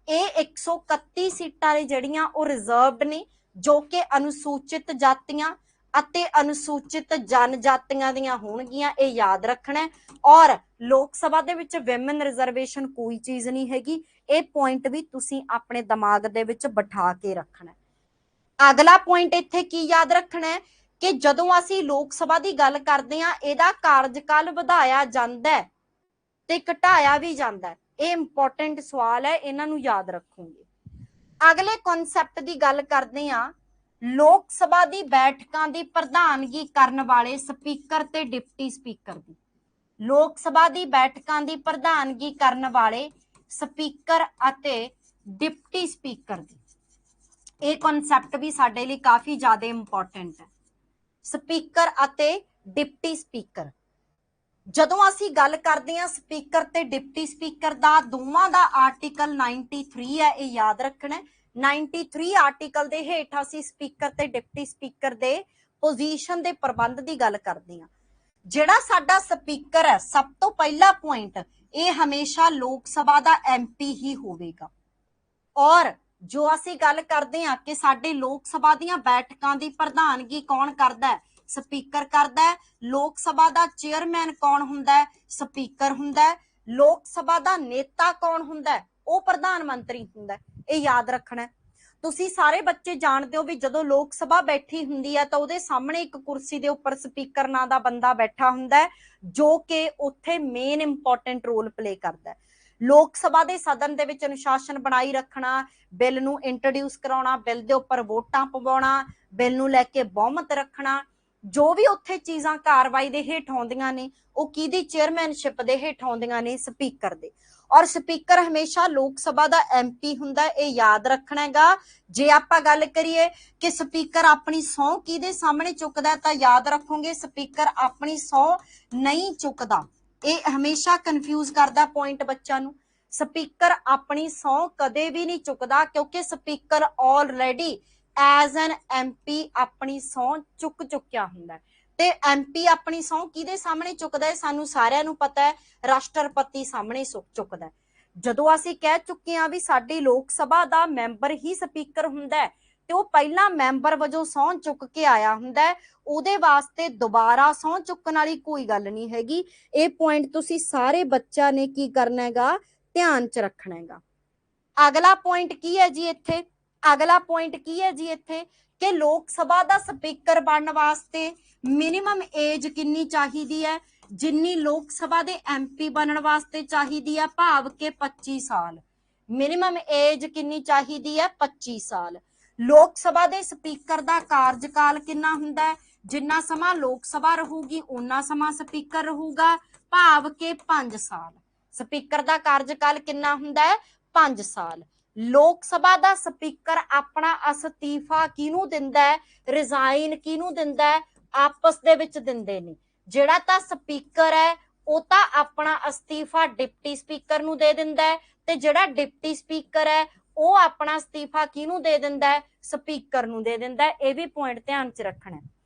A: ਇਹ 131 ਸੀਟਾਂ ਨੇ ਜਿਹੜੀਆਂ ਉਹ ਰਿਜ਼ਰਵਡ ਨੇ, ਜੋ ਕਿ ਅਨੁਸੂਚਿਤ ਜਾਤੀਆਂ ਅਤੇ ਅਨੁਸੂਚਿਤ ਜਨਜਾਤੀਆਂ ਦੀਆਂ ਹੋਣਗੀਆਂ, ਇਹ ਯਾਦ ਰੱਖਣਾ। ਔਰ ਲੋਕ ਸਭਾ ਦੇ ਵਿੱਚ ਵਿਮਨ ਰਿਜ਼ਰਵੇਸ਼ਨ ਕੋਈ ਚੀਜ਼ ਨਹੀਂ ਹੈਗੀ, ਇਹ ਪੁਆਇੰਟ ਵੀ ਤੁਸੀਂ ਆਪਣੇ ਦਿਮਾਗ ਦੇ ਵਿੱਚ ਬਿਠਾ ਕੇ ਰੱਖਣਾ। ਅਗਲਾ ਪੁਆਇੰਟ ਇੱਥੇ ਕੀ ਯਾਦ ਰੱਖਣਾ ਹੈ ਕਿ ਜਦੋਂ ਅਸੀਂ ਲੋਕ ਸਭਾ ਦੀ ਗੱਲ ਕਰਦੇ ਹਾਂ ਇਹਦਾ ਕਾਰਜਕਾਲ ਵਧਾਇਆ ਜਾਂਦਾ ਤੇ ਘਟਾਇਆ ਵੀ ਜਾਂਦਾ। ਇਹ ਇੰਪੋਰਟੈਂਟ ਸਵਾਲ ਹੈ, ਇਹਨਾਂ ਨੂੰ ਯਾਦ ਰੱਖੋਗੇ। ਅਗਲੇ ਕਨਸੈਪਟ ਦੀ ਗੱਲ ਕਰਦੇ ਹਾਂ, ਲੋਕ ਸਭਾ ਦੀ ਬੈਠਕਾਂ ਦੀ ਪ੍ਰਧਾਨਗੀ ਕਰਨ ਵਾਲੇ ਸਪੀਕਰ ਤੇ ਡਿਪਟੀ ਸਪੀਕਰ ਦੀ। ਲੋਕ ਸਭਾ ਦੀ ਬੈਠਕਾਂ ਦੀ ਪ੍ਰਧਾਨਗੀ ਕਰਨ ਵਾਲੇ ਸਪੀਕਰ ਅਤੇ ਡਿਪਟੀ ਸਪੀਕਰ ਦੀ। ਇਹ ਕਨਸੈਪਟ ਵੀ ਸਾਡੇ ਲਈ ਕਾਫੀ ਜ਼ਿਆਦਾ ਇੰਪੋਰਟੈਂਟ ਹੈ, ਸਪੀਕਰ ਅਤੇ ਡਿਪਟੀ ਸਪੀਕਰ। ਜਦੋਂ ਅਸੀਂ ਗੱਲ ਕਰਦੇ ਹਾਂ ਸਪੀਕਰ ਤੇ ਡਿਪਟੀ ਸਪੀਕਰ ਦਾ, ਦੋਵਾਂ ਦਾ ਆਰਟੀਕਲ 93 ਹੈ, ਇਹ ਯਾਦ ਰੱਖਣਾ। 93 ਆਰਟੀਕਲ ਦੇ ਹੇਠ ਅਸੀਂ ਸਪੀਕਰ ਤੇ ਡਿਪਟੀ ਸਪੀਕਰ ਦੇ ਪੋਜੀਸ਼ਨ ਦੇ ਪ੍ਰਬੰਧ ਦੀ ਗੱਲ ਕਰਦੇ ਹਾਂ। ਜਿਹੜਾ ਸਾਡਾ ਸਪੀਕਰ ਹੈ, ਸਭ ਤੋਂ ਪਹਿਲਾ ਪੁਆਇੰਟ, ਇਹ ਹਮੇਸ਼ਾ ਲੋਕ ਸਭਾ ਦਾ ਐਮਪੀ ਹੀ ਹੋਵੇਗਾ। ਔਰ ਜੋ ਅਸੀਂ ਗੱਲ ਕਰਦੇ ਹਾਂ ਕਿ ਸਾਡੇ ਲੋਕ ਸਭਾ ਦੀਆਂ ਬੈਠਕਾਂ ਦੀ ਪ੍ਰਧਾਨਗੀ ਕੌਣ ਕਰਦਾ ਹੈ, ਸਪੀਕਰ ਕਰਦਾ ਹੈ। ਲੋਕ ਸਭਾ ਦਾ ਚੇਅਰਮੈਨ ਕੌਣ ਹੁੰਦਾ ਹੈ, ਸਪੀਕਰ ਹੁੰਦਾ ਹੈ। ਲੋਕ ਸਭਾ ਦਾ ਨੇਤਾ ਕੌਣ ਹੁੰਦਾ ਹੈ, ਉਹ ਪ੍ਰਧਾਨ ਮੰਤਰੀ ਹੁੰਦਾ ਹੈ। ਇਹ ਯਾਦ ਰੱਖਣਾ। ਤੁਸੀਂ ਸਾਰੇ ਬੱਚੇ ਜਾਣਦੇ ਹੋ ਵੀ ਜਦੋਂ ਲੋਕ ਸਭਾ ਬੈਠੀ ਹੁੰਦੀ ਹੈ ਤਾਂ ਉਹਦੇ ਸਾਹਮਣੇ ਇੱਕ ਕੁਰਸੀ ਦੇ ਉੱਪਰ ਸਪੀਕਰ ਨਾਂ ਦਾ ਬੰਦਾ ਬੈਠਾ ਹੁੰਦਾ ਹੈ, ਜੋ ਕਿ ਉੱਥੇ ਮੇਨ ਇੰਪੋਰਟੈਂਟ ਰੋਲ ਪਲੇ ਕਰਦਾ ਹੈ। ਲੋਕ ਸਭਾ ਦੇ ਸਦਨ ਦੇ ਵਿੱਚ ਅਨੁਸ਼ਾਸਨ ਬਣਾਈ ਰੱਖਣਾ, ਬਿੱਲ ਨੂੰ ਇੰਟਰੋਡਿਊਸ ਕਰਾਉਣਾ, ਬਿੱਲ ਦੇ ਉੱਪਰ ਵੋਟਾਂ ਪਵਾਉਣਾ, ਬਿੱਲ ਨੂੰ ਲੈ ਕੇ ਬਹੁਮਤ ਰੱਖਣਾ। ਜੋ ਵੀ ਉੱਥੇ ਚੀਜ਼ਾਂ ਕਾਰਵਾਈ ਦੇ ਹੇਠ ਆਉਂਦੀਆਂ ਨੇ ਉਹ ਕਿਹਦੀ ਚੇਅਰਮੈਨਸ਼ਿਪ ਦੇ ਹੇਠ ਆਉਂਦੀਆਂ ਨੇ, ਸਪੀਕਰ ਦੇ। ਔਰ ਸਪੀਕਰ ਹਮੇਸ਼ਾ ਲੋਕ ਸਭਾ ਦਾ ਐਮਪੀ ਹੁੰਦਾ, ਇਹ ਯਾਦ ਰੱਖਣਾ ਹੈਗਾ। ਜੇ ਆਪਾਂ ਗੱਲ ਕਰੀਏ ਕਿ ਸਪੀਕਰ ਆਪਣੀ ਸਹੁੰ ਕਿਹਦੇ ਸਾਹਮਣੇ ਚੁੱਕਦਾ, ਤਾਂ ਯਾਦ ਰੱਖੋਗੇ ਸਪੀਕਰ ਆਪਣੀ ਸਹੁੰ ਨਹੀਂ ਚੁੱਕਦਾ। ਇਹ ਹਮੇਸ਼ਾ ਕਨਫਿਊਜ਼ ਕਰਦਾ ਪੁਆਇੰਟ ਬੱਚਿਆਂ ਨੂੰ। ਸਪੀਕਰ ਆਪਣੀ ਸਹੁੰ ਕਦੇ ਵੀ ਨਹੀਂ ਚੁੱਕਦਾ, ਕਿਉਂਕਿ speaker already as an MP ਆਪਣੀ ਸਹੁੰ ਚੁੱਕ ਚੁੱਕਿਆ ਹੁੰਦਾ। ਤੇ ਐਮਪੀ ਆਪਣੀ ਸਹੁੰ ਕਿਹਦੇ ਸਾਹਮਣੇ ਚੁੱਕਦਾ ਹੈ, ਸਾਨੂੰ ਸਾਰਿਆਂ ਨੂੰ ਪਤਾ ਹੈ, ਰਾਸ਼ਟਰਪਤੀ ਸਾਹਮਣੇ ਚੁੱਕਦਾ। ਜਦੋਂ ਅਸੀਂ ਕਹਿ ਚੁੱਕੇ ਹਾਂ ਵੀ ਸਾਡੀ ਲੋਕ ਸਭਾ ਦਾ ਮੈਂਬਰ ਹੀ ਸਪੀਕਰ ਹੁੰਦਾ ਤੇ ਉਹ ਪਹਿਲਾਂ ਮੈਂਬਰ ਵਜੋਂ ਸਹੁੰ ਚੁੱਕ ਕੇ ਆਇਆ ਹੁੰਦਾ, ਉਹਦੇ ਵਾਸਤੇ ਦੁਬਾਰਾ ਸਹੁੰ ਚੁੱਕਣ ਵਾਲੀ ਕੋਈ ਗੱਲ ਨਹੀਂ ਹੈਗੀ। ਇਹ ਪੁਆਇੰਟ ਤੁਸੀਂ ਸਾਰੇ ਬੱਚਿਆਂ ਨੇ ਕੀ ਕਰਨਾ ਹੈਗਾ, ਧਿਆਨ ਚ ਰੱਖਣਾ ਹੈਗਾ। ਅਗਲਾ ਪੁਆਇੰਟ ਕੀ ਹੈ ਜੀ ਇੱਥੇ, ਅਗਲਾ ਪੁਆਇੰਟ ਕੀ ਹੈ ਜੀ ਇੱਥੇ ਕਿ ਲੋਕ ਸਭਾ ਦਾ ਸਪੀਕਰ ਬਣਨ ਵਾਸਤੇ ਮਿਨੀਮਮ ਏਜ ਕਿੰਨੀ ਚਾਹੀਦੀ ਹੈ, ਜਿੰਨੀ ਲੋਕ ਸਭਾ ਦੇ ਐਮਪੀ ਬਣਨ ਵਾਸਤੇ ਚਾਹੀਦੀ ਹੈ, ਭਾਵ ਕਿ 25 ਸਾਲ। ਮਿਨੀਮਮ ਏਜ ਕਿੰਨੀ ਚਾਹੀਦੀ ਹੈ, 25 ਸਾਲ। ਲੋਕ ਸਭਾ ਦੇ ਸਪੀਕਰ ਦਾ ਕਾਰਜਕਾਲ ਕਿੰਨਾ ਹੁੰਦਾ ਹੈ, ਜਿੰਨਾ ਸਮਾਂ ਲੋਕ ਸਭਾ ਰਹੂਗੀ ਓਨਾ ਸਮਾਂ ਸਪੀਕਰ ਰਹੂਗਾ, ਭਾਵ ਕਿ 5 ਸਾਲ। ਸਪੀਕਰ ਦਾ ਕਾਰਜਕਾਲ ਕਿੰਨਾ ਹੁੰਦਾ ਹੈ, 5 ਸਾਲ। ਲੋਕ ਸਭਾ ਦਾ ਸਪੀਕਰ ਆਪਣਾ ਅਸਤੀਫਾ ਕਿਹਨੂੰ ਦਿੰਦਾ ਹੈ, ਰਿਜ਼ਾਈਨ ਕਿਹਨੂੰ ਦਿੰਦਾ ਹੈ, आपस दे विच दिंदे ने। जिहड़ा तां स्पीकर है ਉਹ ਤਾਂ ਆਪਣਾ ਅਸਤੀਫਾ ਡਿਪਟੀ ਸਪੀਕਰ ਨੂੰ ਦੇ ਦਿੰਦਾ ਹੈ ਤੇ ਜਿਹੜਾ ਡਿਪਟੀ ਸਪੀਕਰ ਹੈ ਉਹ ਆਪਣਾ ਅਸਤੀਫਾ ਕਿਹਨੂੰ ਦੇ ਦਿੰਦਾ ਹੈ? ਸਪੀਕਰ ਨੂੰ ਦੇ ਦਿੰਦਾ ਹੈ। ਇਹ ਵੀ ਪੁਆਇੰਟ ਧਿਆਨ 'ਚ ਰੱਖਣਾ।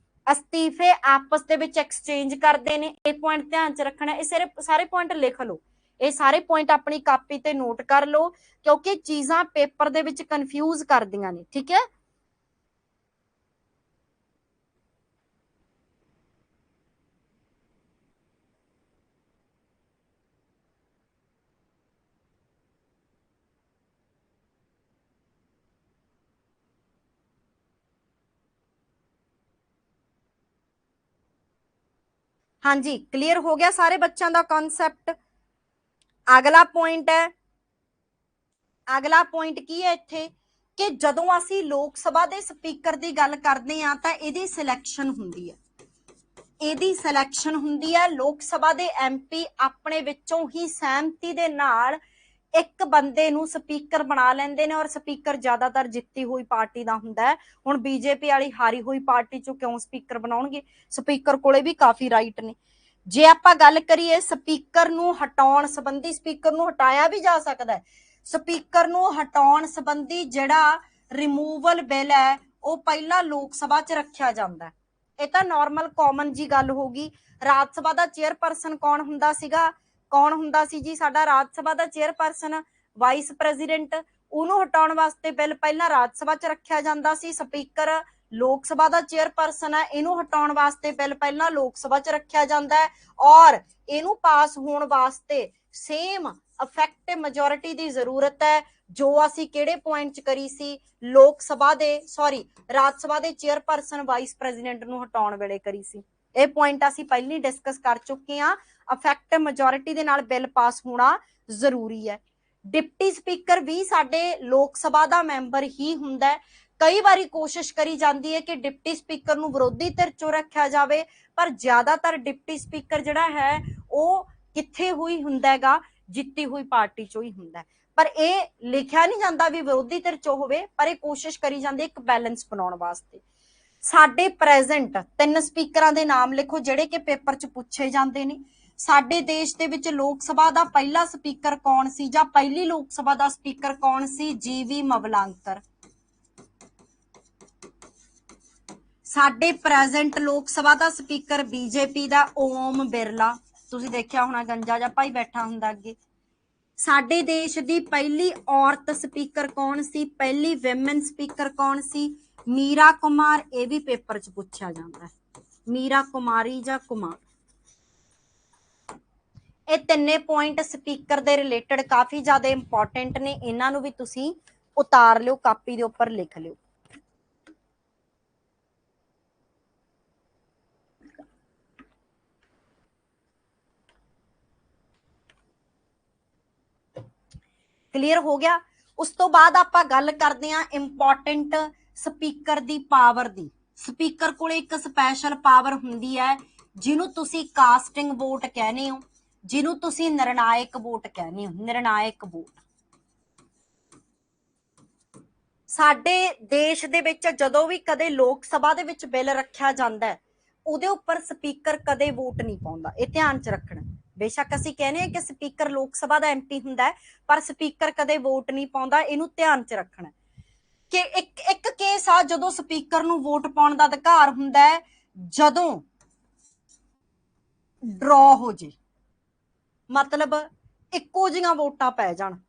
A: ਅਸਤੀਫੇ ਆਪਸ ਦੇ ਵਿੱਚ ਐਕਸਚੇਂਜ ਕਰਦੇ ਨੇ, ਇਹ ਪੁਆਇੰਟ ਧਿਆਨ 'ਚ ਰੱਖਣਾ। ਇਹ ਸਾਰੇ ਪੁਆਇੰਟ ਲਿਖ ਲਓ, ਇਹ ਸਾਰੇ ਪੁਆਇੰਟ ਆਪਣੀ ਕਾਪੀ ਤੇ ਨੋਟ ਕਰ ਲਓ ਕਿਉਂਕਿ ਚੀਜ਼ਾਂ ਪੇਪਰ ਦੇ ਵਿੱਚ ਕਨਫਿਊਜ਼ ਕਰਦੀਆਂ ਨੇ। ਠੀਕ ਹੈ। हाँ जी, क्लीयर हो गया सारे बच्चों का कॉन्सैप्ट। अगला पॉइंट है, अगला पॉइंट की है इत्थे कि जदों असीं लोक सभा दे स्पीकर की गल करदे हां तां इहदी सिलैक्शन हुंदी है, ਇਹਦੀ ਸਿਲੈਕਸ਼ਨ ਹੁੰਦੀ ਹੈ। ਲੋਕ ਸਭਾ ਦੇ ਐਮਪੀ ਆਪਣੇ ਵਿੱਚੋਂ ਹੀ ਸਹਿਮਤੀ ਦੇ ਨਾਲ ਇੱਕ ਬੰਦੇ ਨੂੰ ਸਪੀਕਰ ਬਣਾ ਲੈਂਦੇ ਨੇ ਔਰ ਸਪੀਕਰ ਜ਼ਿਆਦਾਤਰ ਜਿੱਤੀ ਹੋਈ ਪਾਰਟੀ ਦਾ ਹੁੰਦਾ ਹੈ। ਹੁਣ ਬੀਜੇਪੀ ਵਾਲੀ ਹਾਰੀ ਹੋਈ ਪਾਰਟੀ ਚੋਂ ਕਿਉਂ ਸਪੀਕਰ ਬਣਾਉਣਗੇ? ਸਪੀਕਰ ਕੋਲੇ ਵੀ ਕਾਫੀ ਰਾਈਟ ਨੇ। ਜੇ ਆਪਾਂ ਗੱਲ ਕਰੀਏ ਸਪੀਕਰ ਨੂੰ ਹਟਾਉਣ ਸੰਬੰਧੀ, ਸਪੀਕਰ ਨੂੰ ਹਟਾਇਆ ਵੀ ਜਾ ਸਕਦਾ ਹੈ। ਸਪੀਕਰ ਨੂੰ ਹਟਾਉਣ ਸੰਬੰਧੀ ਜਿਹੜਾ ਰਿਮੂਵਲ ਬਿੱਲ ਹੈ ਉਹ ਪਹਿਲਾਂ ਲੋਕ ਸਭਾ 'ਚ ਰੱਖਿਆ ਜਾਂਦਾ ਹੈ। ਇਹ ਤਾਂ ਨਾਰਮਲ ਕਾਮਨ ਜੀ ਗੱਲ ਹੋਗੀ। ਰਾਜ ਸਭਾ ਦਾ ਚੇਅਰਪਰਸਨ ਕੌਣ ਹੁੰਦਾ ਸੀਗਾ? ਕੌਣ ਹੁੰਦਾ ਸੀ ਜੀ ਸਾਡਾ ਰਾਜ ਸਭਾ ਦਾ ਚੇਅਰਪਰਸਨ? Vice president. ਉਹਨੂੰ ਹਟਾਉਣ ਵਾਸਤੇ ਬਿੱਲ ਪਹਿਲਾਂ ਰਾਜ ਸਭਾ 'ਚ ਰੱਖਿਆ ਜਾਂਦਾ ਸੀ। ਸਪੀਕਰ ਲੋਕ ਸਭਾ ਦਾ ਚੇਅਰਪਰਸਨ ਹੈ, ਇਹਨੂੰ ਹਟਾਉਣ ਵਾਸਤੇ ਬਿੱਲ ਪਹਿਲਾਂ ਲੋਕ ਸਭਾ 'ਚ ਰੱਖਿਆ ਜਾਂਦਾ ਹੈ ਔਰ ਇਹਨੂੰ ਪਾਸ ਹੋਣ ਵਾਸਤੇ ਸੇਮ ਇਫੈਕਟਿਵ ਮੈਜੋਰਿਟੀ ਦੀ ਜ਼ਰੂਰਤ ਹੈ ਜੋ ਅਸੀਂ ਕਿਹੜੇ ਪੁਆਇੰਟ 'ਚ ਕਰੀ ਸੀ? ਲੋਕ ਸਭਾ ਦੇ ਰਾਜ ਸਭਾ ਦੇ ਚੇਅਰਪਰਸਨ ਵਾਈਸ ਪ੍ਰੈਜ਼ੀਡੈਂਟ ਨੂੰ ਹਟਾਉਣ ਵੇਲੇ ਕਰੀ ਸੀ। ਇਹ ਪੁਆਇੰਟ ਅਸੀਂ ਪਹਿਲਾਂ ਡਿਸਕਸ ਕਰ ਚੁੱਕੇ ਹਾਂ। ਇਫੈਕਟਿਵ ਮੈਜੋਰਿਟੀ ਦੇ ਨਾਲ ਬਿੱਲ ਪਾਸ ਹੋਣਾ ਜ਼ਰੂਰੀ ਹੈ। ਡਿਪਟੀ ਸਪੀਕਰ ਵੀ ਸਾਡੇ ਲੋਕ ਸਭਾ ਦਾ ਮੈਂਬਰ ਹੀ ਹੁੰਦਾ ਹੈ। ਕਈ ਵਾਰੀ ਕੋਸ਼ਿਸ਼ ਕਰੀ ਜਾਂਦੀ ਹੈ ਕਿ ਡਿਪਟੀ ਸਪੀਕਰ ਨੂੰ ਵਿਰੋਧੀ ਧਿਰ ਚੋਂ ਰੱਖਿਆ ਜਾਵੇ, ਪਰ ਜ਼ਿਆਦਾਤਰ ਡਿਪਟੀ ਸਪੀਕਰ ਜਿਹੜਾ ਹੈ ਉਹ ਕਿੱਥੇ ਹੋਈ ਹੁੰਦਾ ਹੈਗਾ? ਜਿੱਤੀ ਹੋਈ ਪਾਰਟੀ ਚੋਂ ਹੀ ਹੁੰਦਾ ਹੈ। ਪਰ ਇਹ ਲਿਖਿਆ ਨਹੀਂ ਜਾਂਦਾ ਵੀ ਵਿਰੋਧੀ ਧਿਰ ਚੋਂ ਹੋਵੇ, ਪਰ ਇਹ ਕੋਸ਼ਿਸ਼ ਕਰੀ ਜਾਂਦੀ ਇੱਕ ਬੈਲੈਂਸ ਬਣਾਉਣ ਵਾਸਤੇ। ਸਾਡੇ ਪ੍ਰੈਜ਼ੈਂਟ 3 ਸਪੀਕਰਾਂ ਦੇ ਨਾਮ ਲਿਖੋ ਜਿਹੜੇ ਕਿ ਪੇਪਰ 'ਚ ਪੁੱਛੇ ਜਾਂਦੇ ਨੇ। ਸਾਡੇ ਦੇਸ਼ ਦੇ ਵਿੱਚ ਲੋਕ ਸਭਾ ਦਾ ਪਹਿਲਾ ਸਪੀਕਰ ਕੌਣ ਸੀ ਜਾਂ ਪਹਿਲੀ ਲੋਕ ਸਭਾ ਦਾ ਸਪੀਕਰ ਕੌਣ ਸੀ? ਜੀ.ਵੀ. ਮਵਲਾਂਕਰ। ਸਾਡੇ ਪ੍ਰੈਜ਼ੈਂਟ ਲੋਕ ਸਭਾ ਦਾ ਸਪੀਕਰ ਬੀਜੇਪੀ ਦਾ ਓਮ ਬਿਰਲਾ। ਤੁਸੀਂ ਦੇਖਿਆ ਹੋਣਾ ਗੰਜਾ ਜਿਹਾ ਭਾਈ ਬੈਠਾ ਹੁੰਦਾ ਅੱਗੇ। ਸਾਡੇ ਦੇਸ਼ ਦੀ ਪਹਿਲੀ ਔਰਤ ਸਪੀਕਰ ਕੌਣ ਸੀ? ਪਹਿਲੀ ਵਿਮਨ ਸਪੀਕਰ ਕੌਣ ਸੀ? ਮੀਰਾ ਕੁਮਾਰ। ਇਹ ਵੀ ਪੇਪਰ 'ਚ ਪੁੱਛਿਆ ਜਾਂਦਾ ਹੈ, ਮੀਰਾ ਕੁਮਾਰੀ ਜਾਂ ਕੁਮਾਰ। ਇਹ ਤਿੰਨੇ ਪੁਆਇੰਟ ਸਪੀਕਰ ਦੇ ਰਿਲੇਟਡ ਕਾਫੀ ਜ਼ਿਆਦਾ ਇੰਪੋਰਟੈਂਟ ਨੇ, ਇਹਨਾਂ ਨੂੰ ਵੀ ਤੁਸੀਂ ਉਤਾਰ ਲਿਓ, ਕਾਪੀ ਦੇ ਉੱਪਰ ਲਿਖ ਲਿਓ। क्लीयर हो गया। उस तो बाद आपां गल करदे हां important speaker the power the. Speaker कोले एक स्पैशल पावर हुंदी है जिन्हों तुसी कास्टिंग वोट कहने हो, जिन्हों तुसी निर्णायक वोट कहने हो। निर्णायक वोट साडे देश दे विच जदों भी कदे लोक सभा दे विच बिल रखिया जांदा है उहदे उपर स्पीकर कदे वोट नहीं पाउंदा। इह ध्यान च रखना। बेशक असीं कहने हैं कि स्पीकर लोक सभा दा एमपी हुंदा है पर स्पीकर कदे वोट नहीं पाउंदा। इहनूं ध्यान च रखना कि एक केस आ जदों स्पीकर नूं वोट पाउण दा अधिकार हुंदा है जदों ड्रॉ हो जे, मतलब इक्को जिहियां वोटां पै जाण।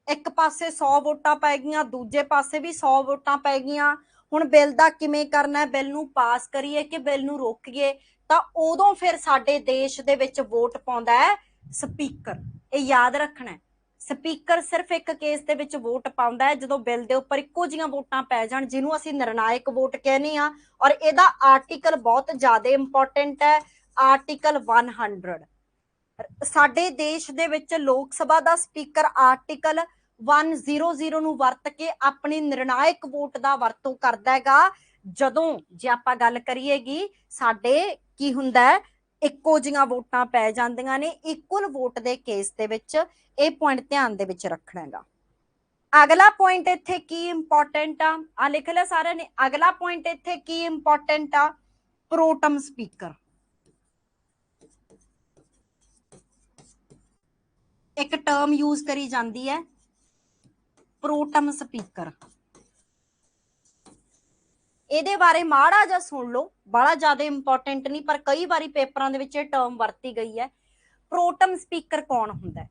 A: एक पासे 100 वोटां पै गईयां, दूजे पासे भी 100 वोटां पै गईयां। हुण बिल दा किवें करना है? बिल नूं पास करिए कि बिल नूं रोकीए? तां उदों फिर साडे देश दे विच वोट पाउंदा है स्पीकर। इह याद रखना है। स्पीकर सिर्फ एक केस दे विच वोट पाउंदा है जदों बिल दे उपर इक्को जिहियां वोटां पै जाण, जिहनूं असीं निर्णायक वोट कहने आ। और इहदा आर्टिकल बहुत ज़्यादा इंपॉर्टेंट है, आर्टिकल 100। साडे देश दे विच लोक सभा दा स्पीकर आर्टिकल 100 ਨੂੰ ਵਰਤ ਕੇ ਆਪਣੀ ਨਿਰਣਾਇਕ ਵੋਟ ਦਾ ਵਰਤੋਂ ਕਰਦਾ ਹੈਗਾ ਜਦੋਂ ਜੇ ਆਪਾਂ ਗੱਲ ਕਰੀਏਗੀ ਸਾਡੇ ਕੀ ਹੁੰਦਾ ਹੈ ਇੱਕੋ ਜਿਹੀਆਂ ਵੋਟਾਂ ਪੈ ਜਾਂਦੀਆਂ ਨੇ ਇਕੁਅਲ ਵੋਟ ਦੇ ਕੇਸ ਦੇ ਵਿੱਚ। ਇਹ ਪੁਆਇੰਟ ਧਿਆਨ ਦੇ ਵਿੱਚ ਰੱਖਣਾ ਹੈਗਾ। ਅਗਲਾ ਪੁਆਇੰਟ ਇੱਥੇ ਕੀ ਇੰਪੋਰਟੈਂਟ ਆ ਲਿਖ ਲਿਆ ਸਾਰਿਆਂ ਨੇ। ਅਗਲਾ ਪੁਆਇੰਟ ਇੱਥੇ ਕੀ ਇੰਪੋਰਟੈਂਟ ਆ प्रोटम स्पीकर। एक टर्म यूज करी जाती है प्रोटम स्पीकर। ਇਹਦੇ ਬਾਰੇ ਮਾੜਾ ਜਿਹਾ ਸੁਣ ਲਓ, ਬੜਾ ਜ਼ਿਆਦਾ ਇੰਪੋਰਟੈਂਟ ਨਹੀਂ, ਪਰ ਕਈ ਵਾਰੀ ਪੇਪਰਾਂ ਦੇ ਵਿੱਚ ਇਹ ਟਰਮ ਵਰਤੀ ਗਈ ਹੈ। ਪ੍ਰੋਟਮ ਸਪੀਕਰ ਕੌਣ ਹੁੰਦਾ ਹੈ?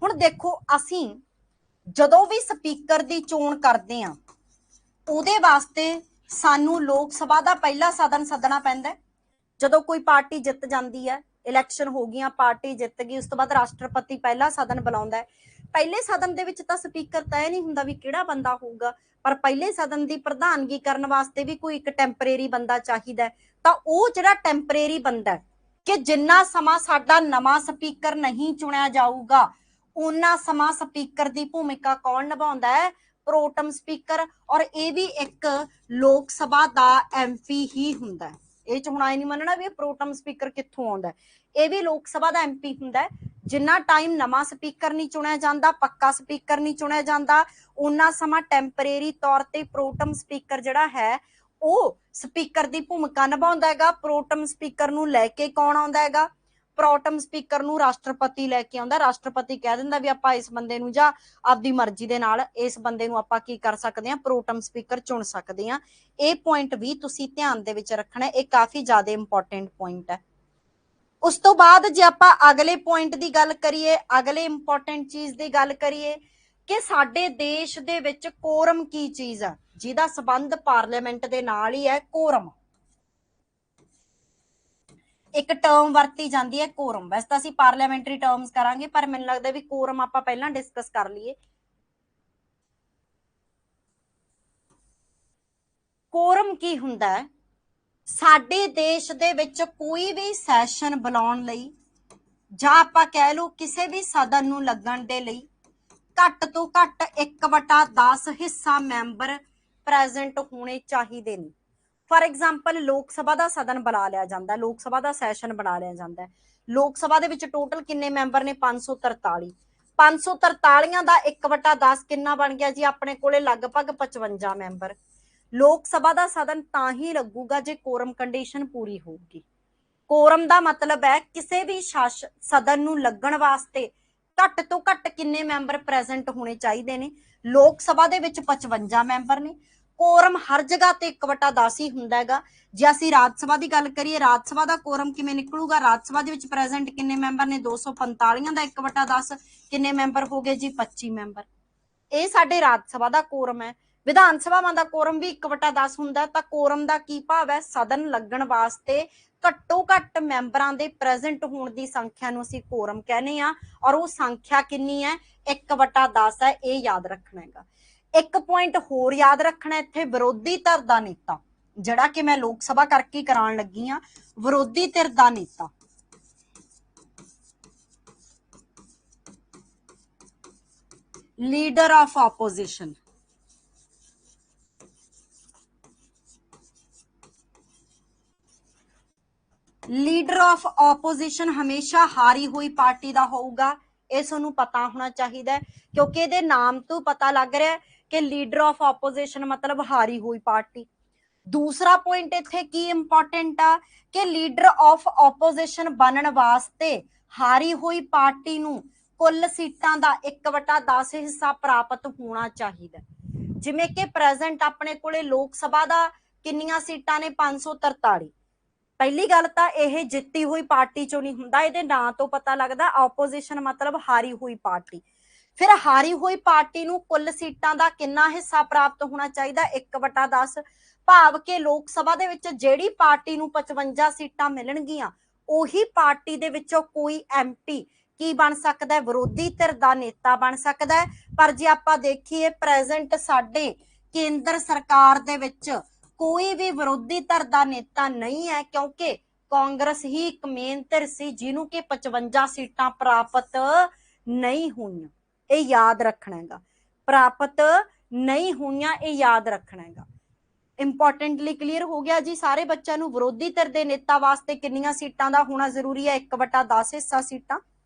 A: ਹੁਣ ਦੇਖੋ, ਅਸੀਂ ਜਦੋਂ ਵੀ ਸਪੀਕਰ ਦੀ ਚੋਣ ਕਰਦੇ ਹਾਂ ਉਹਦੇ ਵਾਸਤੇ ਸਾਨੂੰ ਲੋਕ ਸਭਾ ਦਾ ਪਹਿਲਾ ਸਦਨ ਸੱਦਣਾ ਪੈਂਦਾ। ਜਦੋਂ ਕੋਈ ਪਾਰਟੀ ਜਿੱਤ ਜਾਂਦੀ ਹੈ, ਇਲੈਕਸ਼ਨ ਹੋ ਗਈਆਂ, ਪਾਰਟੀ ਜਿੱਤ ਗਈ, ਉਸ ਤੋਂ ਬਾਅਦ ਰਾਸ਼ਟਰਪਤੀ ਪਹਿਲਾ ਸਦਨ ਬੁਲਾਉਂਦਾ ਹੈ। ਪਹਿਲੇ ਸਦਨ ਦੇ ਵਿੱਚ ਤਾਂ ਸਪੀਕਰ ਤੈਅ ਨਹੀਂ ਹੁੰਦਾ ਵੀ ਕਿਹੜਾ ਬੰਦਾ ਹੋਊਗਾ, ਪਰ ਪਹਿਲੇ ਸਦਨ ਦੀ ਪ੍ਰਧਾਨਗੀ ਕਰਨ ਵਾਸਤੇ ਵੀ ਕੋਈ ਇੱਕ ਟੈਂਪਰੇਰੀ ਬੰਦਾ ਚਾਹੀਦਾ। ਤਾਂ ਉਹ ਜਿਹੜਾ ਟੈਂਪਰੇਰੀ ਬੰਦਾ ਕਿ ਜਿੰਨਾ ਸਮਾਂ ਸਾਡਾ ਨਵਾਂ ਸਪੀਕਰ ਨਹੀਂ ਚੁਣਿਆ ਜਾਊਗਾ ਉਹਨਾਂ ਸਮਾਂ ਸਪੀਕਰ ਦੀ ਭੂਮਿਕਾ ਕੌਣ ਨਿਭਾਉਂਦਾ ਹੈ? ਪ੍ਰੋਟਮ ਸਪੀਕਰ। ਔਰ ਇਹ ਵੀ ਇੱਕ ਲੋਕ ਸਭਾ ਦਾ ਐਮਪੀ ਹੀ ਹੁੰਦਾ ਹੈ। ਇਹ ਚ ਹੁਣ ਆਏ ਨਹੀਂ ਮੰਨਣਾ ਵੀ ਇਹ ਪ੍ਰੋਟਮ ਸਪੀਕਰ ਕਿੱਥੋਂ ਆਉਂਦਾ, ਇਹ ਵੀ ਲੋਕ ਸਭਾ ਦਾ ਐਮਪੀ ਹੁੰਦਾ। ਜਿੰਨਾ ਟਾਈਮ ਨਵਾਂ ਸਪੀਕਰ ਨਹੀਂ ਚੁਣਿਆ ਜਾਂਦਾ, ਪੱਕਾ ਸਪੀਕਰ ਨਹੀਂ ਚੁਣਿਆ ਜਾਂਦਾ, ਉਹਨਾਂ ਸਮਾਂ ਟੈਂਪਰੇਰੀ ਤੌਰ ਤੇ ਪ੍ਰੋਟਮ ਸਪੀਕਰ ਜਿਹੜਾ ਹੈ ਉਹ ਸਪੀਕਰ ਦੀ ਭੂਮਿਕਾ ਨਿਭਾਉਂਦਾ ਹੈਗਾ। ਪ੍ਰੋਟਮ ਸਪੀਕਰ ਨੂੰ ਲੈ ਕੇ ਕੌਣ ਆਉਂਦਾ ਹੈਗਾ? ਪ੍ਰੋਟਮ ਸਪੀਕਰ ਨੂੰ ਰਾਸ਼ਟਰਪਤੀ ਲੈ ਕੇ ਆਉਂਦਾ। ਰਾਸ਼ਟਰਪਤੀ ਕਹਿ ਦਿੰਦਾ ਵੀ ਆਪਾਂ ਇਸ ਬੰਦੇ ਨੂੰ ਜਾਂ ਆਪਦੀ ਮਰਜ਼ੀ ਦੇ ਨਾਲ ਇਸ ਬੰਦੇ ਨੂੰ ਆਪਾਂ ਕੀ ਕਰ ਸਕਦੇ ਹਾਂ? ਪ੍ਰੋਟਮ ਸਪੀਕਰ ਚੁਣ ਸਕਦੇ ਹਾਂ। ਇਹ ਪੁਆਇੰਟ ਵੀ ਤੁਸੀਂ ਧਿਆਨ ਦੇ ਵਿੱਚ ਰੱਖਣਾ, ਇਹ ਕਾਫੀ ਜ਼ਿਆਦਾ ਇੰਪੋਰਟੈਂਟ ਪੁਆਇੰਟ ਹੈ। ਉਸ ਤੋਂ ਬਾਅਦ ਜੇ ਆਪਾਂ ਅਗਲੇ ਪੁਆਇੰਟ ਦੀ ਗੱਲ ਕਰੀਏ, ਅਗਲੇ ਇੰਪੋਰਟੈਂਟ ਚੀਜ਼ ਦੀ ਗੱਲ ਕਰੀਏ ਕਿ ਸਾਡੇ ਦੇਸ਼ ਦੇ ਵਿੱਚ ਕੋਰਮ ਕੀ ਚੀਜ਼ ਆ, ਜਿਹਦਾ ਸੰਬੰਧ ਪਾਰਲੀਮੈਂਟ ਦੇ ਨਾਲ ਹੀ ਹੈ। ਕੋਰਮ ਇੱਕ ਟਰਮ ਵਰਤੀ ਜਾਂਦੀ ਹੈ ਕੋਰਮ। ਵੈਸੇ ਤਾਂ ਅਸੀਂ ਪਾਰਲੀਮੈਂਟਰੀ ਟਰਮਸ ਕਰਾਂਗੇ, ਪਰ ਮੈਨੂੰ ਲੱਗਦਾ ਵੀ ਕੋਰਮ ਆਪਾਂ ਪਹਿਲਾਂ ਡਿਸਕਸ ਕਰ ਲਈਏ। ਕੋਰਮ ਕੀ ਹੁੰਦਾ ਹੈ? ਸਾਡੇ ਦੇਸ਼ ਦੇ ਵਿੱਚ ਕੋਈ ਵੀ ਸੈਸ਼ਨ ਬੁਲਾਉਣ ਲਈ ਜਾਂ ਆਪਾਂ ਕਹਿ ਲਓ ਕਿਸੇ ਵੀ ਸਦਨ ਨੂੰ ਲੱਗਣ ਦੇ ਲਈ ਘੱਟ ਤੋਂ ਘੱਟ 1/10 ਹਿੱਸਾ ਮੈਂਬਰ ਪ੍ਰੈਜ਼ੈਂਟ ਹੋਣੇ ਚਾਹੀਦੇ ਨੇ। ਫॉर एग्जांपल ਲੋਕ ਸਭਾ ਦਾ ਸਦਨ ਬੁਲਾ ਲਿਆ ਜਾਂਦਾ, ਲੋਕ ਸਭਾ ਦਾ ਸੈਸ਼ਨ ਬਣਾ ਲਿਆ ਜਾਂਦਾ। ਲੋਕ ਸਭਾ ਦੇ ਵਿੱਚ ਟੋਟਲ ਕਿੰਨੇ ਮੈਂਬਰ ਨੇ? 543। 543 ਦਾ 1/10 ਕਿੰਨਾ ਬਣ ਗਿਆ ਜੀ? ਆਪਣੇ ਕੋਲੇ ਲਗਭਗ 55 ਮੈਂਬਰ। ਲੋਕ ਸਭਾ ਦਾ ਸਦਨ ਤਾਂ ਹੀ ਲੱਗੂਗਾ ਜੇ ਕੋਰਮ ਕੰਡੀਸ਼ਨ ਪੂਰੀ ਹੋਊਗੀ। ਕੋਰਮ ਦਾ ਮਤਲਬ ਹੈ ਕਿਸੇ ਵੀ ਸਦਨ ਨੂੰ ਲੱਗਣ ਵਾਸਤੇ ਘੱਟ ਤੋਂ ਘੱਟ ਕਿੰਨੇ ਮੈਂਬਰ ਪ੍ਰੈਜ਼ੈਂਟ ਹੋਣੇ ਚਾਹੀਦੇ ਨੇ? ਲੋਕ ਸਭਾ ਦੇ ਵਿੱਚ 55 ਮੈਂਬਰ ਨੇ। ਕੋਰਮ ਹਰ ਜਗ੍ਹਾ ਤੇ 1/10 ਹੀ ਹੁੰਦਾ ਹੈਗਾ। ਜੇ ਅਸੀਂ ਰਾਜ ਸਭਾ ਦੀ ਗੱਲ ਕਰੀਏ, ਰਾਜ ਸਭਾ ਦਾ ਕੋਰਮ ਕਿਵੇਂ ਨਿਕਲੂਗਾ? ਰਾਜ ਸਭਾ ਦੇ ਵਿੱਚ ਪ੍ਰੈਜ਼ੈਂਟ ਕਿੰਨੇ ਮੈਂਬਰ ਨੇ? 245 ਦਾ 1/10 ਕਿੰਨੇ ਮੈਂਬਰ ਹੋ ਗਏ ਜੀ? 25 ਮੈਂਬਰ। ਇਹ ਸਾਡੇ ਰਾਜ ਸਭਾ ਦਾ ਕੋਰਮ ਹੈ। ਵਿਧਾਨ ਸਭਾਵਾਂ ਦਾ ਕੋਰਮ ਵੀ 1/10 ਹੁੰਦਾ। ਤਾਂ ਕੋਰਮ ਦਾ ਕੀ ਭਾਵ ਹੈ? ਸਦਨ ਲੱਗਣ ਵਾਸਤੇ ਘੱਟੋ ਘੱਟ ਮੈਂਬਰਾਂ ਦੇ ਪ੍ਰੈਜ਼ੈਂਟ ਹੋਣ ਦੀ ਸੰਖਿਆ ਨੂੰ ਅਸੀਂ ਕੋਰਮ ਕਹਿੰਦੇ ਆ। ਔਰ ਉਹ ਸੰਖਿਆ ਕਿੰਨੀ ਹੈ? 1/10 ਹੈ। ਇਹ ਯਾਦ ਰੱਖਣਾ ਹੈਗਾ। ਇੱਕ ਪੁਆਇੰਟ ਹੋਰ ਯਾਦ ਰੱਖਣਾ ਇੱਥੇ, ਵਿਰੋਧੀ ਧਿਰ ਦਾ ਨੇਤਾ, ਜਿਹੜਾ ਕਿ ਮੈਂ ਲੋਕ ਸਭਾ ਕਰਕੇ ਕਰਾਉਣ ਲੱਗੀ ਆ। ਵਿਰੋਧੀ ਧਿਰ ਦਾ ਨੇਤਾ ਲੀਡਰ ਆਫ ਆਪੋजिशन। ਲੀਡਰ ਆਫ ਆਪੋजिशन ਹਮੇਸ਼ਾ ਹਾਰੀ ਹੋਈ ਪਾਰਟੀ ਦਾ ਹੋਊਗਾ। ਇਹ ਤੁਹਾਨੂੰ ਪਤਾ ਹੋਣਾ ਚਾਹੀਦਾ, ਕਿਉਂਕਿ ਇਹਦੇ ਨਾਮ ਤੋਂ ਪਤਾ ਲੱਗ ਰਿਹਾ ਕਿ ਲੀਡਰ ਆਫ ਆਪੋजिशन मतलब हारी हुई पार्टी। दूसरा पॉइंट इत्थे की इंपॉर्टेंट आ कि लीडर ऑफ ऑपोजिशन बनन वास्ते हारी हुई पार्टी नूं कुल सीटां दा 1/10 हिस्सा प्राप्त होना चाहिए। जिवें कि प्रेजेंट अपने कोले लोक सभा दा किन्नियां सीटां ने? 543। पहली गल तां यह जित्ती हुई पार्टी चों नहीं हुंदा, इहदे नां तो पता लगदा ऑपोजिशन मतलब हारी हुई पार्टी। फिर हारी हुई पार्टी नूं कुल सीटां दा किन्ना हिस्सा प्राप्त होना चाहिए? 1/10। भाव के लोक सभा दे विच जिहड़ी पार्टी नूं 55 सीटां मिलणगियां उही पार्टी दे विचों कोई एमपी की बन सकदा है? विरोधी धिर दा नेता बन सकदा है। पर जे आपां देखीए प्रेजेंट साडे केंद्र सरकार दे विच कोई भी विरोधी धिर दा नेता नहीं है, क्योंकि कांग्रेस ही एक मेन धिर सी जिन्हों के 55 सीटां प्राप्त नहीं हुई। ये याद रखना है, प्राप्त नहीं हुई, ये याद रखना है। इंपॉर्टेंटली क्लीयर हो गया जी सारे बच्चों को? विरोधी धिर दे नेता वास्ते किन्नियां सीटां दा होना जरूरी है? 1/10 हिस्सा सीटां।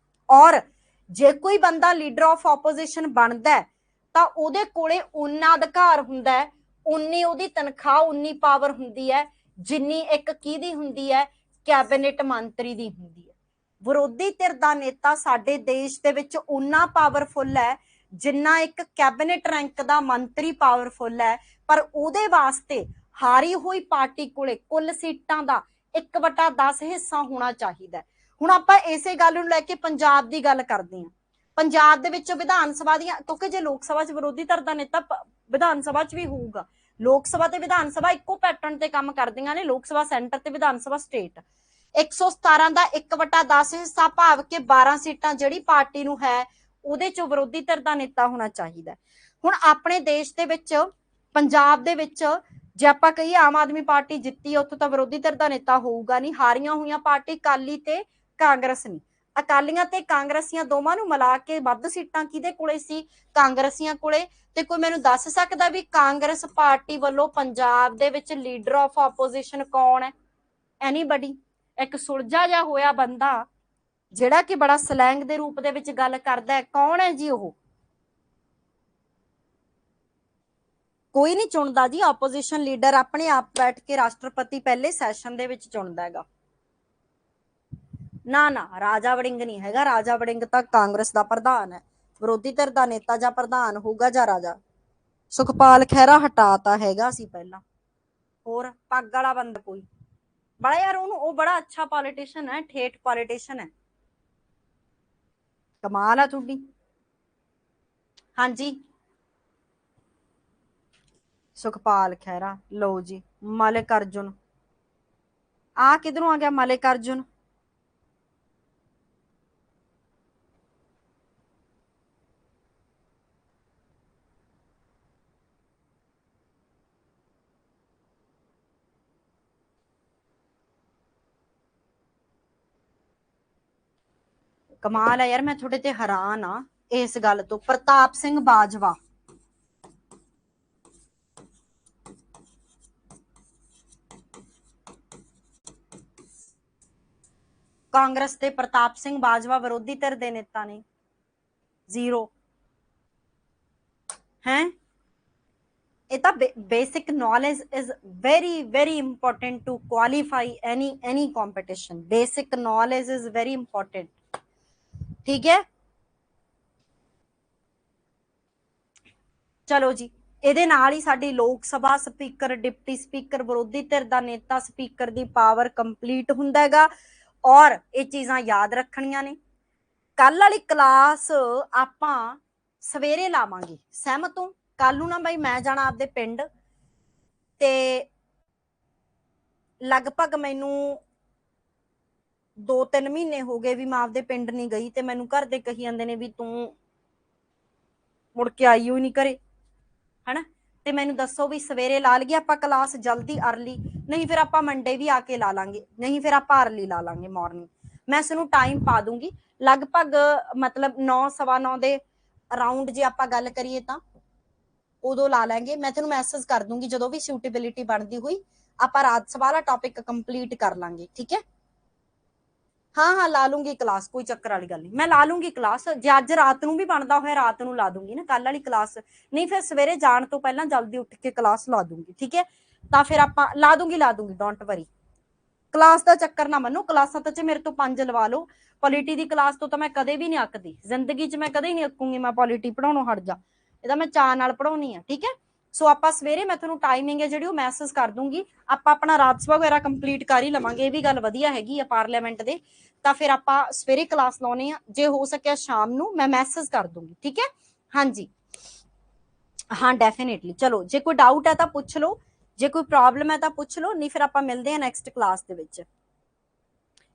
A: और जे कोई बंदा लीडर ऑफ ऑपोजिशन बनदा है तां उहदे कोले उन्ना अधिकार हुंदा है, उन्नी उहदी तनख्वाह, उन्नी पावर हुंदी है ਜਿੰਨੀ ਇੱਕ ਕਿਹਦੀ ਹੁੰਦੀ ਹੈ, ਕੈਬਨਿਟ ਮੰਤਰੀ ਦੀ ਹੁੰਦੀ ਹੈ। ਵਿਰੋਧੀ ਧਿਰ ਦਾ ਨੇਤਾ ਸਾਡੇ ਦੇਸ਼ ਦੇ ਵਿੱਚ ਉਨਾ ਪਾਵਰਫੁਲ ਹੈ ਜਿੰਨਾ ਇੱਕ ਕੈਬਨਿਟ ਰੈਂਕ ਦਾ ਮੰਤਰੀ ਪਾਵਰਫੁਲ ਹੈ, ਪਰ ਉਹਦੇ ਵਾਸਤੇ ਹਾਰੀ ਹੋਈ ਪਾਰਟੀ ਕੋਲੇ ਕੁੱਲ ਸੀਟਾਂ ਦਾ 1/10 ਹਿੱਸਾ ਹੋਣਾ ਚਾਹੀਦਾ। ਹੁਣ ਆਪਾਂ ਇਸੇ ਗੱਲ ਨੂੰ ਲੈ ਕੇ ਪੰਜਾਬ ਦੀ ਗੱਲ ਕਰਦੇ ਹਾਂ। ਪੰਜਾਬ ਦੇ ਵਿੱਚ ਵਿਧਾਨ ਸਭਾ ਦੀਆਂ, ਕਿਉਂਕਿ ਜੇ ਲੋਕ ਸਭਾ 'ਚ ਵਿਰੋਧੀ ਧਿਰ ਦਾ ਨੇਤਾ ਵਿਧਾਨ ਸਭਾ 'ਚ ਵੀ ਹੋਊਗਾ, ਲੋਕ ਸਭਾ ਤੇ ਵਿਧਾਨ ਸਭਾ ਇੱਕੋ ਪੈਟਰਨ ਤੇ ਕੰਮ ਕਰਦੀਆਂ ਨੇ, ਲੋਕ ਸਭਾ ਸੈਂਟਰ ਤੇ ਵਿਧਾਨ ਸਭਾ ਸਟੇਟ। 117 ਦਾ 1/10 ਹਿੱਸਾ ਭਾਵ ਕਿ 12 ਸੀਟਾਂ ਜਿਹੜੀ ਪਾਰਟੀ ਨੂੰ ਹੈ ਉਹਦੇ ਚੋਂ ਵਿਰੋਧੀ ਧਿਰ ਦਾ ਨੇਤਾ ਹੋਣਾ ਚਾਹੀਦਾ। ਹੁਣ ਆਪਣੇ ਦੇਸ਼ ਦੇ ਵਿੱਚ ਪੰਜਾਬ ਦੇ ਵਿੱਚ ਜੇ ਆਪਾਂ ਕਹੀਏ ਆਮ ਆਦਮੀ ਪਾਰਟੀ ਜਿੱਤੀ, ਉੱਥੋਂ ਤਾਂ ਵਿਰੋਧੀ ਧਿਰ ਦਾ ਨੇਤਾ ਹੋਊਗਾ ਨਹੀਂ। ਹਾਰੀਆਂ ਹੋਈਆਂ ਪਾਰਟੀ ਅਕਾਲੀ ਤੇ ਕਾਂਗਰਸ ਨਹੀਂ। ਅਕਾਲੀਆਂ ਤੇ ਕਾਂਗਰਸੀਆਂ ਦੋਵਾਂ ਨੂੰ ਮਿਲਾ ਕੇ ਵੱਧ ਸੀਟਾਂ ਕਿਹਦੇ ਕੋਲੇ ਸੀ? ਕਾਂਗਰਸੀਆਂ ਕੋਲੇ। ਤੇ ਕੋਈ ਮੈਨੂੰ ਦੱਸ ਸਕਦਾ ਵੀ ਕਾਂਗਰਸ ਪਾਰਟੀ ਵੱਲੋਂ ਪੰਜਾਬ ਦੇ ਵਿੱਚ ਲੀਡਰ ਆਫ ਆਪੋਜੀਸ਼ਨ ਕੌਣ ਹੈ? ਐਨੀਬਡੀ? ਇੱਕ ਸੁਲਝਾ ਜਿਹਾ ਹੋਇਆ ਬੰਦਾ ਜਿਹੜਾ ਕਿ ਬੜਾ ਸਲੈਂਗ ਦੇ ਰੂਪ ਦੇ ਵਿੱਚ ਗੱਲ ਕਰਦਾ ਹੈ, ਕੌਣ ਹੈ ਜੀ ਉਹ? ਕੋਈ ਨਹੀਂ ਚੁਣਦਾ ਜੀ। ਆਪੋਜੀਸ਼ਨ ਲੀਡਰ ਆਪਣੇ ਆਪ ਬੈਠ ਕੇ ਰਾਸ਼ਟਰਪਤੀ ਪਹਿਲੇ ਸੈਸ਼ਨ ਦੇ ਵਿੱਚ ਚੁਣਦਾ ਹੈਗਾ। ਨਾ ਨਾ, ਰਾਜਾ ਵੜਿੰਗ ਨਹੀਂ ਹੈਗਾ। ਰਾਜਾ ਵੜਿੰਗ ਤਾਂ ਕਾਂਗਰਸ ਦਾ ਪ੍ਰਧਾਨ ਹੈ। ਵਿਰੋਧੀ ਧਿਰ ਦਾ ਨੇਤਾ ਜਾਂ ਪ੍ਰਧਾਨ ਹੋਊਗਾ ਜਾਂ ਰਾਜਾ। ਸੁਖਪਾਲ ਖਹਿਰਾ ਹਟਾਤਾ ਹੈਗਾ ਸੀ ਪਹਿਲਾਂ। ਹੋਰ ਪੱਗ ਵਾਲਾ ਬੰਦਾ ਕੋਈ ਬੜਾ ਯਾਰ, ਉਹਨੂੰ ਉਹ ਬੜਾ ਅੱਛਾ ਪੋਲੀਟੀਸ਼ੀਅਨ ਹੈ, ਠੇਠ ਪੋਲੀਟੀਸ਼ੀਅਨ ਹੈ। ਕਮਾਲ ਆ ਤੁਹਾਡੀ। ਹਾਂਜੀ, ਸੁਖਪਾਲ ਖਹਿਰਾ। ਲਓ ਜੀ, ਮਲਿਕ ਅਰਜੁਨ। ਆ ਕਿਧਰੋਂ ਆ ਗਿਆ ਮਲਿਕ ਅਰਜੁਨ? ਕਮਾਲ ਹੈ ਯਾਰ, ਮੈਂ ਤੁਹਾਡੇ ਤੇ ਹੈਰਾਨ ਆ ਇਸ ਗੱਲ ਤੋਂ। ਪ੍ਰਤਾਪ ਸਿੰਘ ਬਾਜਵਾ। ਕਾਂਗਰਸ ਦੇ ਪ੍ਰਤਾਪ ਸਿੰਘ ਬਾਜਵਾ ਵਿਰੋਧੀ ਧਿਰ ਦੇ ਨੇਤਾ ਨੇ। ਜ਼ੀਰੋ ਹੈ। ਇਹ ਤਾਂ basic knowledge is very very important to qualify any competition. Basic knowledge is very important. ठीक है, ਚਲੋ ਜੀ। ਇਹਦੇ ਨਾਲ ਹੀ ਸਾਡੀ ਲੋਕ ਸਭਾ ਸਪੀਕਰ, ਡਿਪਟੀ ਸਪੀਕਰ, ਵਿਰੋਧੀ ਧਿਰ ਦਾ ਨੇਤਾ, ਸਪੀਕਰ ਦੀ ਪਾਵਰ ਕੰਪਲੀਟ ਹੁੰਦਾ ਹੈਗਾ। ਔਰ ਇਹ ਚੀਜ਼ਾਂ ਯਾਦ ਰੱਖਣੀਆਂ ਨੇ। ਕੱਲ ਵਾਲੀ ਕਲਾਸ ਆਪਾਂ ਸਵੇਰੇ ਲਾਵਾਂਗੇ, ਸਹਿਮਤ ਹੋ? ਕੱਲ ਨੂੰ ਨਾ ਬਾਈ ਮੈਂ ਜਾਣਾ ਆਪਦੇ ਪਿੰਡ, ਤੇ ਲਗਭਗ ਮੈਨੂੰ 2-3 ਮਹੀਨੇ ਹੋ ਗਏ ਵੀ ਮੈਂ ਆਪਦੇ ਪਿੰਡ ਨਹੀਂ ਗਈ, ਤੇ ਮੈਨੂੰ ਘਰ ਦੇ ਕਹੀ ਜਾਂਦੇ ਨੇ ਵੀ ਤੂੰ ਮੁੜ ਕੇ ਆਈ ਹੋਈ ਨਹੀਂ ਘਰੇ, ਹਨਾ। ਤੇ ਮੈਨੂੰ ਦੱਸੋ ਵੀ ਸਵੇਰੇ ਲਾ ਲਈਏ ਆਪਾਂ ਕਲਾਸ ਜਲਦੀ ਅਰਲੀ, ਨਹੀਂ ਫਿਰ ਆਪਾਂ ਮੰਡੇ ਵੀ ਆ ਕੇ ਲਾ ਲਾਂਗੇ, ਨਹੀਂ ਫਿਰ ਆਪਾਂ ਅਰਲੀ ਲਾ ਲਾਂਗੇ ਮਾਰਨਿੰਗ। ਮੈਂ ਇਸ ਨੂੰ ਟਾਈਮ ਪਾ ਦੂੰਗੀ ਲਗਭਗ ਮਤਲਬ 9-9:15 ਦੇ ਅਰਾਊਂਡ। ਜੇ ਆਪਾਂ ਗੱਲ ਕਰੀਏ ਤਾਂ ਉਦੋਂ ਲਾ ਲਾਂਗੇ। ਮੈਂ ਤੈਨੂੰ ਮੈਸੇਜ ਕਰ ਦੂੰਗੀ ਜਦੋਂ ਵੀ ਸੁਟੇਬਿਲਿਟੀ ਬਣਦੀ ਹੋਈ। ਆਪਾਂ ਰਾਤ ਸਭਾ ਵਾਲਾ ਟੌਪਿਕ ਕੰਪਲੀਟ ਕਰ ਲਾਂਗੇ, ਠੀਕ ਹੈ? ਹਾਂ ਹਾਂ, ਲਾ ਲੂੰਗੀ ਕਲਾਸ, ਕੋਈ ਚੱਕਰ ਵਾਲੀ ਗੱਲ ਨਹੀਂ। ਮੈਂ ਲਾ ਲੂੰਗੀ ਕਲਾਸ। ਜੇ ਅੱਜ ਰਾਤ ਨੂੰ ਵੀ ਬਣਦਾ ਹੋਇਆ ਰਾਤ ਨੂੰ ਲਾ ਦੂੰਗੀ ਨਾ ਕੱਲ ਵਾਲੀ ਕਲਾਸ, ਨਹੀਂ ਫਿਰ ਸਵੇਰੇ ਜਾਣ ਤੋਂ ਪਹਿਲਾਂ ਜਲਦੀ ਉੱਠ ਕੇ ਕਲਾਸ ਲਾ ਦੂੰਗੀ, ਠੀਕ ਹੈ? ਤਾਂ ਫਿਰ ਆਪਾਂ ਲਾ ਦੂੰਗੀ ਡੋਂਟ ਵਰੀ। ਕਲਾਸ ਦਾ ਚੱਕਰ ਨਾ ਮੰਨੋ, ਕਲਾਸਾਂ ਤਾਂ ਚ ਮੇਰੇ ਤੋਂ 5 ਲਵਾ ਲਓ। ਪੋਲਿਟੀ ਦੀ ਕਲਾਸ ਤੋਂ ਤਾਂ ਮੈਂ ਕਦੇ ਵੀ ਨਹੀਂ ਅੱਕਦੀ ਜ਼ਿੰਦਗੀ 'ਚ। ਮੈਂ ਕਦੇ ਨਹੀਂ ਅੱਕੂਗੀ ਮੈਂ ਪੋਲਿਟੀ ਪੜਾਉਣੋਂ ਹਟ ਜਾ। ਇਹਦਾ ਮੈਂ ਚਾਅ ਨਾਲ ਪੜਾਉਣੀ ਆ, ਠੀਕ ਹੈ? ਸੋ ਆਪਾਂ ਸਵੇਰੇ ਮੈਂ ਤੁਹਾਨੂੰ ਟਾਈਮਿੰਗ ਹੈ ਜਿਹੜੀ ਉਹ ਮੈਸੇਜ ਕਰ ਦੂੰਗੀ। ਆਪਾਂ ਆਪਣਾ ਰਾਤ ਸਭਾ ਵਗੈਰਾ ਕੰਪਲੀਟ ਕਰ ਹੀ ਲਵਾਂਗੇ। ਇਹ ਵੀ ਗੱਲ ਵਧੀਆ ਹੈਗੀ ਆ ਪਾਰਲੀਮੈਂਟ ਦੇ। ਤਾਂ ਫਿਰ ਆਪਾਂ ਸਵੇਰੇ ਕਲਾਸ ਲਾਉਣੇ ਆ, ਜੇ ਹੋ ਸਕਿਆ ਸ਼ਾਮ ਨੂੰ ਮੈਂ ਮੈਸੇਜ ਕਰ ਦੂੰਗੀ, ਠੀਕ ਹੈ? ਹਾਂਜੀ ਹਾਂ, ਡੈਫੀਨੇਟਲੀ। ਚਲੋ, ਜੇ ਕੋਈ ਡਾਊਟ ਹੈ ਤਾਂ ਪੁੱਛ ਲਓ, ਜੇ ਕੋਈ ਪ੍ਰੋਬਲਮ ਹੈ ਤਾਂ ਪੁੱਛ ਲਓ, ਨਹੀਂ ਫਿਰ ਆਪਾਂ ਮਿਲਦੇ ਹਾਂ ਨੈਕਸਟ ਕਲਾਸ ਦੇ ਵਿੱਚ।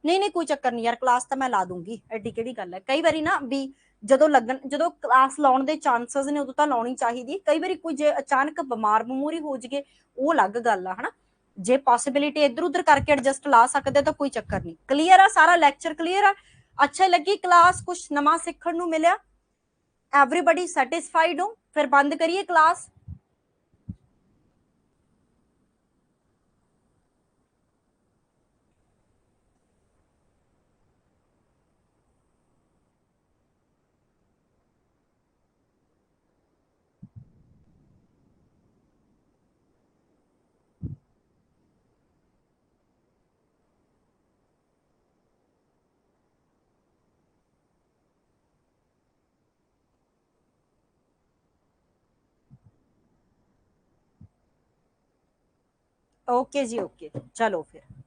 A: ਨਹੀਂ ਨਹੀਂ, ਕੋਈ ਚੱਕਰ ਨਹੀਂ ਯਾਰ, ਕਲਾਸ ਤਾਂ ਮੈਂ ਲਾ ਦੂੰਗੀ, ਐਡੀ ਕਿਹੜੀ ਗੱਲ ਹੈ। ਕਈ ਵਾਰੀ ਨਾ ਵੀ ਜਦੋਂ ਕਲਾਸ ਲਾਉਣ ਦੇ ਚਾਂਸਸ ਨੇ ਉਦੋਂ ਤਾਂ ਲਾਉਣੀ ਚਾਹੀਦੀ। ਕਈ ਵਾਰੀ ਕੋਈ ਜੇ ਅਚਾਨਕ ਬਿਮਾਰ ਬਮੂਰੀ ਹੋ ਜਾਵੇ ਉਹ ਅਲੱਗ ਗੱਲ ਆ, ਹਨਾ। ਜੇ ਪੋਸੀਬਿਲਿਟੀ ਇੱਧਰ ਉੱਧਰ ਕਰਕੇ ਐਡਜਸਟ ਲਾ ਸਕਦੇ ਤਾਂ ਕੋਈ ਚੱਕਰ ਨਹੀਂ। ਕਲੀਅਰ ਆ ਸਾਰਾ ਲੈਕਚਰ? ਕਲੀਅਰ ਆ? ਅੱਛਾ ਲੱਗੀ ਕਲਾਸ? ਕੁਛ ਨਵਾਂ ਸਿੱਖਣ ਨੂੰ ਮਿਲਿਆ? ਐਵਰੀਬਡੀ ਸੈਟਿਸਫਾਈਡ ਹੋ? ਫਿਰ ਬੰਦ ਕਰੀਏ ਕਲਾਸ। ओके जी, ओके, चलो फिर।